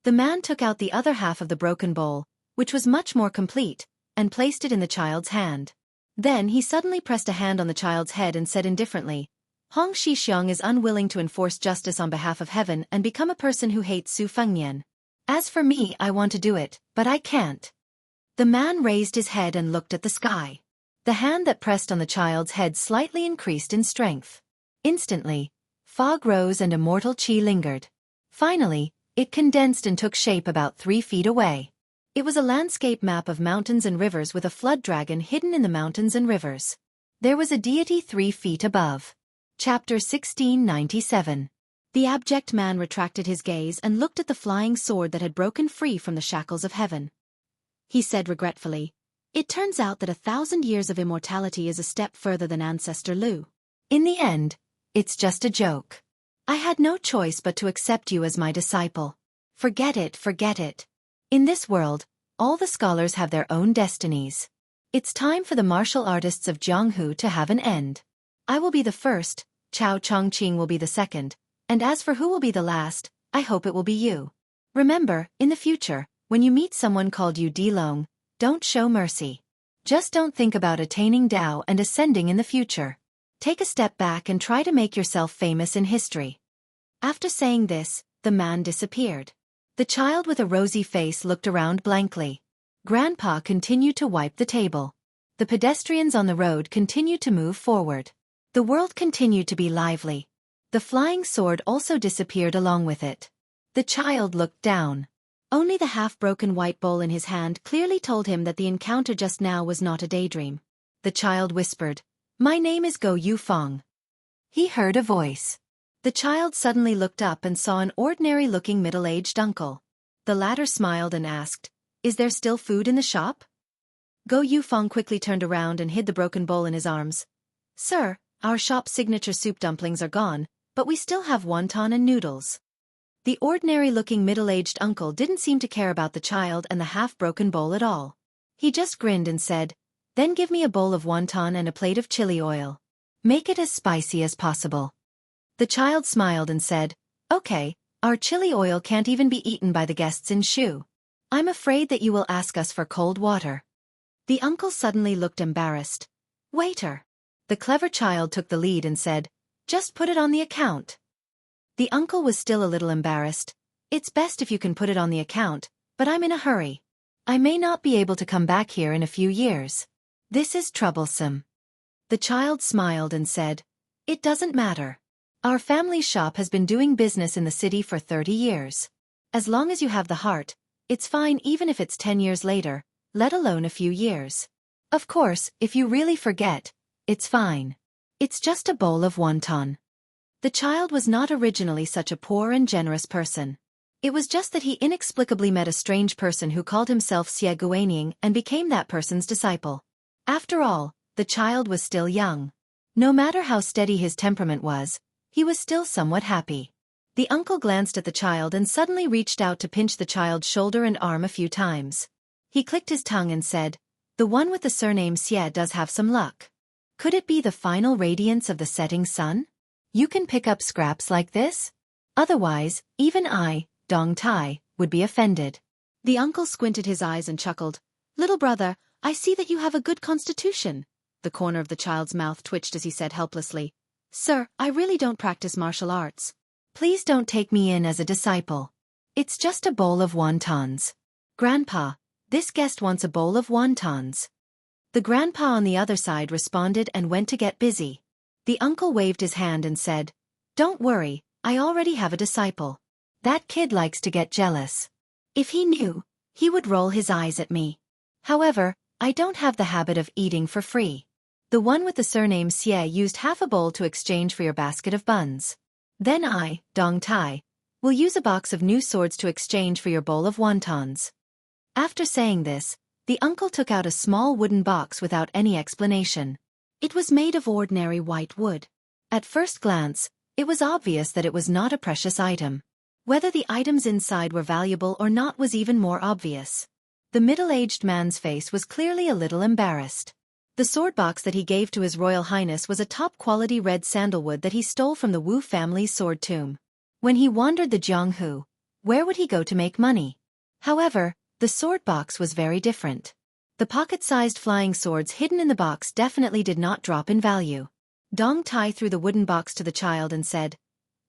The man took out the other half of the broken bowl, which was much more complete, and placed it in the child's hand. Then he suddenly pressed a hand on the child's head and said indifferently, "Hong Shi-xiong is unwilling to enforce justice on behalf of heaven and become a person who hates Su Fengnian. As for me, I want to do it, but I can't." The man raised his head and looked at the sky. The hand that pressed on the child's head slightly increased in strength. Instantly, fog rose and immortal qi lingered. Finally, it condensed and took shape about 3 feet away. It was a landscape map of mountains and rivers with a flood dragon hidden in the mountains and rivers. There was a deity 3 feet above. Chapter 1697. The abject man retracted his gaze and looked at the flying sword that had broken free from the shackles of heaven. He said regretfully, "It turns out that 1,000 years of immortality is a step further than Ancestor Lu. In the end, it's just a joke. I had no choice but to accept you as my disciple. Forget it, forget it. In this world, all the scholars have their own destinies. It's time for the martial artists of Jianghu to have an end. I will be the first, Chao Chongqing will be the second, and as for who will be the last, I hope it will be you. Remember, in the future, when you meet someone called Yu Dilong, don't show mercy. Just don't think about attaining Tao and ascending in the future. Take a step back and try to make yourself famous in history." After saying this, the man disappeared. The child with a rosy face looked around blankly. Grandpa continued to wipe the table. The pedestrians on the road continued to move forward. The world continued to be lively. The flying sword also disappeared along with it. The child looked down. Only the half-broken white bowl in his hand clearly told him that the encounter just now was not a daydream. The child whispered, "My name is Go Yufeng." He heard a voice. The child suddenly looked up and saw an ordinary-looking middle-aged uncle. The latter smiled and asked, "Is there still food in the shop?" Go Yufeng quickly turned around and hid the broken bowl in his arms. "Sir, our shop's signature soup dumplings are gone, but we still have wonton and noodles." The ordinary-looking middle-aged uncle didn't seem to care about the child and the half-broken bowl at all. He just grinned and said, "Then give me a bowl of wonton and a plate of chili oil. Make it as spicy as possible." The child smiled and said, "Okay, our chili oil can't even be eaten by the guests in Shu. I'm afraid that you will ask us for cold water." The uncle suddenly looked embarrassed. "Waiter." The clever child took the lead and said, "Just put it on the account." The uncle was still a little embarrassed. "It's best if you can put it on the account, but I'm in a hurry. I may not be able to come back here in a few years. This is troublesome." The child smiled and said, "It doesn't matter. Our family shop has been doing business in the city for 30 years. As long as you have the heart, it's fine even if it's 10 years later, let alone a few years. Of course, if you really forget, it's fine. It's just a bowl of wonton." The child was not originally such a poor and generous person. It was just that he inexplicably met a strange person who called himself Xie Guanyin and became that person's disciple. After all, the child was still young. No matter how steady his temperament was, he was still somewhat happy. The uncle glanced at the child and suddenly reached out to pinch the child's shoulder and arm a few times. He clicked his tongue and said, "The one with the surname Xie does have some luck. Could it be the final radiance of the setting sun? You can pick up scraps like this? Otherwise, even I, Dong Tai, would be offended." The uncle squinted his eyes and chuckled. "Little brother, I see that you have a good constitution." The corner of the child's mouth twitched as he said helplessly, "Sir, I really don't practice martial arts. Please don't take me in as a disciple. It's just a bowl of wontons." "Grandpa, "This guest wants a bowl of wontons." The grandpa on the other side responded and went to get busy. The uncle waved his hand and said, "Don't worry, I already have a disciple. That kid likes to get jealous. If he knew, he would roll his eyes at me. However, I don't have the habit of eating for free. The one with the surname Xie used half a bowl to exchange for your basket of buns. Then I, Dong Tai, will use a box of new swords to exchange for your bowl of wontons." After saying this, the uncle took out a small wooden box without any explanation. It was made of ordinary white wood. At first glance, it was obvious that it was not a precious item. Whether the items inside were valuable or not was even more obvious. The middle-aged man's face was clearly a little embarrassed. The sword box that he gave to His Royal Highness was a top-quality red sandalwood that he stole from the Wu family's sword tomb. When he wandered the Jianghu, where would he go to make money? However, the sword box was very different. The pocket-sized flying swords hidden in the box definitely did not drop in value. Dong Tai threw the wooden box to the child and said,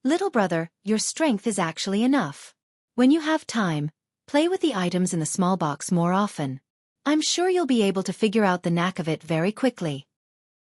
"Little brother, your strength is actually enough. When you have time, play with the items in the small box more often. I'm sure you'll be able to figure out the knack of it very quickly."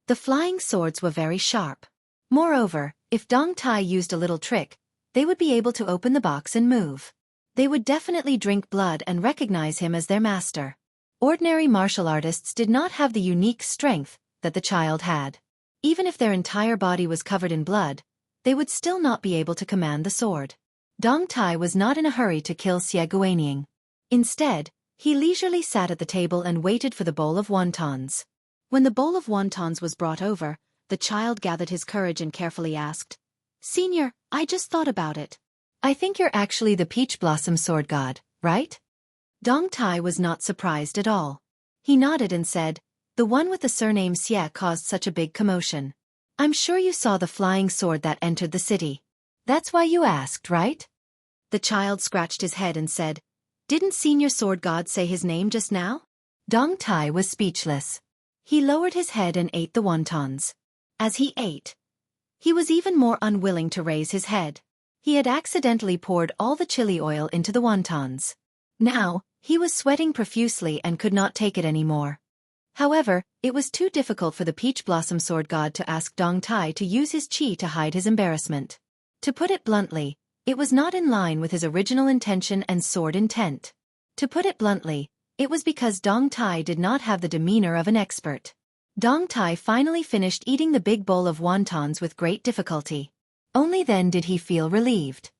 The flying swords were very sharp. Moreover, if Dong Tai used a little trick, they would be able to open the box and move. They would definitely drink blood and recognize him as their master. Ordinary martial artists did not have the unique strength that the child had. Even if their entire body was covered in blood, they would still not be able to command the sword. Dong Tai was not in a hurry to kill Xie Guanying. Instead, he leisurely sat at the table and waited for the bowl of wontons. When the bowl of wontons was brought over, the child gathered his courage and carefully asked, "Senior, I just thought about it. I think you're actually the Peach Blossom Sword God, right?" Dong Tai was not surprised at all. He nodded and said, "The one with the surname Xie caused such a big commotion. I'm sure you saw the flying sword that entered the city. That's why you asked, right?" The child scratched his head and said, "Didn't Senior Sword God say his name just now?" Dong Tai was speechless. He lowered his head and ate the wontons. As he ate, he was even more unwilling to raise his head. He had accidentally poured all the chili oil into the wontons. Now, he was sweating profusely and could not take it anymore. However, it was too difficult for the Peach Blossom Sword God to ask Dong Tai to use his chi to hide his embarrassment. To put it bluntly, it was not in line with his original intention and sword intent. To put it bluntly, it was because Dong Tai did not have the demeanor of an expert. Dong Tai finally finished eating the big bowl of wontons with great difficulty. Only then did he feel relieved.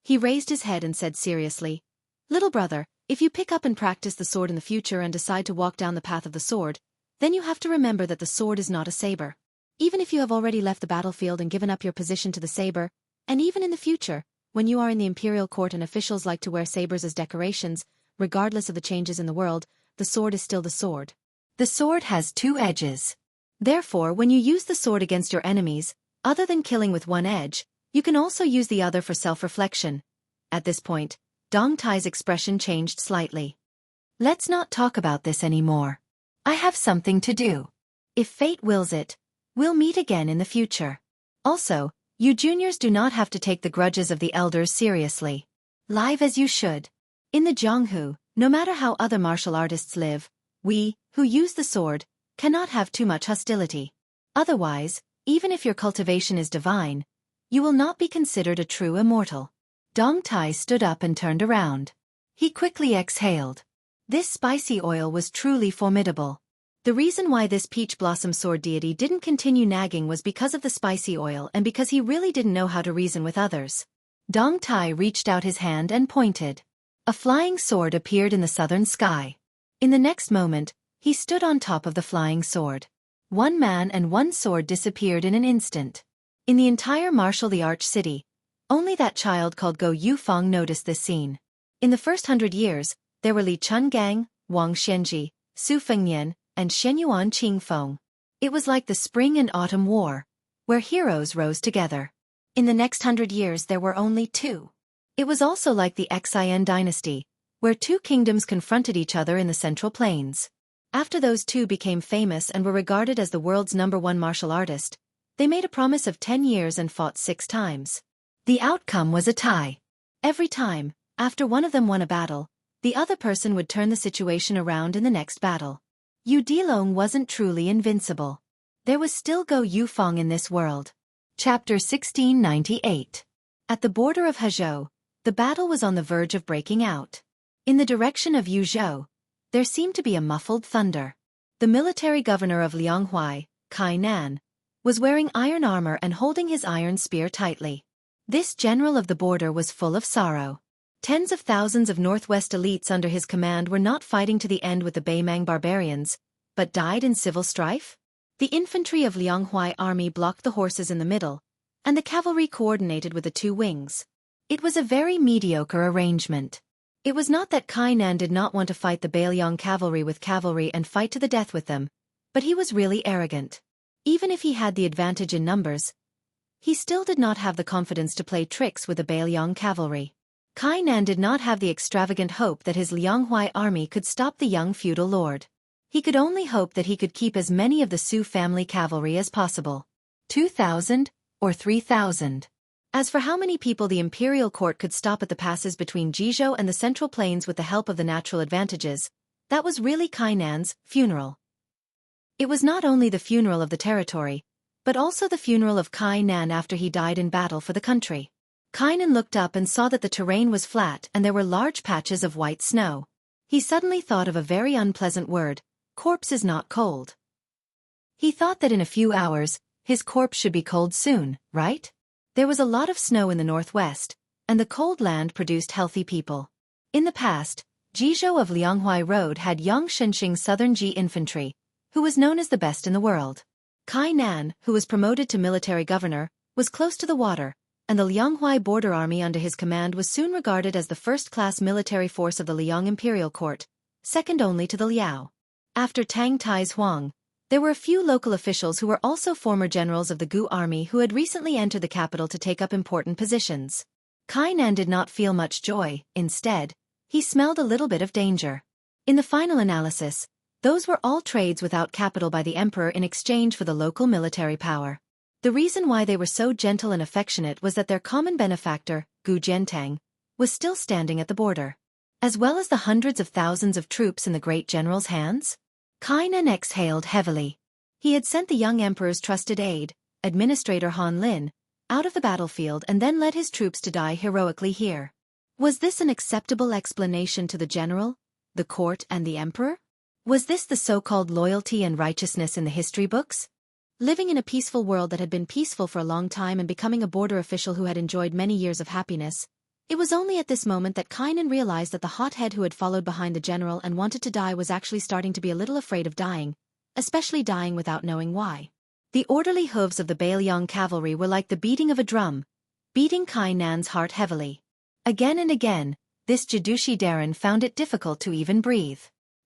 He raised his head and said seriously, "Little brother, if you pick up and practice the sword in the future and decide to walk down the path of the sword, then you have to remember that the sword is not a saber. Even if you have already left the battlefield and given up your position to the saber, and even in the future, when you are in the imperial court and officials like to wear sabers as decorations, regardless of the changes in the world, the sword is still the sword. The sword has two edges. Therefore, when you use the sword against your enemies, other than killing with one edge, you can also use the other for self-reflection." At this point, Dong Tai's expression changed slightly. "Let's not talk about this anymore. I have something to do. If fate wills it, we'll meet again in the future. Also, you juniors do not have to take the grudges of the elders seriously. Live as you should. In the Jianghu, no matter how other martial artists live, we, who use the sword, cannot have too much hostility. Otherwise, even if your cultivation is divine, you will not be considered a true immortal." Dong Tai stood up and turned around. He quickly exhaled. This spicy oil was truly formidable. The reason why this peach blossom sword deity didn't continue nagging was because of the spicy oil and because he really didn't know how to reason with others. Dong Tai reached out his hand and pointed. A flying sword appeared in the southern sky. In the next moment, he stood on top of the flying sword. One man and one sword disappeared in an instant. In the entire martial the Arch City, only that child called Go Yufeng noticed this scene. In the first 100 years, there were Li Chungang, Wang Xianji, Su Fengnian, and Shenyuan Qingfeng. It was like the Spring and Autumn War, where heroes rose together. In the next 100 years there were only two. It was also like the Xian dynasty, where two kingdoms confronted each other in the Central Plains. After those two became famous and were regarded as the world's #1 martial artist, they made a promise of 10 years and fought 6 times. The outcome was a tie. Every time, after one of them won a battle, The other person would turn the situation around in the next battle. Yu Dilong wasn't truly invincible. There was still Go Yufeng in this world. Chapter 1698. At the border of Hezhou, the battle was on the verge of breaking out. In the direction of Yuzhou, there seemed to be a muffled thunder. The military governor of Lianghuai, Kai Nan, was wearing iron armor and holding his iron spear tightly. This general of the border was full of sorrow. Tens of thousands of Northwest elites under his command were not fighting to the end with the Beimang barbarians, but died in civil strife? The infantry of Lianghuai army blocked the horses in the middle, and the cavalry coordinated with the two wings. It was a very mediocre arrangement. It was not that Kai Nan did not want to fight the Beiliang cavalry and fight to the death with them, but he was really arrogant. Even if he had the advantage in numbers, he still did not have the confidence to play tricks with the Beiliang cavalry. Kai Nan did not have the extravagant hope that his Lianghuai army could stop the young feudal lord. He could only hope that he could keep as many of the Su family cavalry as possible. 2,000 or 3,000. As for how many people the imperial court could stop at the passes between Jizhou and the Central Plains with the help of the natural advantages, that was really Kai Nan's funeral. It was not only the funeral of the territory, but also the funeral of Kai Nan after he died in battle for the country. Kai Nan looked up and saw that the terrain was flat and there were large patches of white snow. He suddenly thought of a very unpleasant word: corpse is not cold. He thought that in a few hours, his corpse should be cold soon, right? There was a lot of snow in the northwest, and the cold land produced healthy people. In the past, Jizhou of Lianghuai Road had young Shenxing Southern Ji infantry, who was known as the best in the world. Kai Nan, who was promoted to military governor, was close to the water, and the Lianghuai border army under his command was soon regarded as the first-class military force of the Liang imperial court, second only to the Liao. After Tang Tai's Huang, there were a few local officials who were also former generals of the Gu army who had recently entered the capital to take up important positions. Kai Nan did not feel much joy. Instead, he smelled a little bit of danger. In the final analysis, those were all trades without capital by the emperor in exchange for the local military power. The reason why they were so gentle and affectionate was that their common benefactor, Gu Jiantang, was still standing at the border. As well as the hundreds of thousands of troops in the great general's hands, Kai Nan exhaled heavily. He had sent the young emperor's trusted aide, Administrator Han Lin, out of the battlefield and then led his troops to die heroically here. Was this an acceptable explanation to the general, the court and the emperor? Was this the so-called loyalty and righteousness in the history books? Living in a peaceful world that had been peaceful for a long time and becoming a border official who had enjoyed many years of happiness, it was only at this moment that Kai Nan realized that the hothead who had followed behind the general and wanted to die was actually starting to be a little afraid of dying, especially dying without knowing why. The orderly hooves of the Beiliang cavalry were like the beating of a drum, beating Kai Nan's heart heavily. Again and again, this Jidushi Darin found it difficult to even breathe.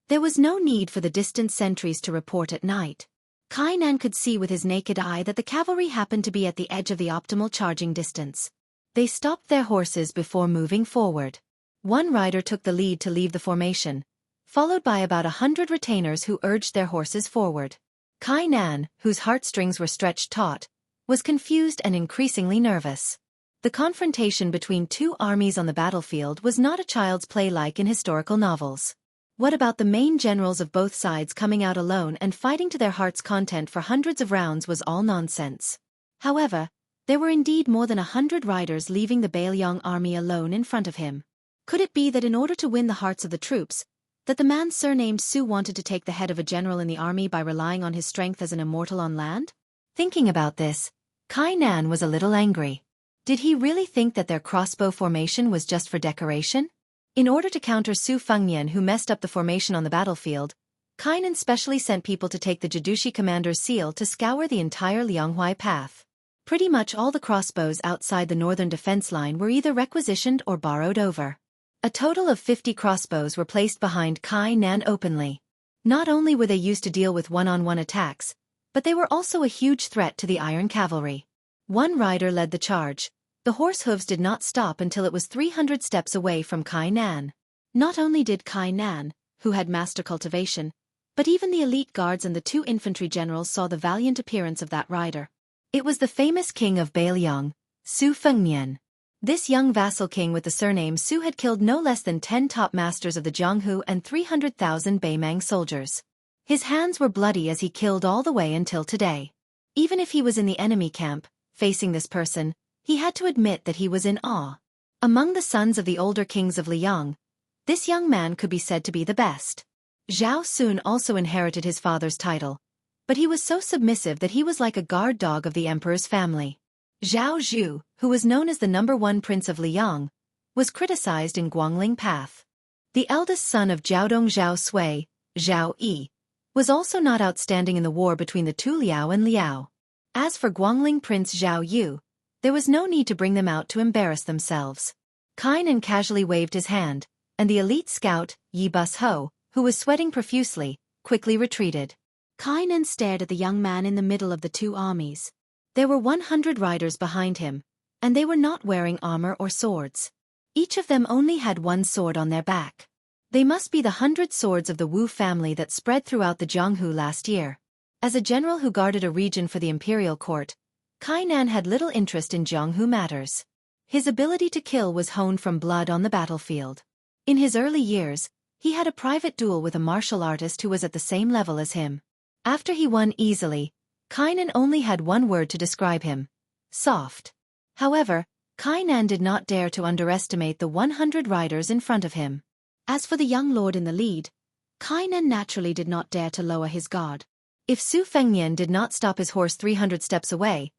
There was no need for the distant sentries to report at night. Kai Nan could see with his naked eye that the cavalry happened to be at the edge of the optimal charging distance. They stopped their horses before moving forward. One rider took the lead to leave the formation, followed by about 100 retainers who urged their horses forward. Kai Nan, whose heartstrings were stretched taut, was confused and increasingly nervous. The confrontation between two armies on the battlefield was not a child's play like in historical novels. What about the main generals of both sides coming out alone and fighting to their heart's content for hundreds of rounds was all nonsense. However, there were indeed more than 100 riders leaving the Beiliang army alone in front of him. Could it be that in order to win the hearts of the troops, that the man surnamed Su wanted to take the head of a general in the army by relying on his strength as an immortal on land? Thinking about this, Kai Nan was a little angry. Did he really think that their crossbow formation was just for decoration? In order to counter Su Fengnian, who messed up the formation on the battlefield, Kai Nan specially sent people to take the Jidushi commander's seal to scour the entire Lianghuai path. Pretty much all the crossbows outside the northern defense line were either requisitioned or borrowed over. A total of 50 crossbows were placed behind Kai Nan openly. Not only were they used to deal with one-on-one attacks, but they were also a huge threat to the iron cavalry. One rider led the charge. The horse hooves did not stop until it was 300 steps away from Kai Nan. Not only did Kai Nan, who had master cultivation, but even the elite guards and the two infantry generals saw the valiant appearance of that rider. It was the famous king of Beiliang, Su Fengnian. This young vassal king with the surname Su had killed no less than 10 top masters of the Jianghu and 300,000 Beimang soldiers. His hands were bloody as he killed all the way until today. Even if he was in the enemy camp, facing this person, he had to admit that he was in awe. Among the sons of the older kings of Liang, this young man could be said to be the best. Zhao Sun also inherited his father's title, but he was so submissive that he was like a guard dog of the emperor's family. Zhao Zhu, who was known as the #1 prince of Liang, was criticized in Guangling Path. The eldest son of Jiaodong Zhao Sui, Zhao Yi, was also not outstanding in the war between the two Liao and Liao. As for Guangling Prince Zhao Yu, there was no need to bring them out to embarrass themselves. Kainan casually waved his hand, and the elite scout, Yi Bus Ho, who was sweating profusely, quickly retreated. Kainan stared at the young man in the middle of the two armies. There were 100 riders behind him, and they were not wearing armor or swords. Each of them only had one sword on their back. They must be the 100 swords of the Wu family that spread throughout the Jianghu last year. As a general who guarded a region for the imperial court, Kainan had little interest in Jianghu matters. His ability to kill was honed from blood on the battlefield. In his early years, he had a private duel with a martial artist who was at the same level as him. After he won easily, Kainan only had one word to describe him: soft. However, Kainan did not dare to underestimate the 100 riders in front of him. As for the young lord in the lead, Kainan naturally did not dare to lower his guard. If Su Fengnian did not stop his horse 300 steps away,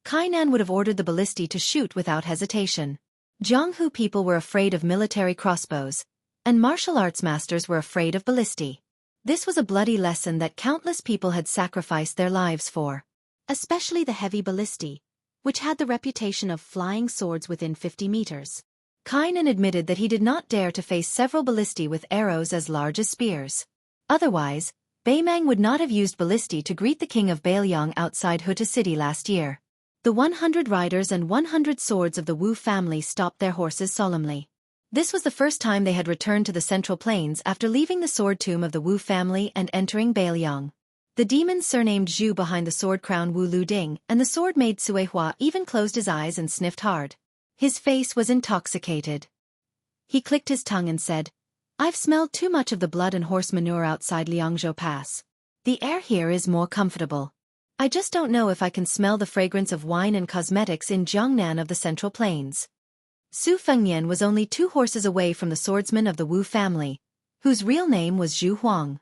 Kainan would have ordered the ballisti to shoot without hesitation. Jianghu people were afraid of military crossbows, and martial arts masters were afraid of ballisti. This was a bloody lesson that countless people had sacrificed their lives for. Especially the heavy ballisti, which had the reputation of flying swords within 50 meters. Kainan admitted that he did not dare to face several ballisti with arrows as large as spears. Otherwise, Beimang would not have used ballisti to greet the king of Bailiang outside Huta City last year. The 100 riders and 100 swords of the Wu family stopped their horses solemnly. This was the first time they had returned to the Central Plains after leaving the sword tomb of the Wu family and entering Bailiang. The demon surnamed Zhu behind the sword crown Wu Luding, and the sword maid Sui Hua even closed his eyes and sniffed hard. His face was intoxicated. He clicked his tongue and said, "I've smelled too much of the blood and horse manure outside Liangzhou Pass. The air here is more comfortable. I just don't know if I can smell the fragrance of wine and cosmetics in Jiangnan of the Central Plains." Su Fengnian was only 2 horses away from the swordsman of the Wu family, whose real name was Zhu Huang.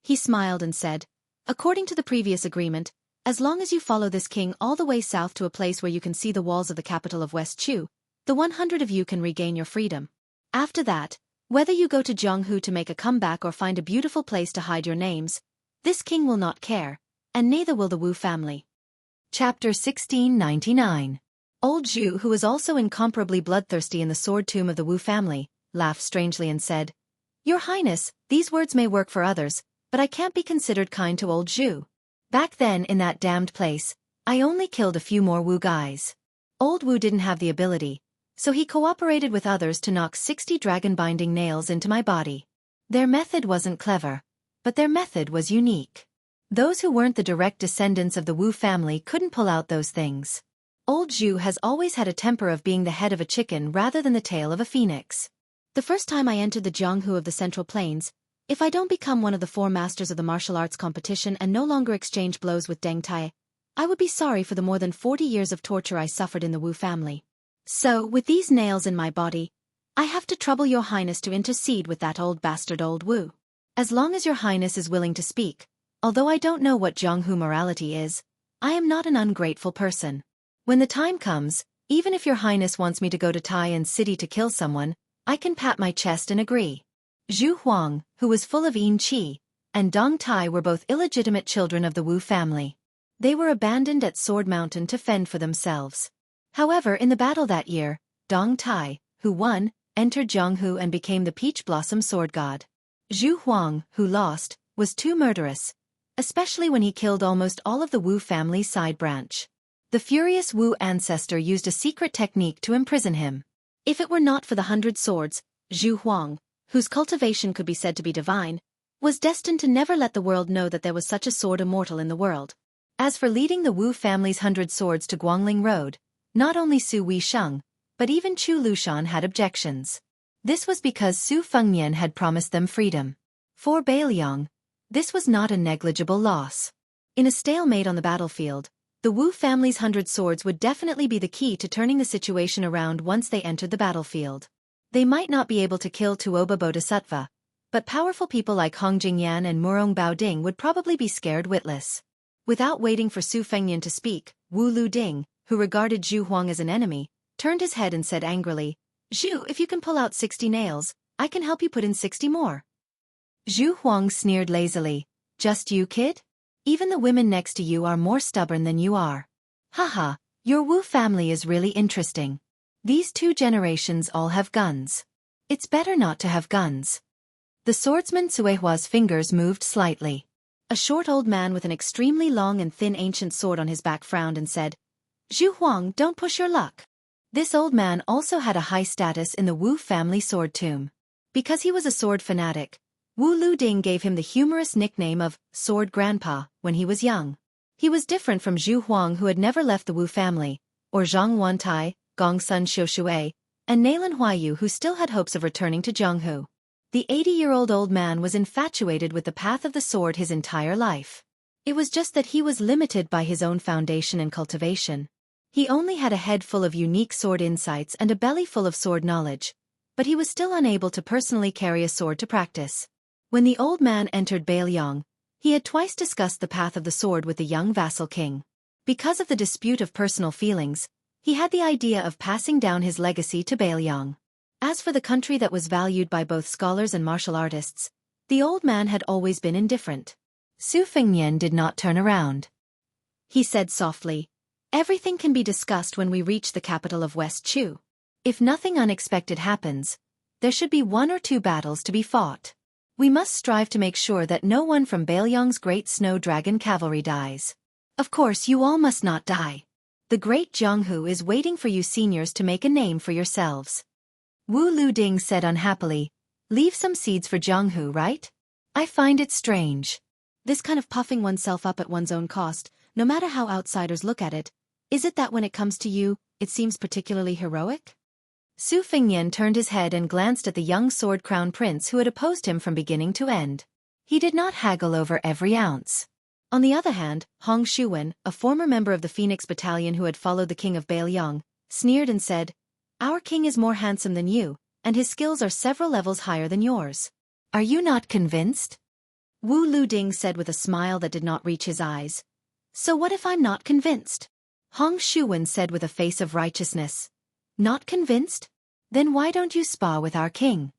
He smiled and said, "According to the previous agreement, as long as you follow this king all the way south to a place where you can see the walls of the capital of West Chu, the 100 of you can regain your freedom. After that, whether you go to Jianghu to make a comeback or find a beautiful place to hide your names, this king will not care, and neither will the Wu family." Chapter 1699. Old Zhu, who was also incomparably bloodthirsty in the sword tomb of the Wu family, laughed strangely and said, "Your Highness, these words may work for others, but I can't be considered kind to old Zhu. Back then in that damned place, I only killed a few more Wu guys. Old Wu didn't have the ability, so he cooperated with others to knock 60 dragon-binding nails into my body. Their method wasn't clever, but their method was unique. Those who weren't the direct descendants of the Wu family couldn't pull out those things. Old Zhu has always had a temper of being the head of a chicken rather than the tail of a phoenix. The first time I entered the Jianghu of the Central Plains, if I don't become one of the 4 masters of the martial arts competition and no longer exchange blows with Deng Tai, I would be sorry for the more than 40 years of torture I suffered in the Wu family. So, with these nails in my body, I have to trouble your Highness to intercede with that old bastard old Wu. As long as your Highness is willing to speak, although I don't know what Jianghu morality is, I am not an ungrateful person. When the time comes, even if your Highness wants me to go to Taiyan City to kill someone, I can pat my chest and agree." Zhu Huang, who was full of Yin Qi, and Dong Tai were both illegitimate children of the Wu family. They were abandoned at Sword Mountain to fend for themselves. However, in the battle that year, Dong Tai, who won, entered Jianghu and became the Peach Blossom Sword God. Zhu Huang, who lost, was too murderous, especially when he killed almost all of the Wu family's side branch. The furious Wu ancestor used a secret technique to imprison him. If it were not for the 100 swords, Zhu Huang, whose cultivation could be said to be divine, was destined to never let the world know that there was such a sword immortal in the world. As for leading the Wu family's 100 swords to Guangling Road, not only Su Weisheng, But even Chu Lushan had objections. This was because Su Fengnian had promised them freedom. For Beiliang, this was not a negligible loss. In a stalemate on the battlefield, the Wu family's 100 swords would definitely be the key to turning the situation around once they entered the battlefield. They might not be able to kill Tuoba Bodhisattva, but powerful people like Hong Jingyan and Murong Baoding would probably be scared witless. Without waiting for Su Fengnian to speak, Wu Luding, who regarded Zhu Huang as an enemy, turned his head and said angrily, "Zhu, if you can pull out 60 nails, I can help you put in 60 more." Zhu Huang sneered lazily, "Just you, kid? Even the women next to you are more stubborn than you are. Haha, your Wu family is really interesting. These 2 generations all have guns. It's better not to have guns." The swordsman Suehua's fingers moved slightly. A short old man with an extremely long and thin ancient sword on his back frowned and said, "Zhu Huang, don't push your luck." This old man also had a high status in the Wu family sword tomb. Because he was a sword fanatic, Wu Luding gave him the humorous nickname of Sword Grandpa when he was young. He was different from Zhu Huang, who had never left the Wu family, or Zhang Wantai, Gongsun Xiushui, and Nailan Huayu, who still had hopes of returning to Zhonghu. The 80-year-old old man was infatuated with the path of the sword his entire life. It was just that he was limited by his own foundation and cultivation. He only had a head full of unique sword insights and a belly full of sword knowledge, but he was still unable to personally carry a sword to practice. When the old man entered Beiliang, he had twice discussed the path of the sword with the young vassal king. Because of the dispute of personal feelings, he had the idea of passing down his legacy to Beiliang. As for the country that was valued by both scholars and martial artists, the old man had always been indifferent. Su Fengnian did not turn around. He said softly, "Everything can be discussed when we reach the capital of West Chu. If nothing unexpected happens, there should be 1 or 2 battles to be fought. We must strive to make sure that no one from Beiliang's great snow dragon cavalry dies. Of course, you all must not die. The great Zhonghu is waiting for you seniors to make a name for yourselves." Wu Luding said unhappily, "Leave some seeds for Zhonghu, right? I find it strange. This kind of puffing oneself up at one's own cost, no matter how outsiders look at it, is it that when it comes to you, it seems particularly heroic?" Su Fengnian turned his head and glanced at the young sword crown prince who had opposed him from beginning to end. He did not haggle over every ounce. On the other hand, Hong Shuwen, a former member of the Phoenix Battalion who had followed the king of Beiliang, sneered and said, "Our king is more handsome than you, and his skills are several levels higher than yours. Are you not convinced?" Wu Luding said with a smile that did not reach his eyes. "So what if I'm not convinced?" Hong Shuwen said with a face of righteousness. "Not convinced? Then why don't you spa with our king?"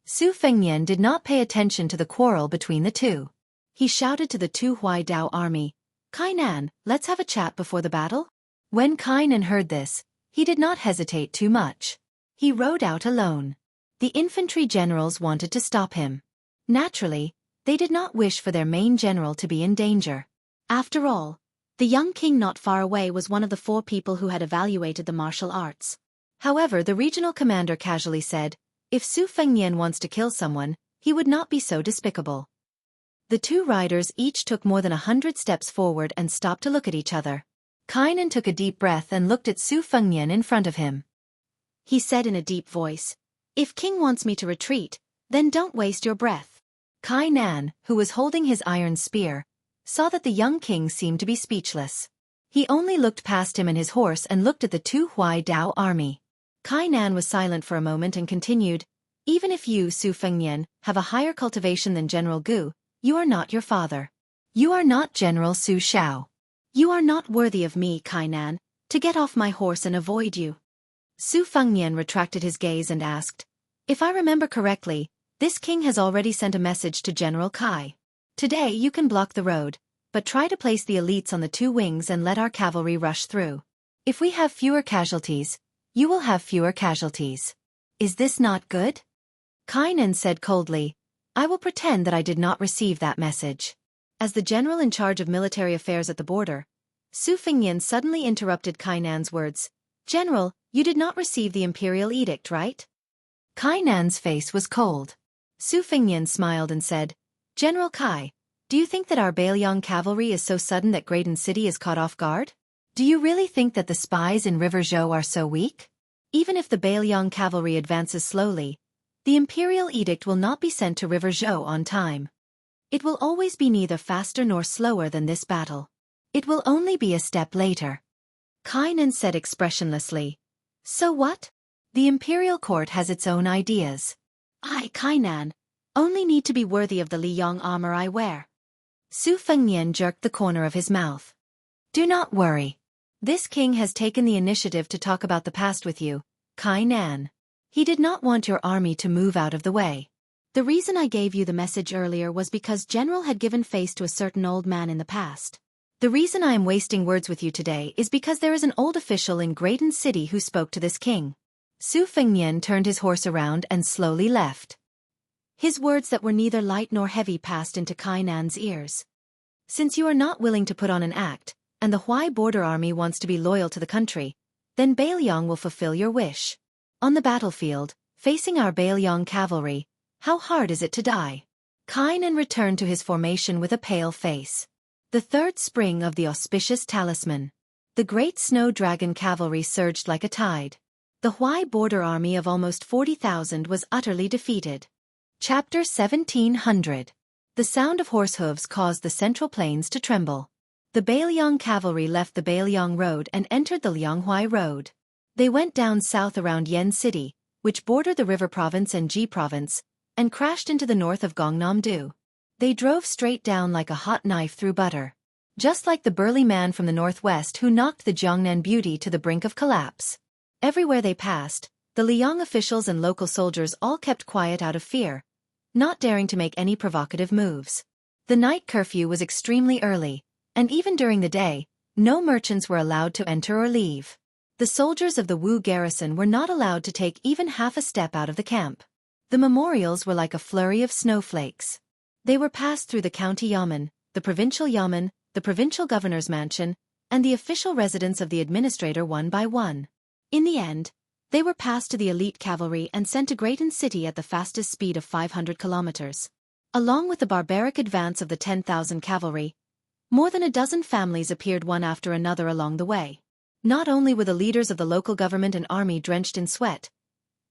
Su Fengnian did not pay attention to the quarrel between the two. He shouted to the 2 Huai Dao army, "Kainan, let's have a chat before the battle?" When Kainan heard this, he did not hesitate too much. He rode out alone. The infantry generals wanted to stop him. Naturally, they did not wish for their main general to be in danger. After all, the young king not far away was one of the 4 people who had evaluated the martial arts. However, the regional commander casually said, "If Su Fengnian wants to kill someone, he would not be so despicable." The 2 riders each took more than 100 steps forward and stopped to look at each other. Kainan took a deep breath and looked at Su Fengnian in front of him. He said in a deep voice, "If king wants me to retreat, then don't waste your breath." Kainan, who was holding his iron spear, saw that the young king seemed to be speechless. He only looked past him and his horse and looked at the 2 Huai Dao army. Kainan was silent for a moment and continued, "Even if you, Su Fengnian, have a higher cultivation than General Gu, you are not your father. You are not General Su Shao. You are not worthy of me, Kainan, to get off my horse and avoid you." Su Fengnian retracted his gaze and asked, "If I remember correctly, this king has already sent a message to General Kai. Today you can block the road, but try to place the elites on the 2 wings and let our cavalry rush through. If we have fewer casualties, you will have fewer casualties. Is this not good?" Kainan said coldly, "I will pretend that I did not receive that message." As the general in charge of military affairs at the border, Su Fengnian suddenly interrupted Kainan's words. "General, you did not receive the imperial edict, right?" Kainan's face was cold. Su Fengnian smiled and said, "General Kai, do you think that our Beiliang cavalry is so sudden that Graydon City is caught off guard? Do you really think that the spies in River Zhou are so weak? Even if the Bailiang cavalry advances slowly, the imperial edict will not be sent to River Zhou on time. It will always be neither faster nor slower than this battle. It will only be a step later. Kainan said expressionlessly. So what? The imperial court has its own ideas. I, Kainan, only need to be worthy of the Liyang armor I wear. Su Fengnian jerked the corner of his mouth. Do not worry. This king has taken the initiative to talk about the past with you, Kainan. He did not want your army to move out of the way. The reason I gave you the message earlier was because General had given face to a certain old man in the past. The reason I am wasting words with you today is because there is an old official in Graydon City who spoke to this king. Su Fengnian turned his horse around and slowly left. His words that were neither light nor heavy passed into Kainan's ears. Since you are not willing to put on an act, and the Huai border army wants to be loyal to the country, then Bailiang will fulfill your wish. On the battlefield, facing our Bailiang cavalry, how hard is it to die? Kainan returned to his formation with a pale face. The third spring of the auspicious talisman. The great snow dragon cavalry surged like a tide. The Huai border army of almost 40,000 was utterly defeated. Chapter 1700. The sound of horse hooves caused the central plains to tremble. The Bailiang cavalry left the Bailiang Road and entered the Lianghuai Road. They went down south around Yen City, which bordered the River Province and Ji Province, and crashed into the north of Gangnam-do. They drove straight down like a hot knife through butter. Just like the burly man from the northwest who knocked the Jiangnan beauty to the brink of collapse. Everywhere they passed, the Liang officials and local soldiers all kept quiet out of fear, not daring to make any provocative moves. The night curfew was extremely early, and even during the day, no merchants were allowed to enter or leave. The soldiers of the Wu garrison were not allowed to take even half a step out of the camp. The memorials were like a flurry of snowflakes. They were passed through the county yamen, the provincial yamen, the provincial governor's mansion, and the official residence of the administrator one by one. In the end, they were passed to the elite cavalry and sent to Graydon City at the fastest speed of 500 kilometers. Along with the barbaric advance of the 10,000 cavalry, more than a dozen families appeared one after another along the way. Not only were the leaders of the local government and army drenched in sweat,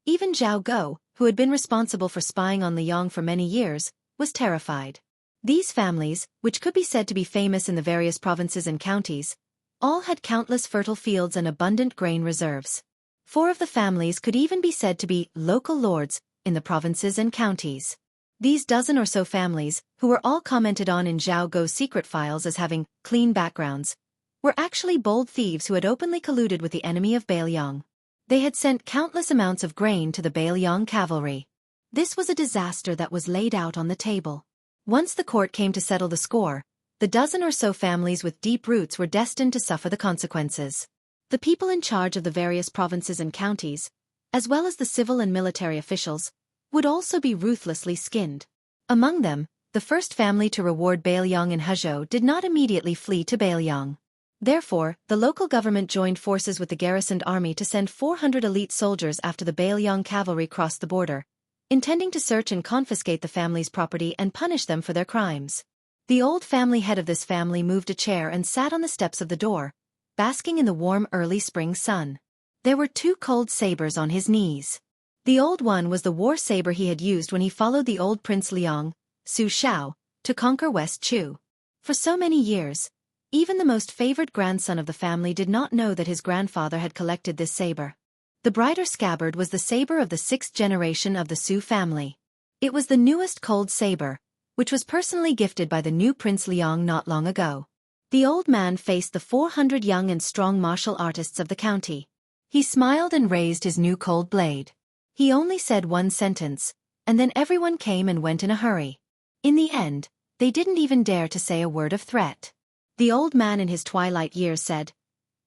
even Zhao Guo, who had been responsible for spying on Liang for many years, was terrified. These families, which could be said to be famous in the various provinces and counties, all had countless fertile fields and abundant grain reserves. 4 of the families could even be said to be local lords in the provinces and counties. These dozen or so families, who were all commented on in Zhao Guo's secret files as having clean backgrounds, were actually bold thieves who had openly colluded with the enemy of Bailiang. They had sent countless amounts of grain to the Bailiang cavalry. This was a disaster that was laid out on the table. Once the court came to settle the score, the dozen or so families with deep roots were destined to suffer the consequences. The people in charge of the various provinces and counties, as well as the civil and military officials, would also be ruthlessly skinned. Among them, the first family to reward Bailiang in Hezhou did not immediately flee to Bailiang. Therefore, the local government joined forces with the garrisoned army to send 400 elite soldiers after the Bailiang cavalry crossed the border, intending to search and confiscate the family's property and punish them for their crimes. The old family head of this family moved a chair and sat on the steps of the door, basking in the warm early spring sun. There were 2 cold sabers on his knees. The old one was the war saber he had used when he followed the old Prince Liang, Su Shao, to conquer West Chu. For so many years, even the most favored grandson of the family did not know that his grandfather had collected this saber. The brighter scabbard was the saber of the 6th generation of the Su family. It was the newest cold saber, which was personally gifted by the new Prince Liang not long ago. The old man faced the 400 young and strong martial artists of the county. He smiled and raised his new cold blade. He only said one sentence, and then everyone came and went in a hurry. In the end, they didn't even dare to say a word of threat. The old man in his twilight years said,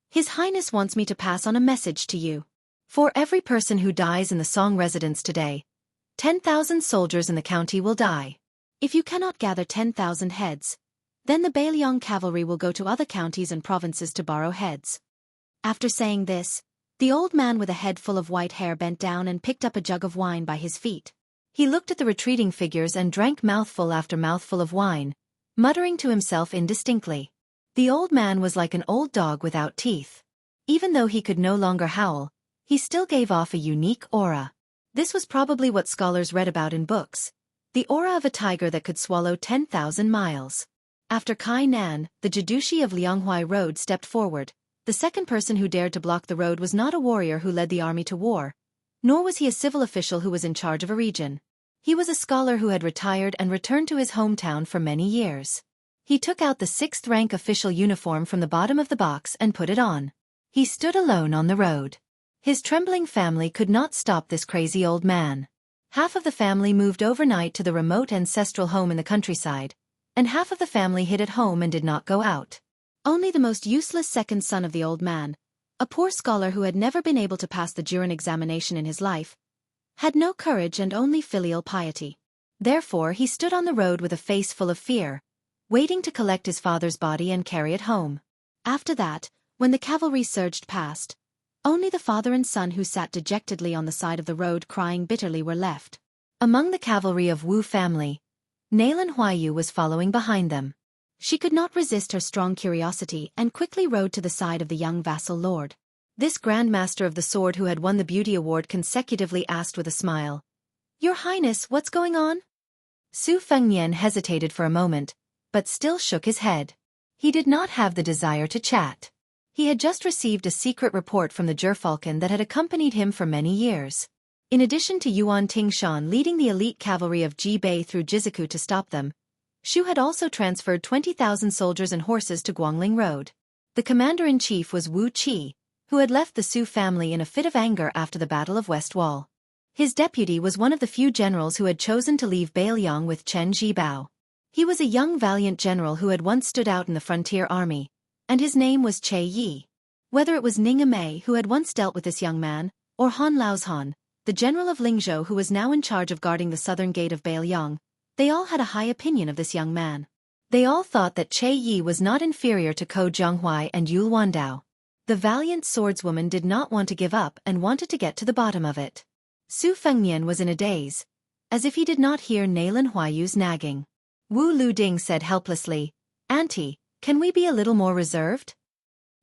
"His Highness wants me to pass on a message to you. For every person who dies in the Song residence today, 10,000 soldiers in the county will die. If you cannot gather 10,000 heads, then the Bailiang cavalry will go to other counties and provinces to borrow heads." After saying this, the old man with a head full of white hair bent down and picked up a jug of wine by his feet. He looked at the retreating figures and drank mouthful after mouthful of wine, muttering to himself indistinctly. The old man was like an old dog without teeth. Even though he could no longer howl, he still gave off a unique aura. This was probably what scholars read about in books, the aura of a tiger that could swallow 10,000 miles. After Kai Nan, the Jidushi of Lianghuai Road stepped forward. The second person who dared to block the road was not a warrior who led the army to war, nor was he a civil official who was in charge of a region. He was a scholar who had retired and returned to his hometown for many years. He took out the 6th rank official uniform from the bottom of the box and put it on. He stood alone on the road. His trembling family could not stop this crazy old man. Half of the family moved overnight to the remote ancestral home in the countryside, and half of the family hid at home and did not go out. Only the most useless second son of the old man, a poor scholar who had never been able to pass the Juran examination in his life, had no courage and only filial piety. Therefore he stood on the road with a face full of fear, waiting to collect his father's body and carry it home. After that, when the cavalry surged past, only the father and son who sat dejectedly on the side of the road crying bitterly were left. Among the cavalry of Wu family, Nailan Huayu was following behind them. She could not resist her strong curiosity and quickly rode to the side of the young vassal lord. This Grand Master of the Sword who had won the Beauty Award consecutively asked with a smile, "Your Highness, what's going on?" Su Fengnian hesitated for a moment, but still shook his head. He did not have the desire to chat. He had just received a secret report from the Gerfalcon that had accompanied him for many years. In addition to Yuan Tingshan leading the elite cavalry of Ji Bei through Jizuku to stop them, Shu had also transferred 20,000 soldiers and horses to Guangling Road. The commander-in-chief was Wu Qi, who had left the Su family in a fit of anger after the Battle of West Wall. His deputy was one of the few generals who had chosen to leave Bailiang with Chen Jibao. He was a young valiant general who had once stood out in the frontier army, and his name was Che Yi. Whether it was Ning Amei who had once dealt with this young man, or Han Laozhan, the general of Lingzhou who was now in charge of guarding the southern gate of Bailiang, they all had a high opinion of this young man. They all thought that Che Yi was not inferior to Ko Jianghuai and Yul Wandao. The valiant swordswoman did not want to give up and wanted to get to the bottom of it. Su Fengnian was in a daze, as if he did not hear Nailan Huayu's nagging. Wu Luding said helplessly, "Auntie, can we be a little more reserved?"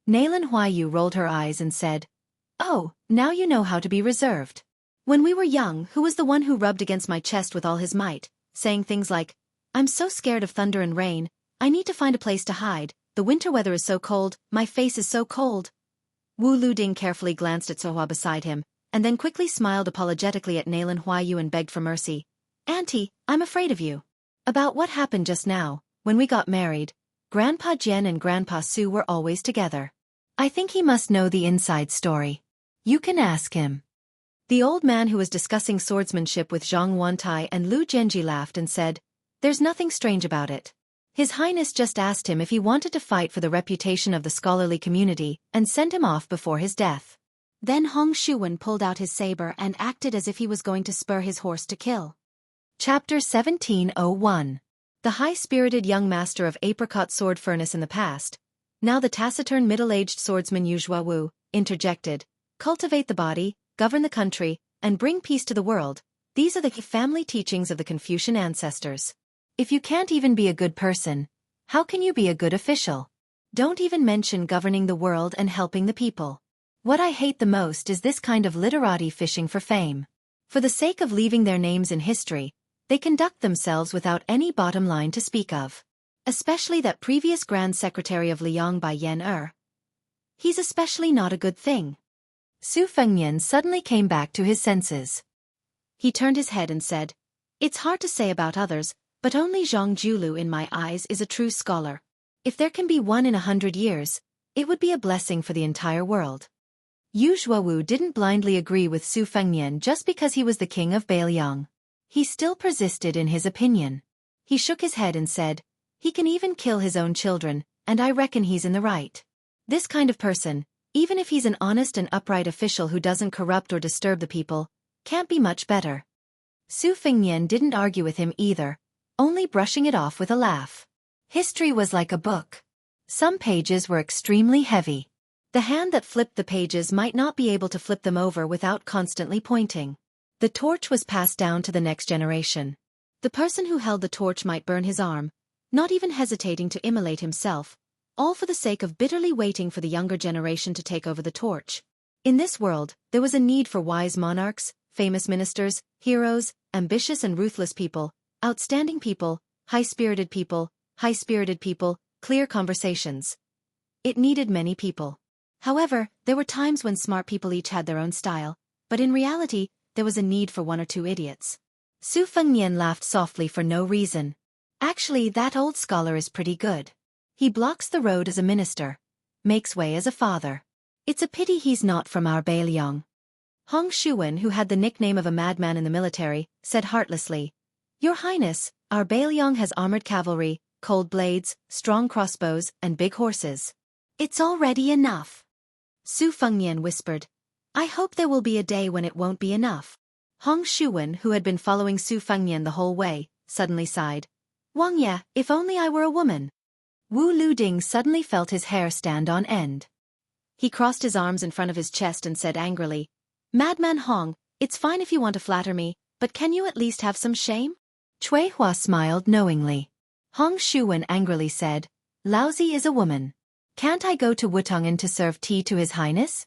Nailan Huayu rolled her eyes and said, "Oh, now you know how to be reserved. When we were young, who was the one who rubbed against my chest with all his might, saying things like, 'I'm so scared of thunder and rain, I need to find a place to hide, the winter weather is so cold, my face is so cold.'" Wu Luding carefully glanced at Sohua beside him, and then quickly smiled apologetically at Nailan Huayu and begged for mercy. "Auntie, I'm afraid of you. About what happened just now, when we got married, Grandpa Jian and Grandpa Su were always together. I think he must know the inside story. You can ask him." The old man who was discussing swordsmanship with Zhang Wantai and Lu Genji laughed and said, "There's nothing strange about it. His Highness just asked him if he wanted to fight for the reputation of the scholarly community and sent him off before his death." Then Hong Shuwen pulled out his saber and acted as if he was going to spur his horse to kill. Chapter 1701. The high-spirited young master of apricot sword furnace in the past, now the taciturn middle-aged swordsman Yu Zhuawu, interjected, "Cultivate the body, govern the country, and bring peace to the world. These are the family teachings of the Confucian ancestors. If you can't even be a good person, how can you be a good official? Don't even mention governing the world and helping the people. What I hate the most is this kind of literati fishing for fame. For the sake of leaving their names in history, they conduct themselves without any bottom line to speak of. Especially that previous Grand Secretary of Liang by Yen Er. He's especially not a good thing." Su Fengnian suddenly came back to his senses. He turned his head and said, "It's hard to say about others, but only Zhang Julu in my eyes is a true scholar. If there can be one in 100 years, it would be a blessing for the entire world." Yu Zhuawu didn't blindly agree with Su Fengnian just because he was the king of Bailiang. He still persisted in his opinion. He shook his head and said, "He can even kill his own children, and I reckon he's in the right. This kind of person, even if he's an honest and upright official who doesn't corrupt or disturb the people, can't be much better." Su Fengnian didn't argue with him either, only brushing it off with a laugh. History was like a book. Some pages were extremely heavy. The hand that flipped the pages might not be able to flip them over without constantly pointing. The torch was passed down to the next generation. The person who held the torch might burn his arm, not even hesitating to immolate himself, all for the sake of bitterly waiting for the younger generation to take over the torch. In this world, there was a need for wise monarchs, famous ministers, heroes, ambitious and ruthless people, outstanding people, high-spirited people, clear conversations. It needed many people. However, there were times when smart people each had their own style, but in reality, there was a need for one or two idiots. Su Fengnian laughed softly for no reason. Actually, that old scholar is pretty good. He blocks the road as a minister, makes way as a father. It's a pity he's not from our Bailiang. Hong Shuwen, who had the nickname of a madman in the military, said heartlessly, "Your Highness, our Bailiang has armored cavalry, cold blades, strong crossbows, and big horses. It's already enough." Su Fengnian whispered, "I hope there will be a day when it won't be enough." Hong Shuwen, who had been following Su Fengnian the whole way, suddenly sighed. "Wang Ye, if only I were a woman." Wu Luding suddenly felt his hair stand on end. He crossed his arms in front of his chest and said angrily, "Madman Hong, it's fine if you want to flatter me, but can you at least have some shame?" Cui Hua smiled knowingly. Hong Shuwen angrily said, "Lousy is a woman. Can't I go to Wutongan to serve tea to His Highness?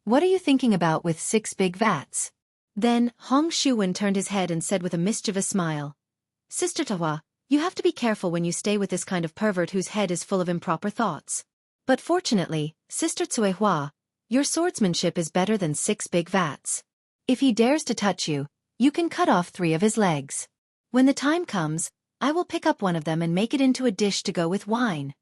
What are you thinking about with 6 big vats?" Then, Hong Shuwen turned his head and said with a mischievous smile, "Sister Tahua, you have to be careful when you stay with this kind of pervert whose head is full of improper thoughts. But fortunately, Sister Cui Hua, your swordsmanship is better than 6 big vats. If he dares to touch you, you can cut off 3 of his legs. When the time comes, I will pick up one of them and make it into a dish to go with wine."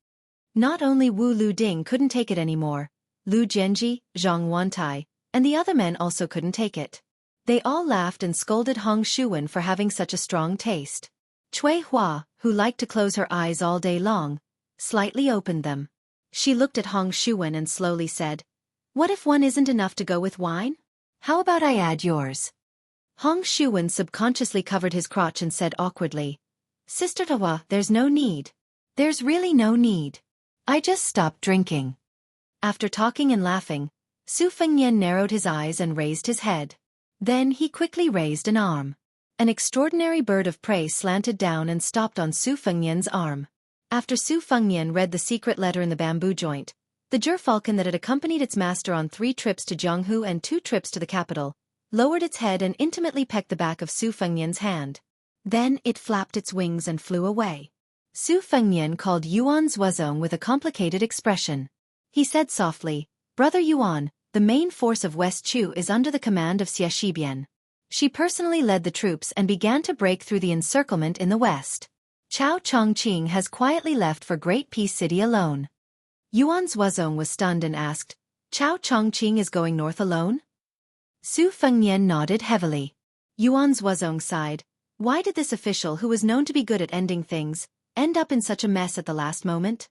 Not only Wu Luding couldn't take it anymore, Lu Jianji, Zhang Wantai, and the other men also couldn't take it. They all laughed and scolded Hong Shuwen for having such a strong taste. Cui Hua, who liked to close her eyes all day long, slightly opened them. She looked at Hong Shuwen and slowly said, "What if one isn't enough to go with wine? How about I add yours?" Hong Shuwen subconsciously covered his crotch and said awkwardly, "Sister Tawa, there's no need. There's really no need. I just stopped drinking." After talking and laughing, Su Fengnian narrowed his eyes and raised his head. Then he quickly raised an arm. An extraordinary bird of prey slanted down and stopped on Su Fengnian's arm. After Su Fengnian read the secret letter in the bamboo joint, the gerfalcon that had accompanied its master on 3 trips to Jianghu and 2 trips to the capital, lowered its head and intimately pecked the back of Su Fengnian's hand. Then it flapped its wings and flew away. Su Fengnian called Yuan Zuozong with a complicated expression. He said softly, "Brother Yuan, the main force of West Chu is under the command of Xie Shibian. She personally led the troops and began to break through the encirclement in the west. Chao Chongqing has quietly left for Great Peace City alone." Yuan Zuozong was stunned and asked, "Chao Chongqing is going north alone?" Su Fengnian nodded heavily. Yuan Zuozong sighed. Why did this official who was known to be good at ending things, end up in such a mess at the last moment?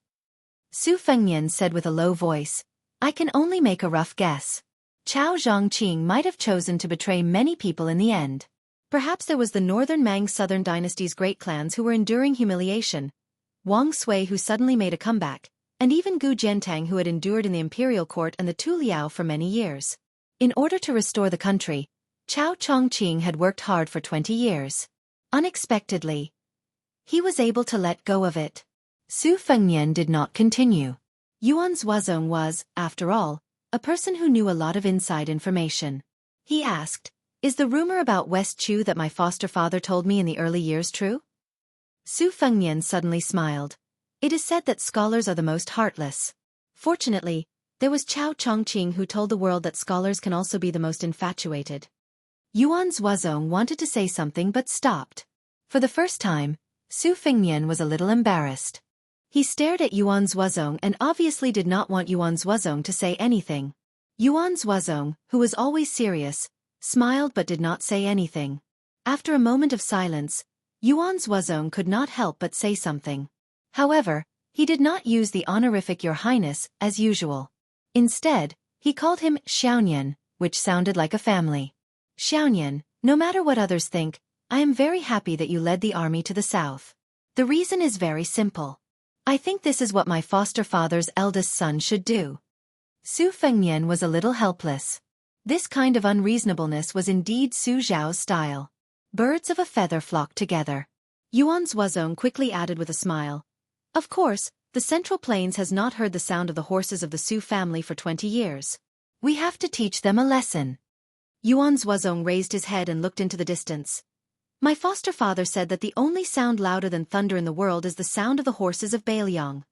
Su Fengnian said with a low voice, "I can only make a rough guess. Chao Zhongqing might have chosen to betray many people in the end. Perhaps there was the Northern Mang Southern Dynasty's great clans who were enduring humiliation, Wang Sui who suddenly made a comeback, and even Gu Jiantang who had endured in the imperial court and the Tu Liao for many years. In order to restore the country, Chao Chongqing had worked hard for 20 years. Unexpectedly, he was able to let go of it." Su Fengnian did not continue. Yuan Zuozong was, after all, a person who knew a lot of inside information. He asked, "Is the rumor about West Chu that my foster father told me in the early years true?" Su Fengnian suddenly smiled. "It is said that scholars are the most heartless. Fortunately, there was Chao Chongqing who told the world that scholars can also be the most infatuated." Yuan Zuozong wanted to say something but stopped. For the first time, Su Fengnian was a little embarrassed. He stared at Yuan Zuozong and obviously did not want Yuan Zuozong to say anything. Yuan Zuozong, who was always serious, smiled but did not say anything. After a moment of silence, Yuan Zuozong could not help but say something. However, he did not use the honorific Your Highness, as usual. Instead, he called him Xiaonian, which sounded like a family. "Xiaonian, no matter what others think, I am very happy that you led the army to the south. The reason is very simple. I think this is what my foster father's eldest son should do." Su Fengnian was a little helpless. This kind of unreasonableness was indeed Su Zhao's style. Birds of a feather flocked together. Yuan Zuozong quickly added with a smile, "Of course, the Central Plains has not heard the sound of the horses of the Su family for 20 years. We have to teach them a lesson. Yuan Zhuozong raised his head and looked into the distance. My foster father said that the only sound louder than thunder in the world is the sound of the horses of Bailiang.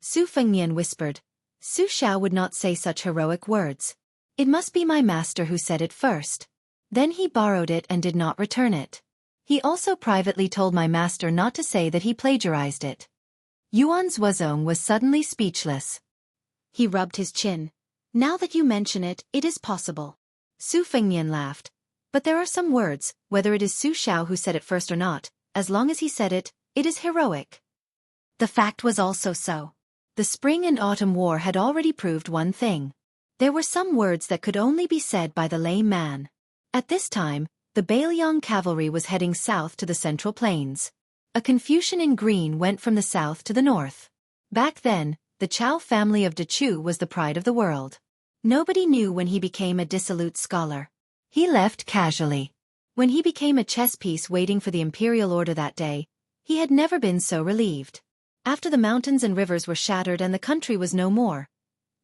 Su Fengnian whispered. Su Xiao would not say such heroic words. It must be my master who said it first. Then he borrowed it and did not return it. He also privately told my master not to say that he plagiarized it. Yuan Zhuozong was suddenly speechless. He rubbed his chin. Now that you mention it, it is possible. Su Fengnian laughed. But there are some words, whether it is Su Xiao who said it first or not, as long as he said it, it is heroic. The fact was also so. The spring and autumn war had already proved one thing. There were some words that could only be said by the lame man. At this time, the Bailiang cavalry was heading south to the Central Plains. A Confucian in green went from the south to the north. Back then, the Chao family of Dechu was the pride of the world. Nobody knew when he became a dissolute scholar. He left casually. When he became a chess piece waiting for the imperial order that day, he had never been so relieved. After the mountains and rivers were shattered and the country was no more,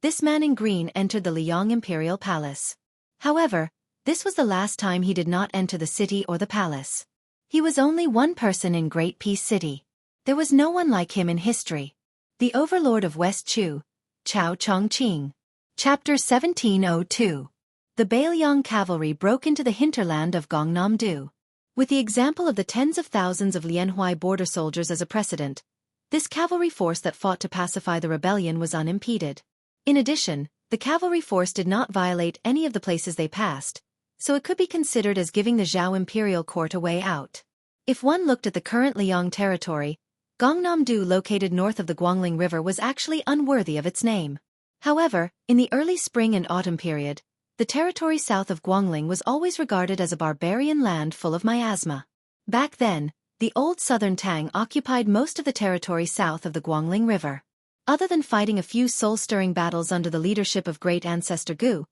this man in green entered the Liang imperial palace. However, this was the last time he did not enter the city or the palace. He was only one person in Great Peace City. There was no one like him in history. The overlord of West Chu, Chao Chongqing. Chapter 1702. The Bailiang cavalry broke into the hinterland of Gangnam-do. With the example of the tens of thousands of Lianhuai border soldiers as a precedent, this cavalry force that fought to pacify the rebellion was unimpeded. In addition, the cavalry force did not violate any of the places they passed, so it could be considered as giving the Zhao imperial court a way out. If one looked at the current Liang territory, Gangnam-do located north of the Guangling River was actually unworthy of its name. However, in the early spring and autumn period, the territory south of Guangling was always regarded as a barbarian land full of miasma. Back then, the old southern Tang occupied most of the territory south of the Guangling River. Other than fighting a few soul-stirring battles under the leadership of great ancestor Gu,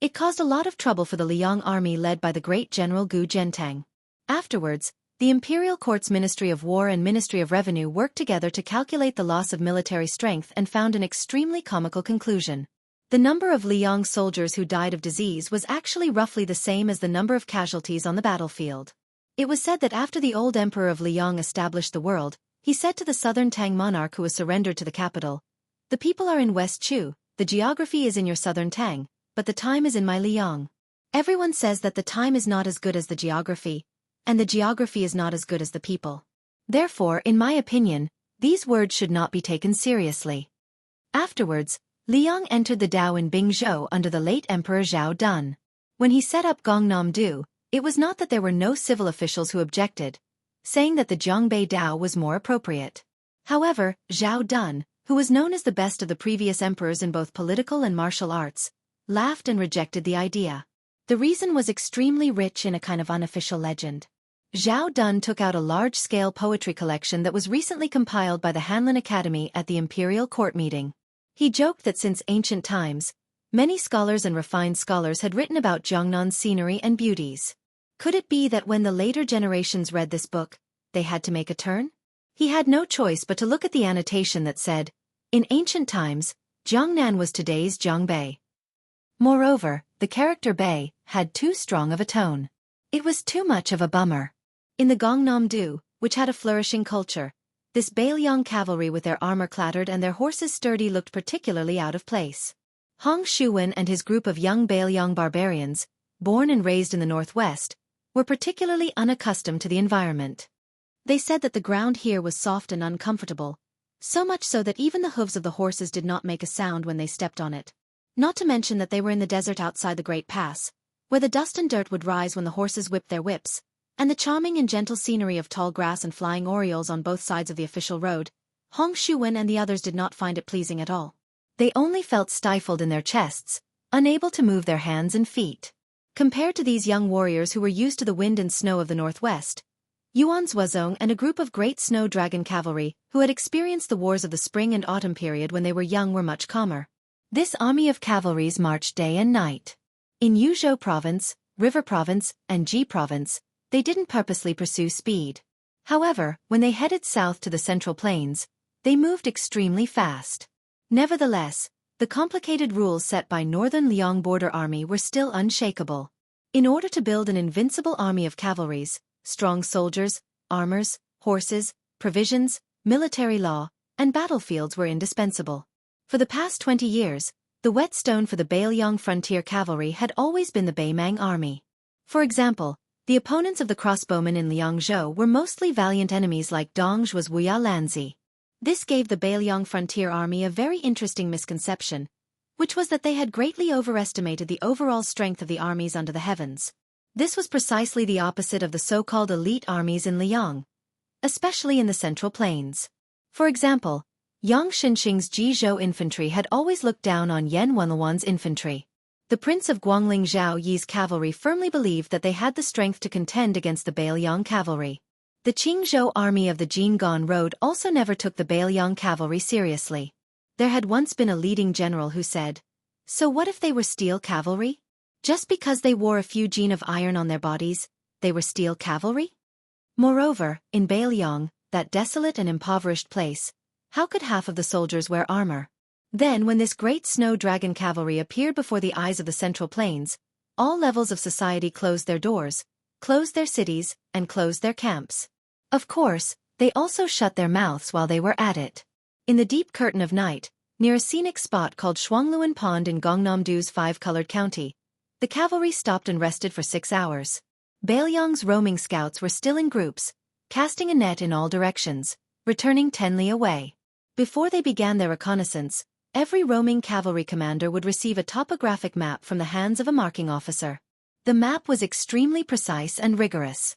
it caused a lot of trouble for the Liang army led by the great general Gu Zhentang. Afterwards, the imperial court's Ministry of War and Ministry of Revenue worked together to calculate the loss of military strength and found an extremely comical conclusion. The number of Liang soldiers who died of disease was actually roughly the same as the number of casualties on the battlefield. It was said that after the old emperor of Liang established the world, he said to the southern Tang monarch who was surrendered to the capital, "The people are in West Chu, the geography is in your southern Tang, but the time is in my Liang." Everyone says that the time is not as good as the geography, and the geography is not as good as the people. Therefore, in my opinion, these words should not be taken seriously. Afterwards, Liang entered the Dao in Bingzhou under the late Emperor Zhao Dun. When he set up Gangnam-do, it was not that there were no civil officials who objected, saying that the Zhongbei Dao was more appropriate. However, Zhao Dun, who was known as the best of the previous emperors in both political and martial arts, laughed and rejected the idea. The reason was extremely rich in a kind of unofficial legend. Zhao Dun took out a large-scale poetry collection that was recently compiled by the Hanlin Academy at the imperial court meeting. He joked that since ancient times, many scholars and refined scholars had written about Jiangnan's scenery and beauties. Could it be that when the later generations read this book, they had to make a turn? He had no choice but to look at the annotation that said, "In ancient times, Jiangnan was today's Jiangbei." Moreover, the character Bei had too strong of a tone. It was too much of a bummer. In the Gangnam-do, which had a flourishing culture, this Bailiang cavalry with their armor clattered and their horses sturdy looked particularly out of place. Hong Shuwen and his group of young Bailiang barbarians, born and raised in the northwest, were particularly unaccustomed to the environment. They said that the ground here was soft and uncomfortable, so much so that even the hooves of the horses did not make a sound when they stepped on it. Not to mention that they were in the desert outside the Great Pass, where the dust and dirt would rise when the horses whipped their whips, and the charming and gentle scenery of tall grass and flying orioles on both sides of the official road. Hong Shuwen and the others did not find it pleasing at all. They only felt stifled in their chests, unable to move their hands and feet. Compared to these young warriors who were used to the wind and snow of the northwest, Yuan Zhuozong and a group of great snow dragon cavalry who had experienced the wars of the spring and autumn period when they were young were much calmer. This army of cavalries marched day and night. In Yuzhou Province, River Province, and Ji Province, they didn't purposely pursue speed. However, when they headed south to the Central Plains, they moved extremely fast. Nevertheless, The complicated rules set by Northern Liang Border Army were still unshakable. In order to build an invincible army of cavalries, strong soldiers, armors, horses, provisions, military law, and battlefields were indispensable. For the past 20 years, the whetstone for the Bailiang frontier cavalry had always been the Baimang army. For example, the opponents of the crossbowmen in Liangzhou were mostly valiant enemies like Dongzhuo's Wuya Lanzi. This gave the Bailiang frontier army a very interesting misconception, which was that they had greatly overestimated the overall strength of the armies under the heavens. This was precisely the opposite of the so-called elite armies in Liang, especially in the Central Plains. For example, Yang Xinxing's Jizhou infantry had always looked down on Yan Wenluan's infantry. The Prince of Guangling Zhao Yi's cavalry firmly believed that they had the strength to contend against the Bailiang cavalry. The Qingzhou army of the Jinggan Road also never took the Bailiang cavalry seriously. There had once been a leading general who said, "So what if they were steel cavalry? Just because they wore a few gene of iron on their bodies, they were steel cavalry?" Moreover, in Bailiang, that desolate and impoverished place, how could half of the soldiers wear armor? Then when this great snow dragon cavalry appeared before the eyes of the Central Plains, all levels of society closed their doors, closed their cities, and closed their camps. Of course, they also shut their mouths while they were at it. In the deep curtain of night, near a scenic spot called Shuangluan Pond in Gangnam-do's five-colored county, the cavalry stopped and rested for 6 hours. Bailiang's roaming scouts were still in groups, casting a net in all directions, returning 10 li away. Before they began their reconnaissance, every roaming cavalry commander would receive a topographic map from the hands of a marking officer. The map was extremely precise and rigorous.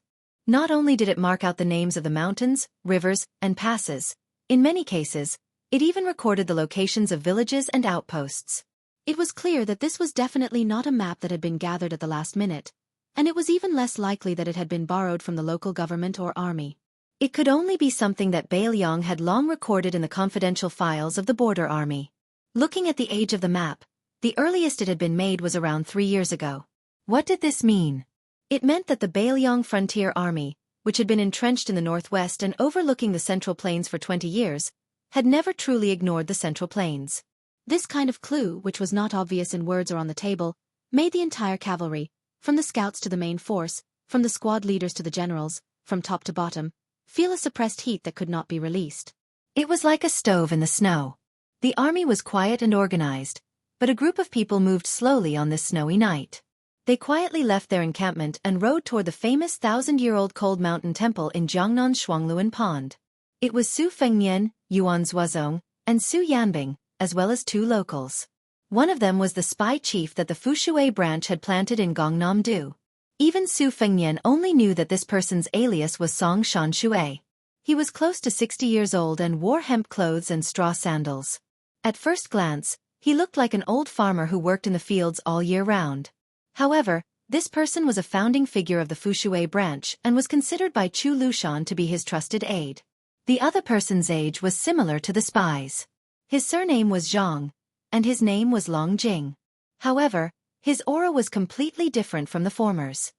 Not only did it mark out the names of the mountains, rivers, and passes, in many cases, it even recorded the locations of villages and outposts. It was clear that this was definitely not a map that had been gathered at the last minute, and it was even less likely that it had been borrowed from the local government or army. It could only be something that Bailiang had long recorded in the confidential files of the border army. Looking at the age of the map, the earliest it had been made was around 3 years ago. What did this mean? It meant that the Bailiang frontier army, which had been entrenched in the northwest and overlooking the Central Plains for 20 years, had never truly ignored the Central Plains. This kind of clue, which was not obvious in words or on the table, made the entire cavalry, from the scouts to the main force, from the squad leaders to the generals, from top to bottom, feel a suppressed heat that could not be released. It was like a stove in the snow. The army was quiet and organized, but a group of people moved slowly on this snowy night. They quietly left their encampment and rode toward the famous 1,000-year-old cold mountain temple in Jiangnan's Shuangluan Pond. It was Su Fengnian, Yuan Zuozong, and Su Yanbing, as well as 2 locals. One of them was the spy chief that the Fushui branch had planted in Gangnam-do. Even Su Fengnian only knew that this person's alias was Song Shanshui. He was close to 60 years old and wore hemp clothes and straw sandals. At first glance, he looked like an old farmer who worked in the fields all year round. However, this person was a founding figure of the Fushui branch and was considered by Chu Lushan to be his trusted aide. The other person's age was similar to the spy's. His surname was Zhang, and his name was Long Jing. However, his aura was completely different from the former's.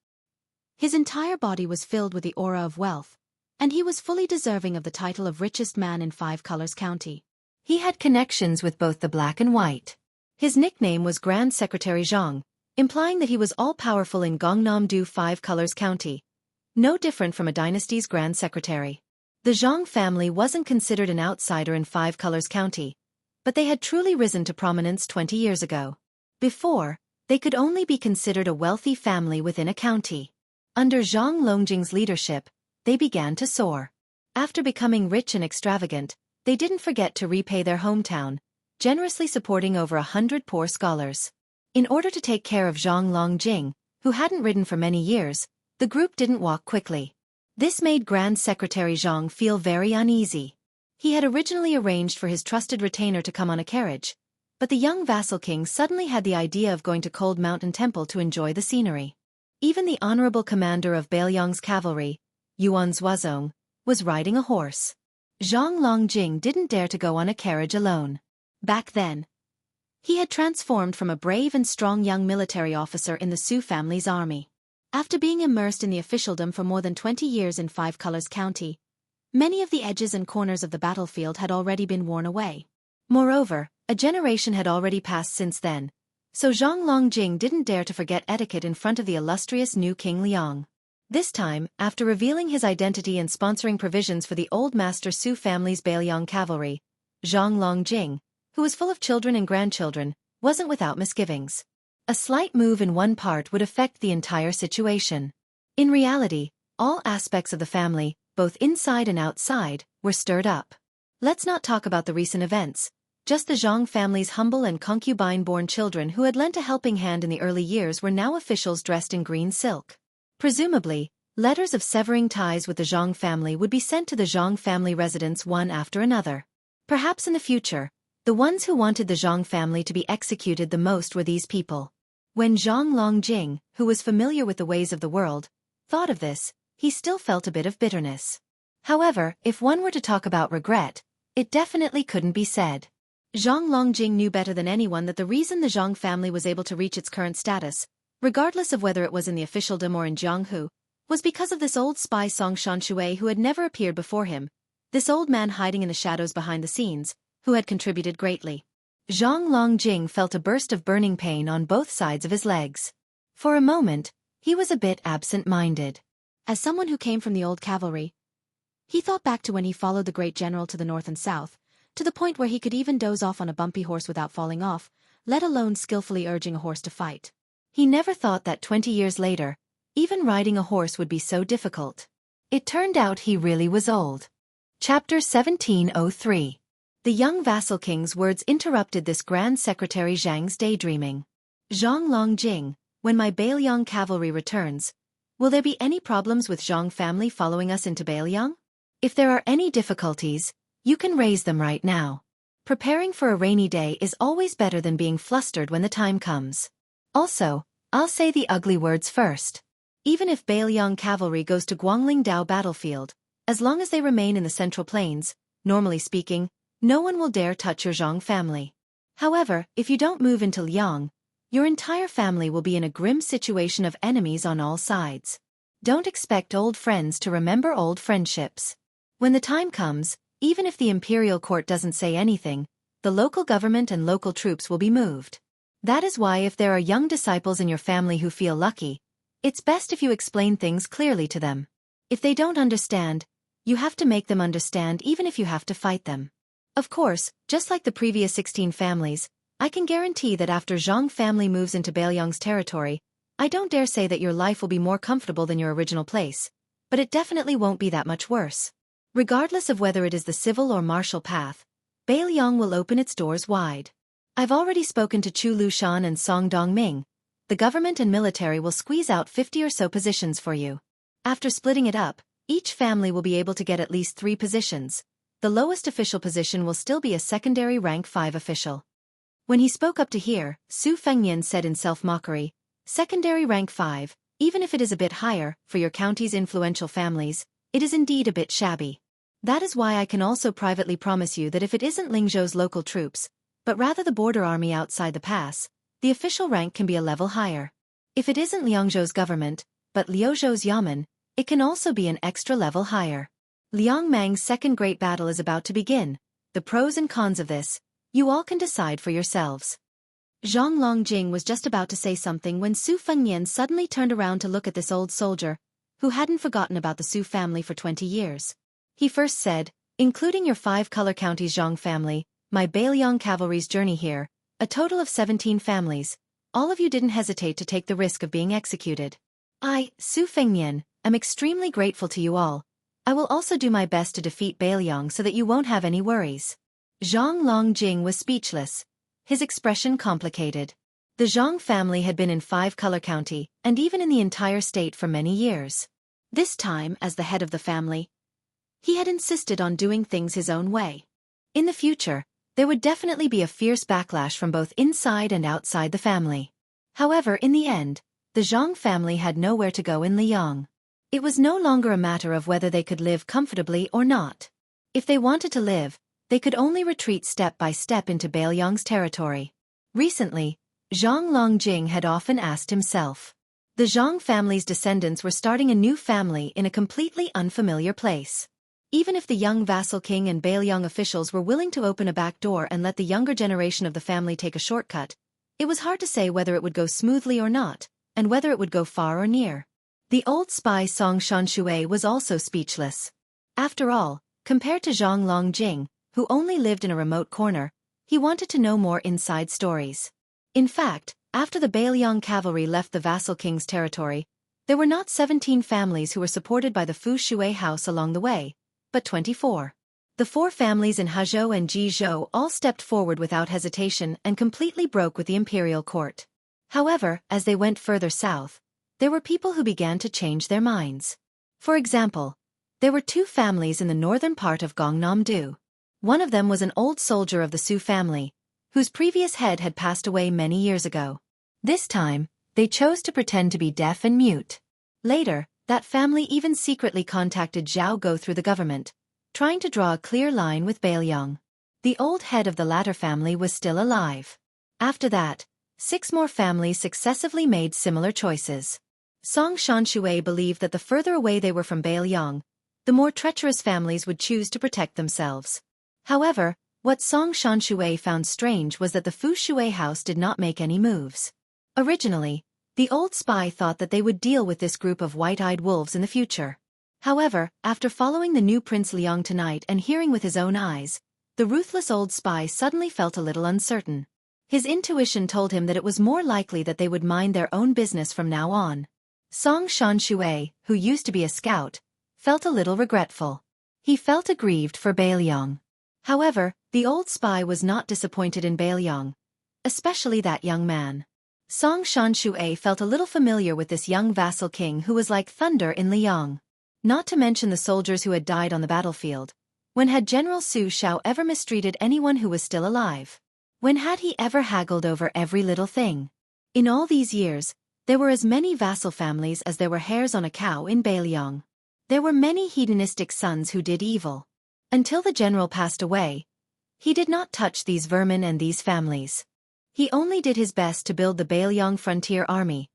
His entire body was filled with the aura of wealth, and he was fully deserving of the title of richest man in Five Colors County. He had connections with both the black and white. His nickname was Grand Secretary Zhang, implying that he was all-powerful in Gangnam-do Five Colors County, no different from a dynasty's Grand Secretary. The Zhang family wasn't considered an outsider in Five Colors County, but they had truly risen to prominence 20 years ago. Before, they could only be considered a wealthy family within a county. Under Zhang Longjing's leadership, they began to soar. After becoming rich and extravagant, they didn't forget to repay their hometown, generously supporting over 100 poor scholars. In order to take care of Zhang Longjing, who hadn't ridden for many years, the group didn't walk quickly. This made Grand Secretary Zhang feel very uneasy. He had originally arranged for his trusted retainer to come on a carriage, but the young vassal king suddenly had the idea of going to Cold Mountain Temple to enjoy the scenery. Even the honorable commander of Bailiang's cavalry, Yuan Zuozong, was riding a horse. Zhang Longjing didn't dare to go on a carriage alone. Back then, he had transformed from a brave and strong young military officer in the Su family's army. After being immersed in the officialdom for more than 20 years in Five Colors County, many of the edges and corners of the battlefield had already been worn away. Moreover, A generation had already passed since then, so Zhang Longjing didn't dare to forget etiquette in front of the illustrious new King Liang. This time, after revealing his identity and sponsoring provisions for the old Master Su family's Bailiang cavalry, Zhang Longjing, who was full of children and grandchildren, wasn't without misgivings. A slight move in one part would affect the entire situation. In reality, all aspects of the family, both inside and outside, were stirred up. Let's not talk about the recent events, just the Zhang family's humble and concubine-born children who had lent a helping hand in the early years were now officials dressed in green silk. Presumably, letters of severing ties with the Zhang family would be sent to the Zhang family residents one after another. Perhaps in the future, the ones who wanted the Zhang family to be executed the most were these people. When Zhang Longjing, who was familiar with the ways of the world, thought of this, he still felt a bit of bitterness. However, if one were to talk about regret, it definitely couldn't be said. Zhang Longjing knew better than anyone that the reason the Zhang family was able to reach its current status, regardless of whether it was in the officialdom or in Jianghu, was because of this old spy Song Shanshui who had never appeared before him, this old man hiding in the shadows behind the scenes, who had contributed greatly. Zhang Longjing felt a burst of burning pain on both sides of his legs. For a moment, he was a bit absent-minded. As someone who came from the old cavalry, he thought back to when he followed the great general to the north and south, to the point where he could even doze off on a bumpy horse without falling off, let alone skillfully urging a horse to fight. He never thought that 20 years later, even riding a horse would be so difficult. It turned out he really was old. Chapter 1703. The young vassal king's words interrupted this Grand Secretary Zhang's daydreaming. Zhang Longjing, when my Bailiang cavalry returns, will there be any problems with Zhang family following us into Bailiang? If there are any difficulties, you can raise them right now. Preparing for a rainy day is always better than being flustered when the time comes. Also, I'll say the ugly words first. Even if Bailiang cavalry goes to Guangling Dao battlefield, as long as they remain in the Central Plains, normally speaking, no one will dare touch your Zhang family. However, if you don't move into Liang, your entire family will be in a grim situation of enemies on all sides. Don't expect old friends to remember old friendships. When the time comes, even if the imperial court doesn't say anything, the local government and local troops will be moved. That is why if there are young disciples in your family who feel lucky, it's best if you explain things clearly to them. If they don't understand, you have to make them understand even if you have to fight them. Of course, just like the previous 16 families, I can guarantee that after Zhang family moves into Bailiang's territory, I don't dare say that your life will be more comfortable than your original place, but it definitely won't be that much worse. Regardless of whether it is the civil or martial path, Bailiang will open its doors wide. I've already spoken to Chu Lushan and Song Dongming. The government and military will squeeze out 50 or so positions for you. After splitting it up, each family will be able to get at least 3 positions. The lowest official position will still be a secondary rank 5 official. When he spoke up to here, Su Fengnian said in self-mockery, secondary rank 5, even if it is a bit higher, for your county's influential families, it is indeed a bit shabby. That is why I can also privately promise you that if it isn't Lingzhou's local troops, but rather the border army outside the pass, the official rank can be a level higher. If it isn't Liangzhou's government, but Liuzhou's yamen, it can also be an extra level higher. Liang Mang's second great battle is about to begin. The pros and cons of this, you all can decide for yourselves. Zhang Longjing was just about to say something when Su Fengnian suddenly turned around to look at this old soldier, who hadn't forgotten about the Su family for 20 years. He first said, including your 5 color counties Zhang family, my Bailiang cavalry's journey here, a total of 17 families, all of you didn't hesitate to take the risk of being executed. I, Su Fengnian, am extremely grateful to you all. I will also do my best to defeat Bailiang so that you won't have any worries. Zhang Longjing was speechless, his expression complicated. The Zhang family had been in 5 color county, and even in the entire state for many years. This time, as the head of the family, he had insisted on doing things his own way. In the future, there would definitely be a fierce backlash from both inside and outside the family. However, in the end, the Zhang family had nowhere to go in Liang. It was no longer a matter of whether they could live comfortably or not. If they wanted to live, they could only retreat step by step into Bailiang's territory. Recently, Zhang Longjing had often asked himself. The Zhang family's descendants were starting a new family in a completely unfamiliar place. Even if the young vassal king and Baelyong officials were willing to open a back door and let the younger generation of the family take a shortcut, it was hard to say whether it would go smoothly or not, and whether it would go far or near. The old spy Song Shanshui was also speechless. After all, compared to Zhang Longjing, who only lived in a remote corner, he wanted to know more inside stories. In fact, after the Baelyong cavalry left the vassal king's territory, there were not 17 families who were supported by the Fu Shui house along the way, but 24. The 4 families in Hezhou and Jizhou all stepped forward without hesitation and completely broke with the imperial court. However, as they went further south, there were people who began to change their minds. For example, there were 2 families in the northern part of Gangnam-do. One of them was an old soldier of the Su family, whose previous head had passed away many years ago. This time, they chose to pretend to be deaf and mute. Later, that family even secretly contacted Zhao Go through the government, trying to draw a clear line with Baelyong. The old head of the latter family was still alive. After that, 6 more families successively made similar choices. Song Shanshui believed that the further away they were from Baelyong, the more treacherous families would choose to protect themselves. However, what Song Shanshui found strange was that the Fu Shui house did not make any moves. Originally, the old spy thought that they would deal with this group of white-eyed wolves in the future. However, after following the new Prince Liang tonight and hearing with his own eyes, the ruthless old spy suddenly felt a little uncertain. His intuition told him that it was more likely that they would mind their own business from now on. Song Shanshui, who used to be a scout, felt a little regretful. He felt aggrieved for Baelyong. However, the old spy was not disappointed in Baelyong, especially that young man. Song Shanshui felt a little familiar with this young vassal king who was like thunder in Liang. Not to mention the soldiers who had died on the battlefield. When had General Su Shao ever mistreated anyone who was still alive? When had he ever haggled over every little thing? In all these years, there were as many vassal families as there were hairs on a cow in Baelyong. There were many hedonistic sons who did evil. Until the general passed away, he did not touch these vermin and these families. He only did his best to build the Baelyong Frontier Army,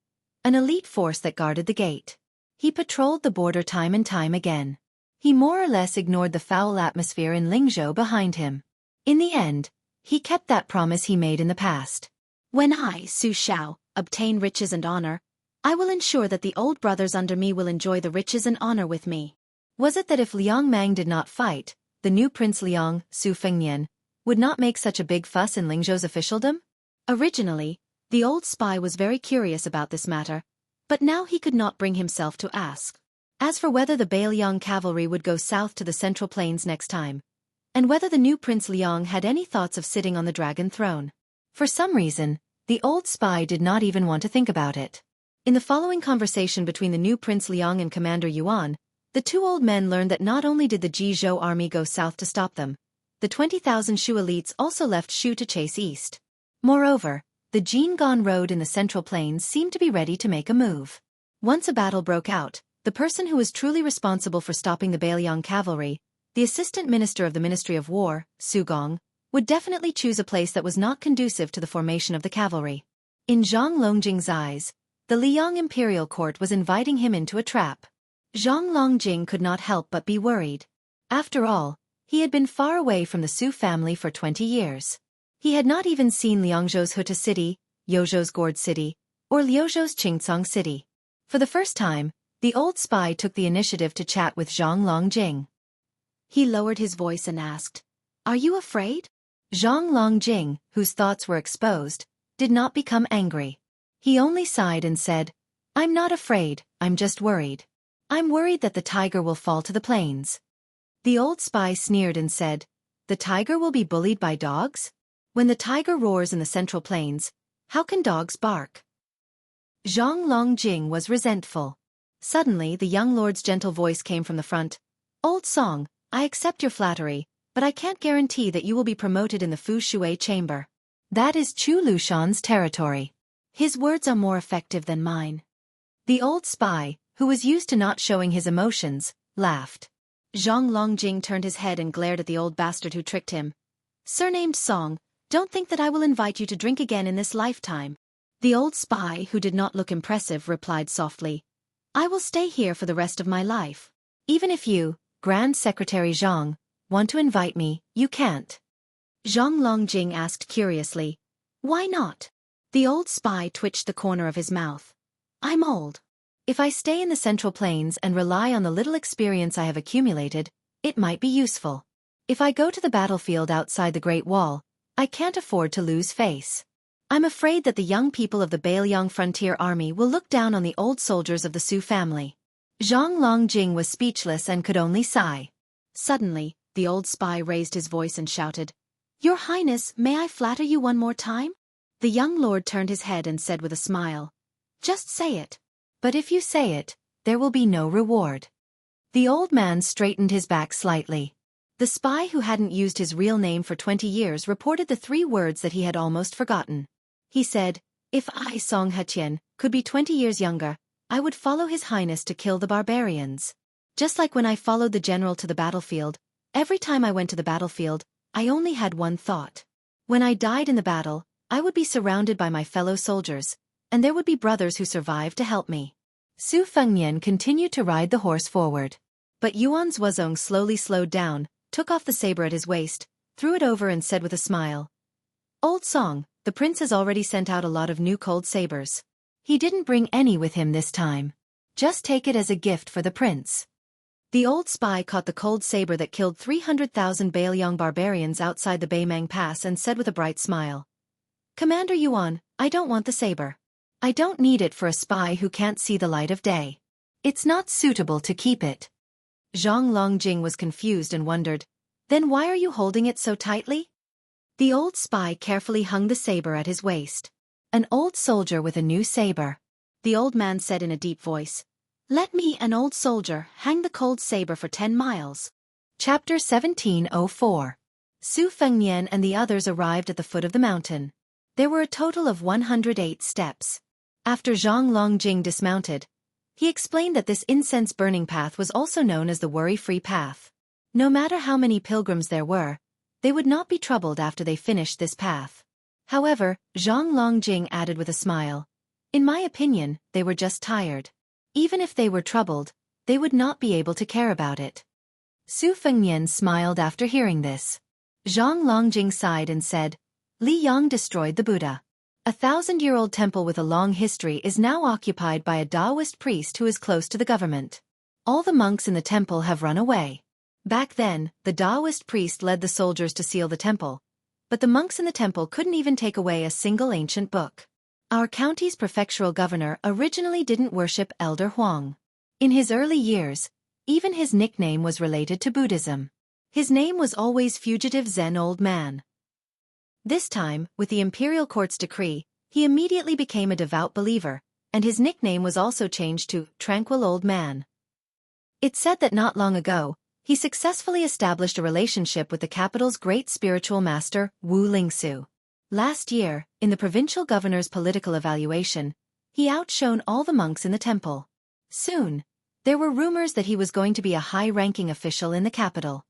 an elite force that guarded the gate. He patrolled the border time and time again. He more or less ignored the foul atmosphere in Lingzhou behind him. In the end, he kept that promise he made in the past. When I, Su Shao, obtain riches and honor, I will ensure that the old brothers under me will enjoy the riches and honor with me. Was it that if Liang Mang did not fight, the new Prince Liang, Su Fengnian, would not make such a big fuss in Lingzhou's officialdom? Originally, the old spy was very curious about this matter, but now he could not bring himself to ask. As for whether the Baelyong cavalry would go south to the Central Plains next time, and whether the new Prince Liang had any thoughts of sitting on the dragon throne, for some reason, the old spy did not even want to think about it. In the following conversation between the new Prince Liang and Commander Yuan, the 2 old men learned that not only did the Jizhou army go south to stop them, the 20,000 Shu elites also left Shu to chase east. Moreover, the Jingan road in the Central Plains seemed to be ready to make a move. Once a battle broke out, the person who was truly responsible for stopping the Baelyong cavalry, the Assistant Minister of the Ministry of War, Su Gong, would definitely choose a place that was not conducive to the formation of the cavalry. In Zhang Longjing's eyes, the Liang Imperial Court was inviting him into a trap. Zhang Longjing could not help but be worried. After all, he had been far away from the Su family for 20 years. He had not even seen Liangzhou's Huta City, Yozhou's Gourd City, or Liuzhou's Qingcang City. For the first time, the old spy took the initiative to chat with Zhang Longjing. He lowered his voice and asked, "Are you afraid?" Zhang Longjing, whose thoughts were exposed, did not become angry. He only sighed and said, "I'm not afraid, I'm just worried. I'm worried that the tiger will fall to the plains." The old spy sneered and said, "The tiger will be bullied by dogs? When the tiger roars in the Central Plains, how can dogs bark?" Zhang Longjing was resentful. Suddenly the young lord's gentle voice came from the front. "Old Song, I accept your flattery, but I can't guarantee that you will be promoted in the Fu Shui chamber. That is Chu Lushan's territory. His words are more effective than mine." The old spy, who was used to not showing his emotions, laughed. Zhang Longjing turned his head and glared at the old bastard who tricked him. "Surnamed Song, don't think that I will invite you to drink again in this lifetime." The old spy, who did not look impressive, replied softly, "I will stay here for the rest of my life. Even if you, Grand Secretary Zhang, want to invite me, you can't. Zhang Longjing asked curiously. Why not? The old spy twitched the corner of his mouth. I'm old. If I stay in the Central Plains and rely on the little experience I have accumulated, it might be useful. If I go to the battlefield outside the Great Wall, I can't afford to lose face. I'm afraid that the young people of the Bailiang Frontier Army will look down on the old soldiers of the Su family. Zhang Longjing was speechless and could only sigh. Suddenly, the old spy raised his voice and shouted, Your Highness, may I flatter you one more time? The young lord turned his head and said with a smile, Just say it. But if you say it, there will be no reward. The old man straightened his back slightly. The spy who hadn't used his real name for 20 years reported the 3 words that he had almost forgotten. He said, If I, Song Hetian, could be 20 years younger, I would follow His Highness to kill the barbarians. Just like when I followed the general to the battlefield, every time I went to the battlefield, I only had one thought. When I died in the battle, I would be surrounded by my fellow soldiers, and there would be brothers who survived to help me. Su Fengnian continued to ride the horse forward. But Yuan Zuozong slowly slowed down, took off the saber at his waist, threw it over and said with a smile, Old Song, the prince has already sent out a lot of new cold sabers. He didn't bring any with him this time. Just take it as a gift for the prince. The old spy caught the cold saber that killed 300,000 Bailiang barbarians outside the Baimang Pass and said with a bright smile, Commander Yuan, I don't want the saber. I don't need it for a spy who can't see the light of day. It's not suitable to keep it. Zhang Longjing was confused and wondered, Then why are you holding it so tightly? The old spy carefully hung the saber at his waist. An old soldier with a new saber. The old man said in a deep voice, Let me, an old soldier, hang the cold saber for 10 miles. Chapter 1704. Su Fengnian and the others arrived at the foot of the mountain. There were a total of 108 steps. After Zhang Longjing dismounted, he explained that this incense-burning path was also known as the worry-free path. No matter how many pilgrims there were, they would not be troubled after they finished this path. However, Zhang Longjing added with a smile, In my opinion, they were just tired. Even if they were troubled, they would not be able to care about it. Su Fengnian smiled after hearing this. Zhang Longjing sighed and said, Li Yang destroyed the Buddha. A 1,000-year-old temple with a long history is now occupied by a Taoist priest who is close to the government. All the monks in the temple have run away. Back then, the Taoist priest led the soldiers to seal the temple, but the monks in the temple couldn't even take away a single ancient book. Our county's prefectural governor originally didn't worship Elder Huang. In his early years, even his nickname was related to Buddhism. His name was always Fugitive Zen Old Man. This time, with the imperial court's decree, he immediately became a devout believer, and his nickname was also changed to Tranquil Old Man. It's said that not long ago, he successfully established a relationship with the capital's great spiritual master, Wu Lingsu. Last year, in the provincial governor's political evaluation, he outshone all the monks in the temple. Soon, there were rumors that he was going to be a high-ranking official in the capital.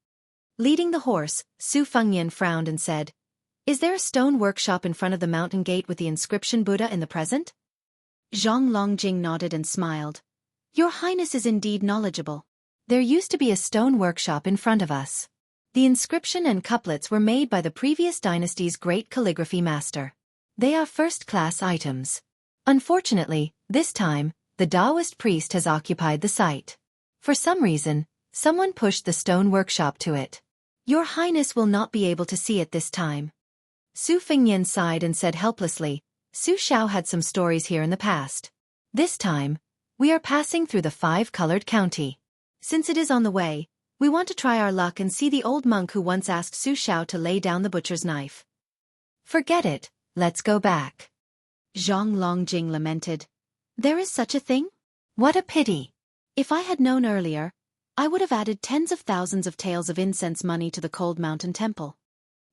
Leading the horse, Su Fengnian frowned and said, Is there a stone workshop in front of the mountain gate with the inscription Buddha in the present? Zhang Longjing nodded and smiled. Your Highness is indeed knowledgeable. There used to be a stone workshop in front of us. The inscription and couplets were made by the previous dynasty's great calligraphy master. They are first-class items. Unfortunately, this time, the Taoist priest has occupied the site. For some reason, someone pushed the stone workshop to it. Your Highness will not be able to see it this time. Su Fengnian sighed and said helplessly, Su Xiao had some stories here in the past. This time, we are passing through the 5-colored county. Since it is on the way, we want to try our luck and see the old monk who once asked Su Xiao to lay down the butcher's knife. Forget it, let's go back. Zhang Longjing lamented. There is such a thing? What a pity. If I had known earlier, I would have added tens of thousands of taels of incense money to the Cold Mountain Temple.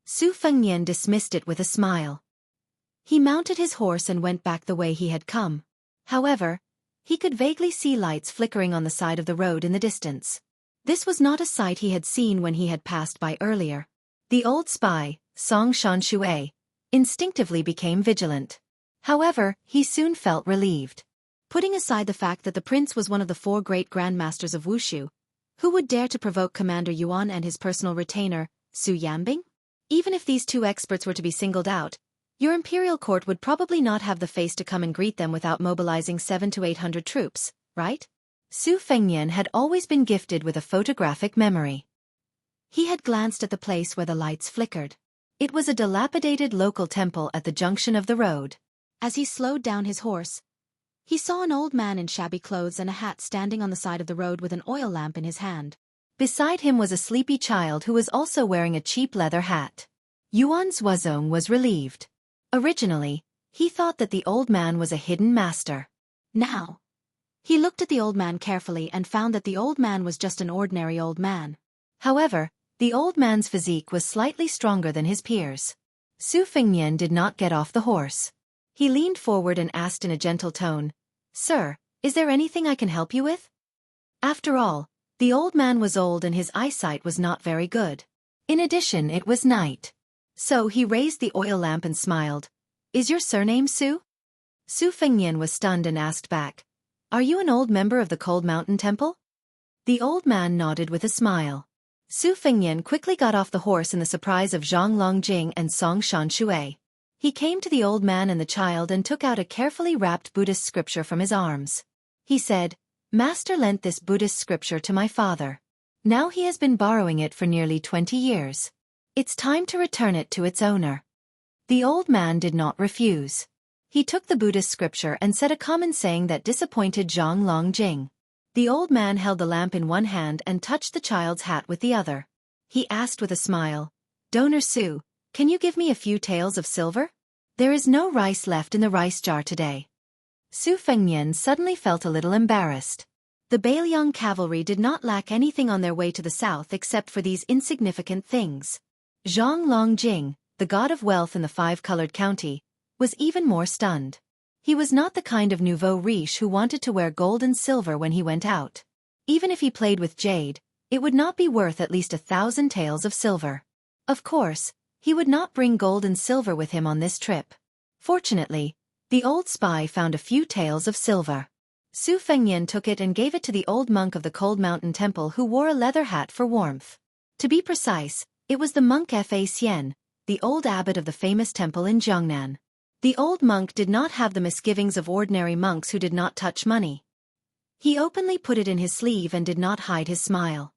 Su Fengnian dismissed it with a smile. He mounted his horse and went back the way he had come. However, he could vaguely see lights flickering on the side of the road in the distance. This was not a sight he had seen when he had passed by earlier. The old spy, Song Shanshui, instinctively became vigilant. However, he soon felt relieved. Putting aside the fact that the prince was one of the 4 great grandmasters of Wushu, Who would dare to provoke Commander Yuan and his personal retainer, Su Yambing? Even if these two experts were to be singled out, your imperial court would probably not have the face to come and greet them without mobilizing 700 to 800 troops, right? Su Fengnian had always been gifted with a photographic memory. He had glanced at the place where the lights flickered. It was a dilapidated local temple at the junction of the road. As he slowed down his horse, he saw an old man in shabby clothes and a hat standing on the side of the road with an oil lamp in his hand. Beside him was a sleepy child who was also wearing a cheap leather hat. Yuan Zhuozong was relieved. Originally, he thought that the old man was a hidden master. Now, he looked at the old man carefully and found that the old man was just an ordinary old man. However, the old man's physique was slightly stronger than his peers. Su Fengnian did not get off the horse. He leaned forward and asked in a gentle tone, "Sir, is there anything I can help you with?" After all, the old man was old and his eyesight was not very good. In addition, it was night. So he raised the oil lamp and smiled. "Is your surname Su?" Su Fengnian was stunned and asked back, "Are you an old member of the Cold Mountain Temple?" The old man nodded with a smile. Su Fengnian quickly got off the horse in the surprise of Zhang Longjing and Song Shanshui. He came to the old man and the child and took out a carefully wrapped Buddhist scripture from his arms. He said, "Master lent this Buddhist scripture to my father. Now he has been borrowing it for nearly 20 years. It's time to return it to its owner." The old man did not refuse. He took the Buddhist scripture and said a common saying that disappointed Zhang Longjing. The old man held the lamp in one hand and touched the child's hat with the other. He asked with a smile, "Donor Su, can you give me a few taels of silver? There is no rice left in the rice jar today." Su Fengnian suddenly felt a little embarrassed. The Bailiang cavalry did not lack anything on their way to the south except for these insignificant things. Zhang Longjing, the god of wealth in the five-colored county, was even more stunned. He was not the kind of nouveau riche who wanted to wear gold and silver when he went out. Even if he played with jade, it would not be worth at least 1,000 taels of silver. Of course, he would not bring gold and silver with him on this trip. Fortunately, the old spy found a few taels of silver. Su Fengnian took it and gave it to the old monk of the Cold Mountain Temple who wore a leather hat for warmth. To be precise, it was the monk Fa Xian, the old abbot of the famous temple in Jiangnan. The old monk did not have the misgivings of ordinary monks who did not touch money. He openly put it in his sleeve and did not hide his smile.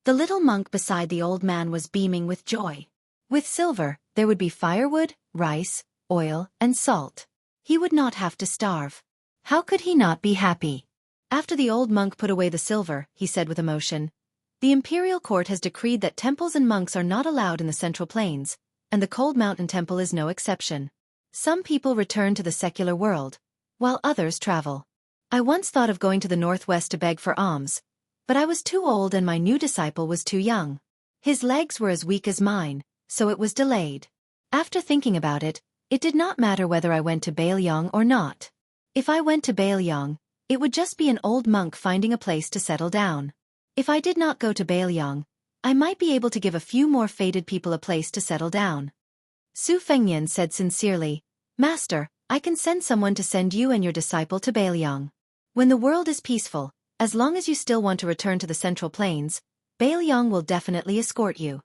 The little monk beside the old man was beaming with joy. With silver, there would be firewood, rice, oil, and salt. He would not have to starve. How could he not be happy? After the old monk put away the silver, he said with emotion, "The imperial court has decreed that temples and monks are not allowed in the Central Plains, and the Cold Mountain Temple is no exception. Some people return to the secular world, while others travel. I once thought of going to the northwest to beg for alms, but I was too old and my new disciple was too young. His legs were as weak as mine, so it was delayed. After thinking about it, it did not matter whether I went to Bailiang or not. If I went to Bailiang, it would just be an old monk finding a place to settle down. If I did not go to Bailiang, I might be able to give a few more faded people a place to settle down." Su Fengnian said sincerely, "Master, I can send someone to send you and your disciple to Bailiang. When the world is peaceful, as long as you still want to return to the Central Plains, Bailiang will definitely escort you."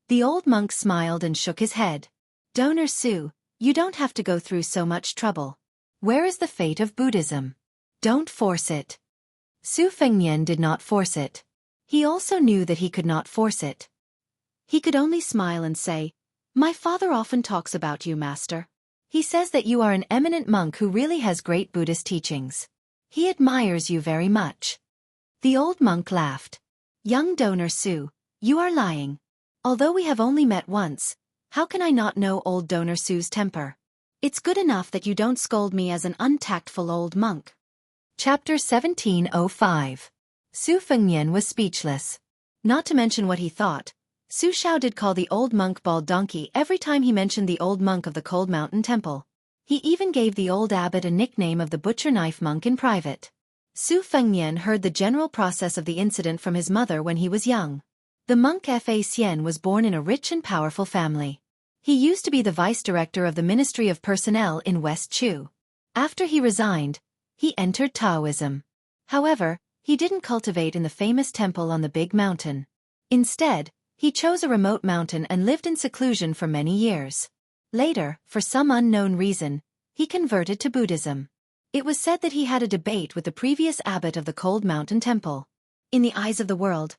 The old monk smiled and shook his head. "Donor Su, you don't have to go through so much trouble. Where is the fate of Buddhism? Don't force it." Su Fengnian did not force it. He also knew that he could not force it. He could only smile and say, "My father often talks about you, Master. He says that you are an eminent monk who really has great Buddhist teachings. He admires you very much." The old monk laughed. "Young Donor Su, you are lying. Although we have only met once, how can I not know old Donor Su's temper? It's good enough that you don't scold me as an untactful old monk." Chapter 1705. Su Fengnian was speechless. Not to mention what he thought, Su Shao did call the old monk Bald Donkey every time he mentioned the old monk of the Cold Mountain Temple. He even gave the old abbot a nickname of the Butcher Knife Monk in private. Su Fengnian heard the general process of the incident from his mother when he was young. The monk Fa Xian was born in a rich and powerful family. He used to be the vice-director of the Ministry of Personnel in West Chu. After he resigned, he entered Taoism. However, he didn't cultivate in the famous temple on the big mountain. Instead, he chose a remote mountain and lived in seclusion for many years. Later, for some unknown reason, he converted to Buddhism. It was said that he had a debate with the previous abbot of the cold mountain temple. In the eyes of the world,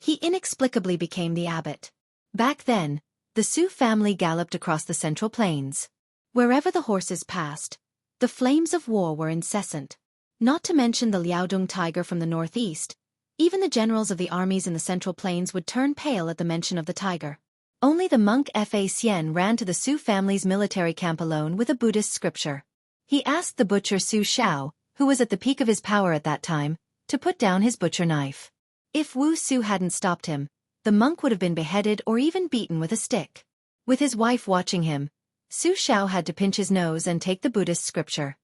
he inexplicably became the abbot. Back then, the Su family galloped across the central plains. Wherever the horses passed, the flames of war were incessant. Not to mention the Liaodong tiger from the northeast, even the generals of the armies in the central plains would turn pale at the mention of the tiger. Only the monk Fa Xian ran to the Su family's military camp alone with a Buddhist scripture. He asked the butcher Su Shao, who was at the peak of his power at that time, to put down his butcher knife. If Wu Su hadn't stopped him, the monk would have been beheaded or even beaten with a stick. With his wife watching him, Su Shao had to pinch his nose and take the Buddhist scripture.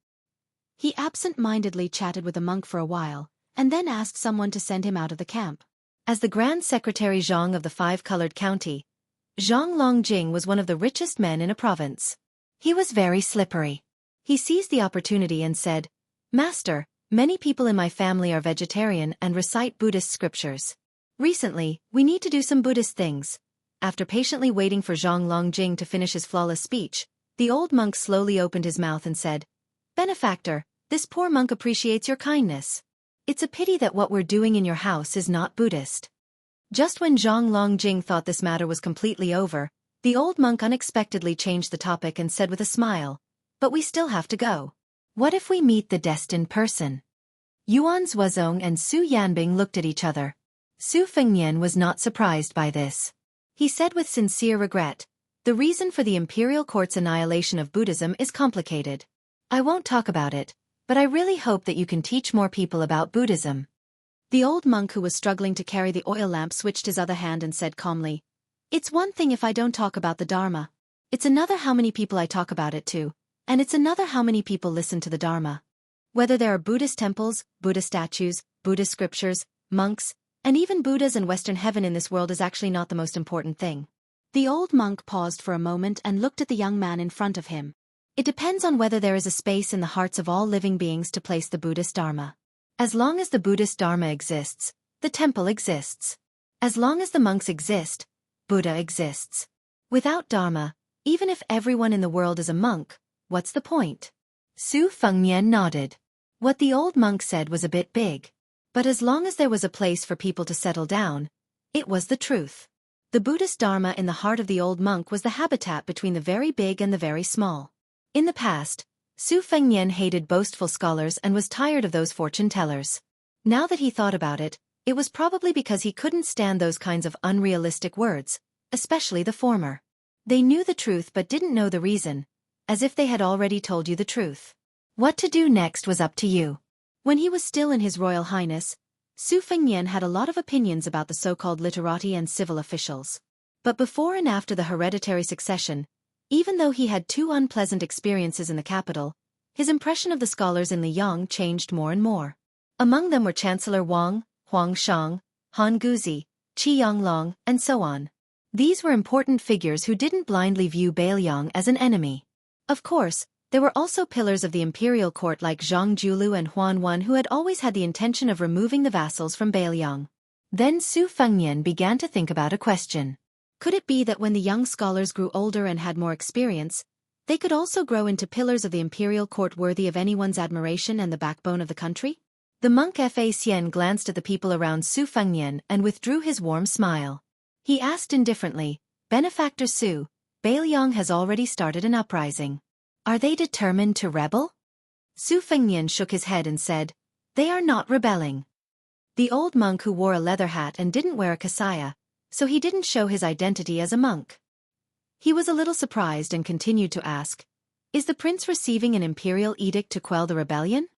He absent-mindedly chatted with the monk for a while, and then asked someone to send him out of the camp. As the Grand Secretary Zhang of the Five-Colored County, Zhang Longjing was one of the richest men in a province. He was very slippery. He seized the opportunity and said, "Master, many people in my family are vegetarian and recite Buddhist scriptures. Recently, we need to do some Buddhist things." After patiently waiting for Zhang Longjing to finish his flawless speech, the old monk slowly opened his mouth and said, "Benefactor, this poor monk appreciates your kindness. It's a pity that what we're doing in your house is not Buddhist." Just when Zhang Longjing thought this matter was completely over, the old monk unexpectedly changed the topic and said with a smile, "But we still have to go. What if we meet the destined person?" Yuan Zuozong and Su Yanbing looked at each other. Su Fengnian was not surprised by this. He said with sincere regret, "The reason for the imperial court's annihilation of Buddhism is complicated. I won't talk about it, but I really hope that you can teach more people about Buddhism." The old monk who was struggling to carry the oil lamp switched his other hand and said calmly, "It's one thing if I don't talk about the Dharma. It's another how many people I talk about it to, and it's another how many people listen to the Dharma. Whether there are Buddhist temples, Buddha statues, Buddhist scriptures, monks, and even Buddhas and Western heaven in this world is actually not the most important thing." The old monk paused for a moment and looked at the young man in front of him. "It depends on whether there is a space in the hearts of all living beings to place the Buddhist Dharma. As long as the Buddhist Dharma exists, the temple exists. As long as the monks exist, Buddha exists. Without Dharma, even if everyone in the world is a monk, what's the point?" Su Fengnian nodded. What the old monk said was a bit big. But as long as there was a place for people to settle down, it was the truth. The Buddhist Dharma in the heart of the old monk was the habitat between the very big and the very small. In the past, Su Fengnian hated boastful scholars and was tired of those fortune-tellers. Now that he thought about it, it was probably because he couldn't stand those kinds of unrealistic words, especially the former. They knew the truth but didn't know the reason, as if they had already told you the truth. What to do next was up to you. When he was still in His Royal Highness, Su Fengnian had a lot of opinions about the so-called literati and civil officials. But before and after the hereditary succession, even though he had two unpleasant experiences in the capital, his impression of the scholars in Liyang changed more and more. Among them were Chancellor Wang, Huang Shang, Han Guzi, Qi Yanglong, and so on. These were important figures who didn't blindly view Bailiang as an enemy. Of course, there were also pillars of the imperial court like Zhang Julu and Huan Wen who had always had the intention of removing the vassals from Bailiang. Then Su Fengnian began to think about a question. Could it be that when the young scholars grew older and had more experience, they could also grow into pillars of the imperial court worthy of anyone's admiration and the backbone of the country? The monk Fa Xian glanced at the people around Su Fengnian and withdrew his warm smile. He asked indifferently, "Benefactor Su, Bailiang has already started an uprising. Are they determined to rebel?" Su Fengnian shook his head and said, "They are not rebelling." The old monk who wore a leather hat and didn't wear a kasaya, so he didn't show his identity as a monk. He was a little surprised and continued to ask, "Is the prince receiving an imperial edict to quell the rebellion?"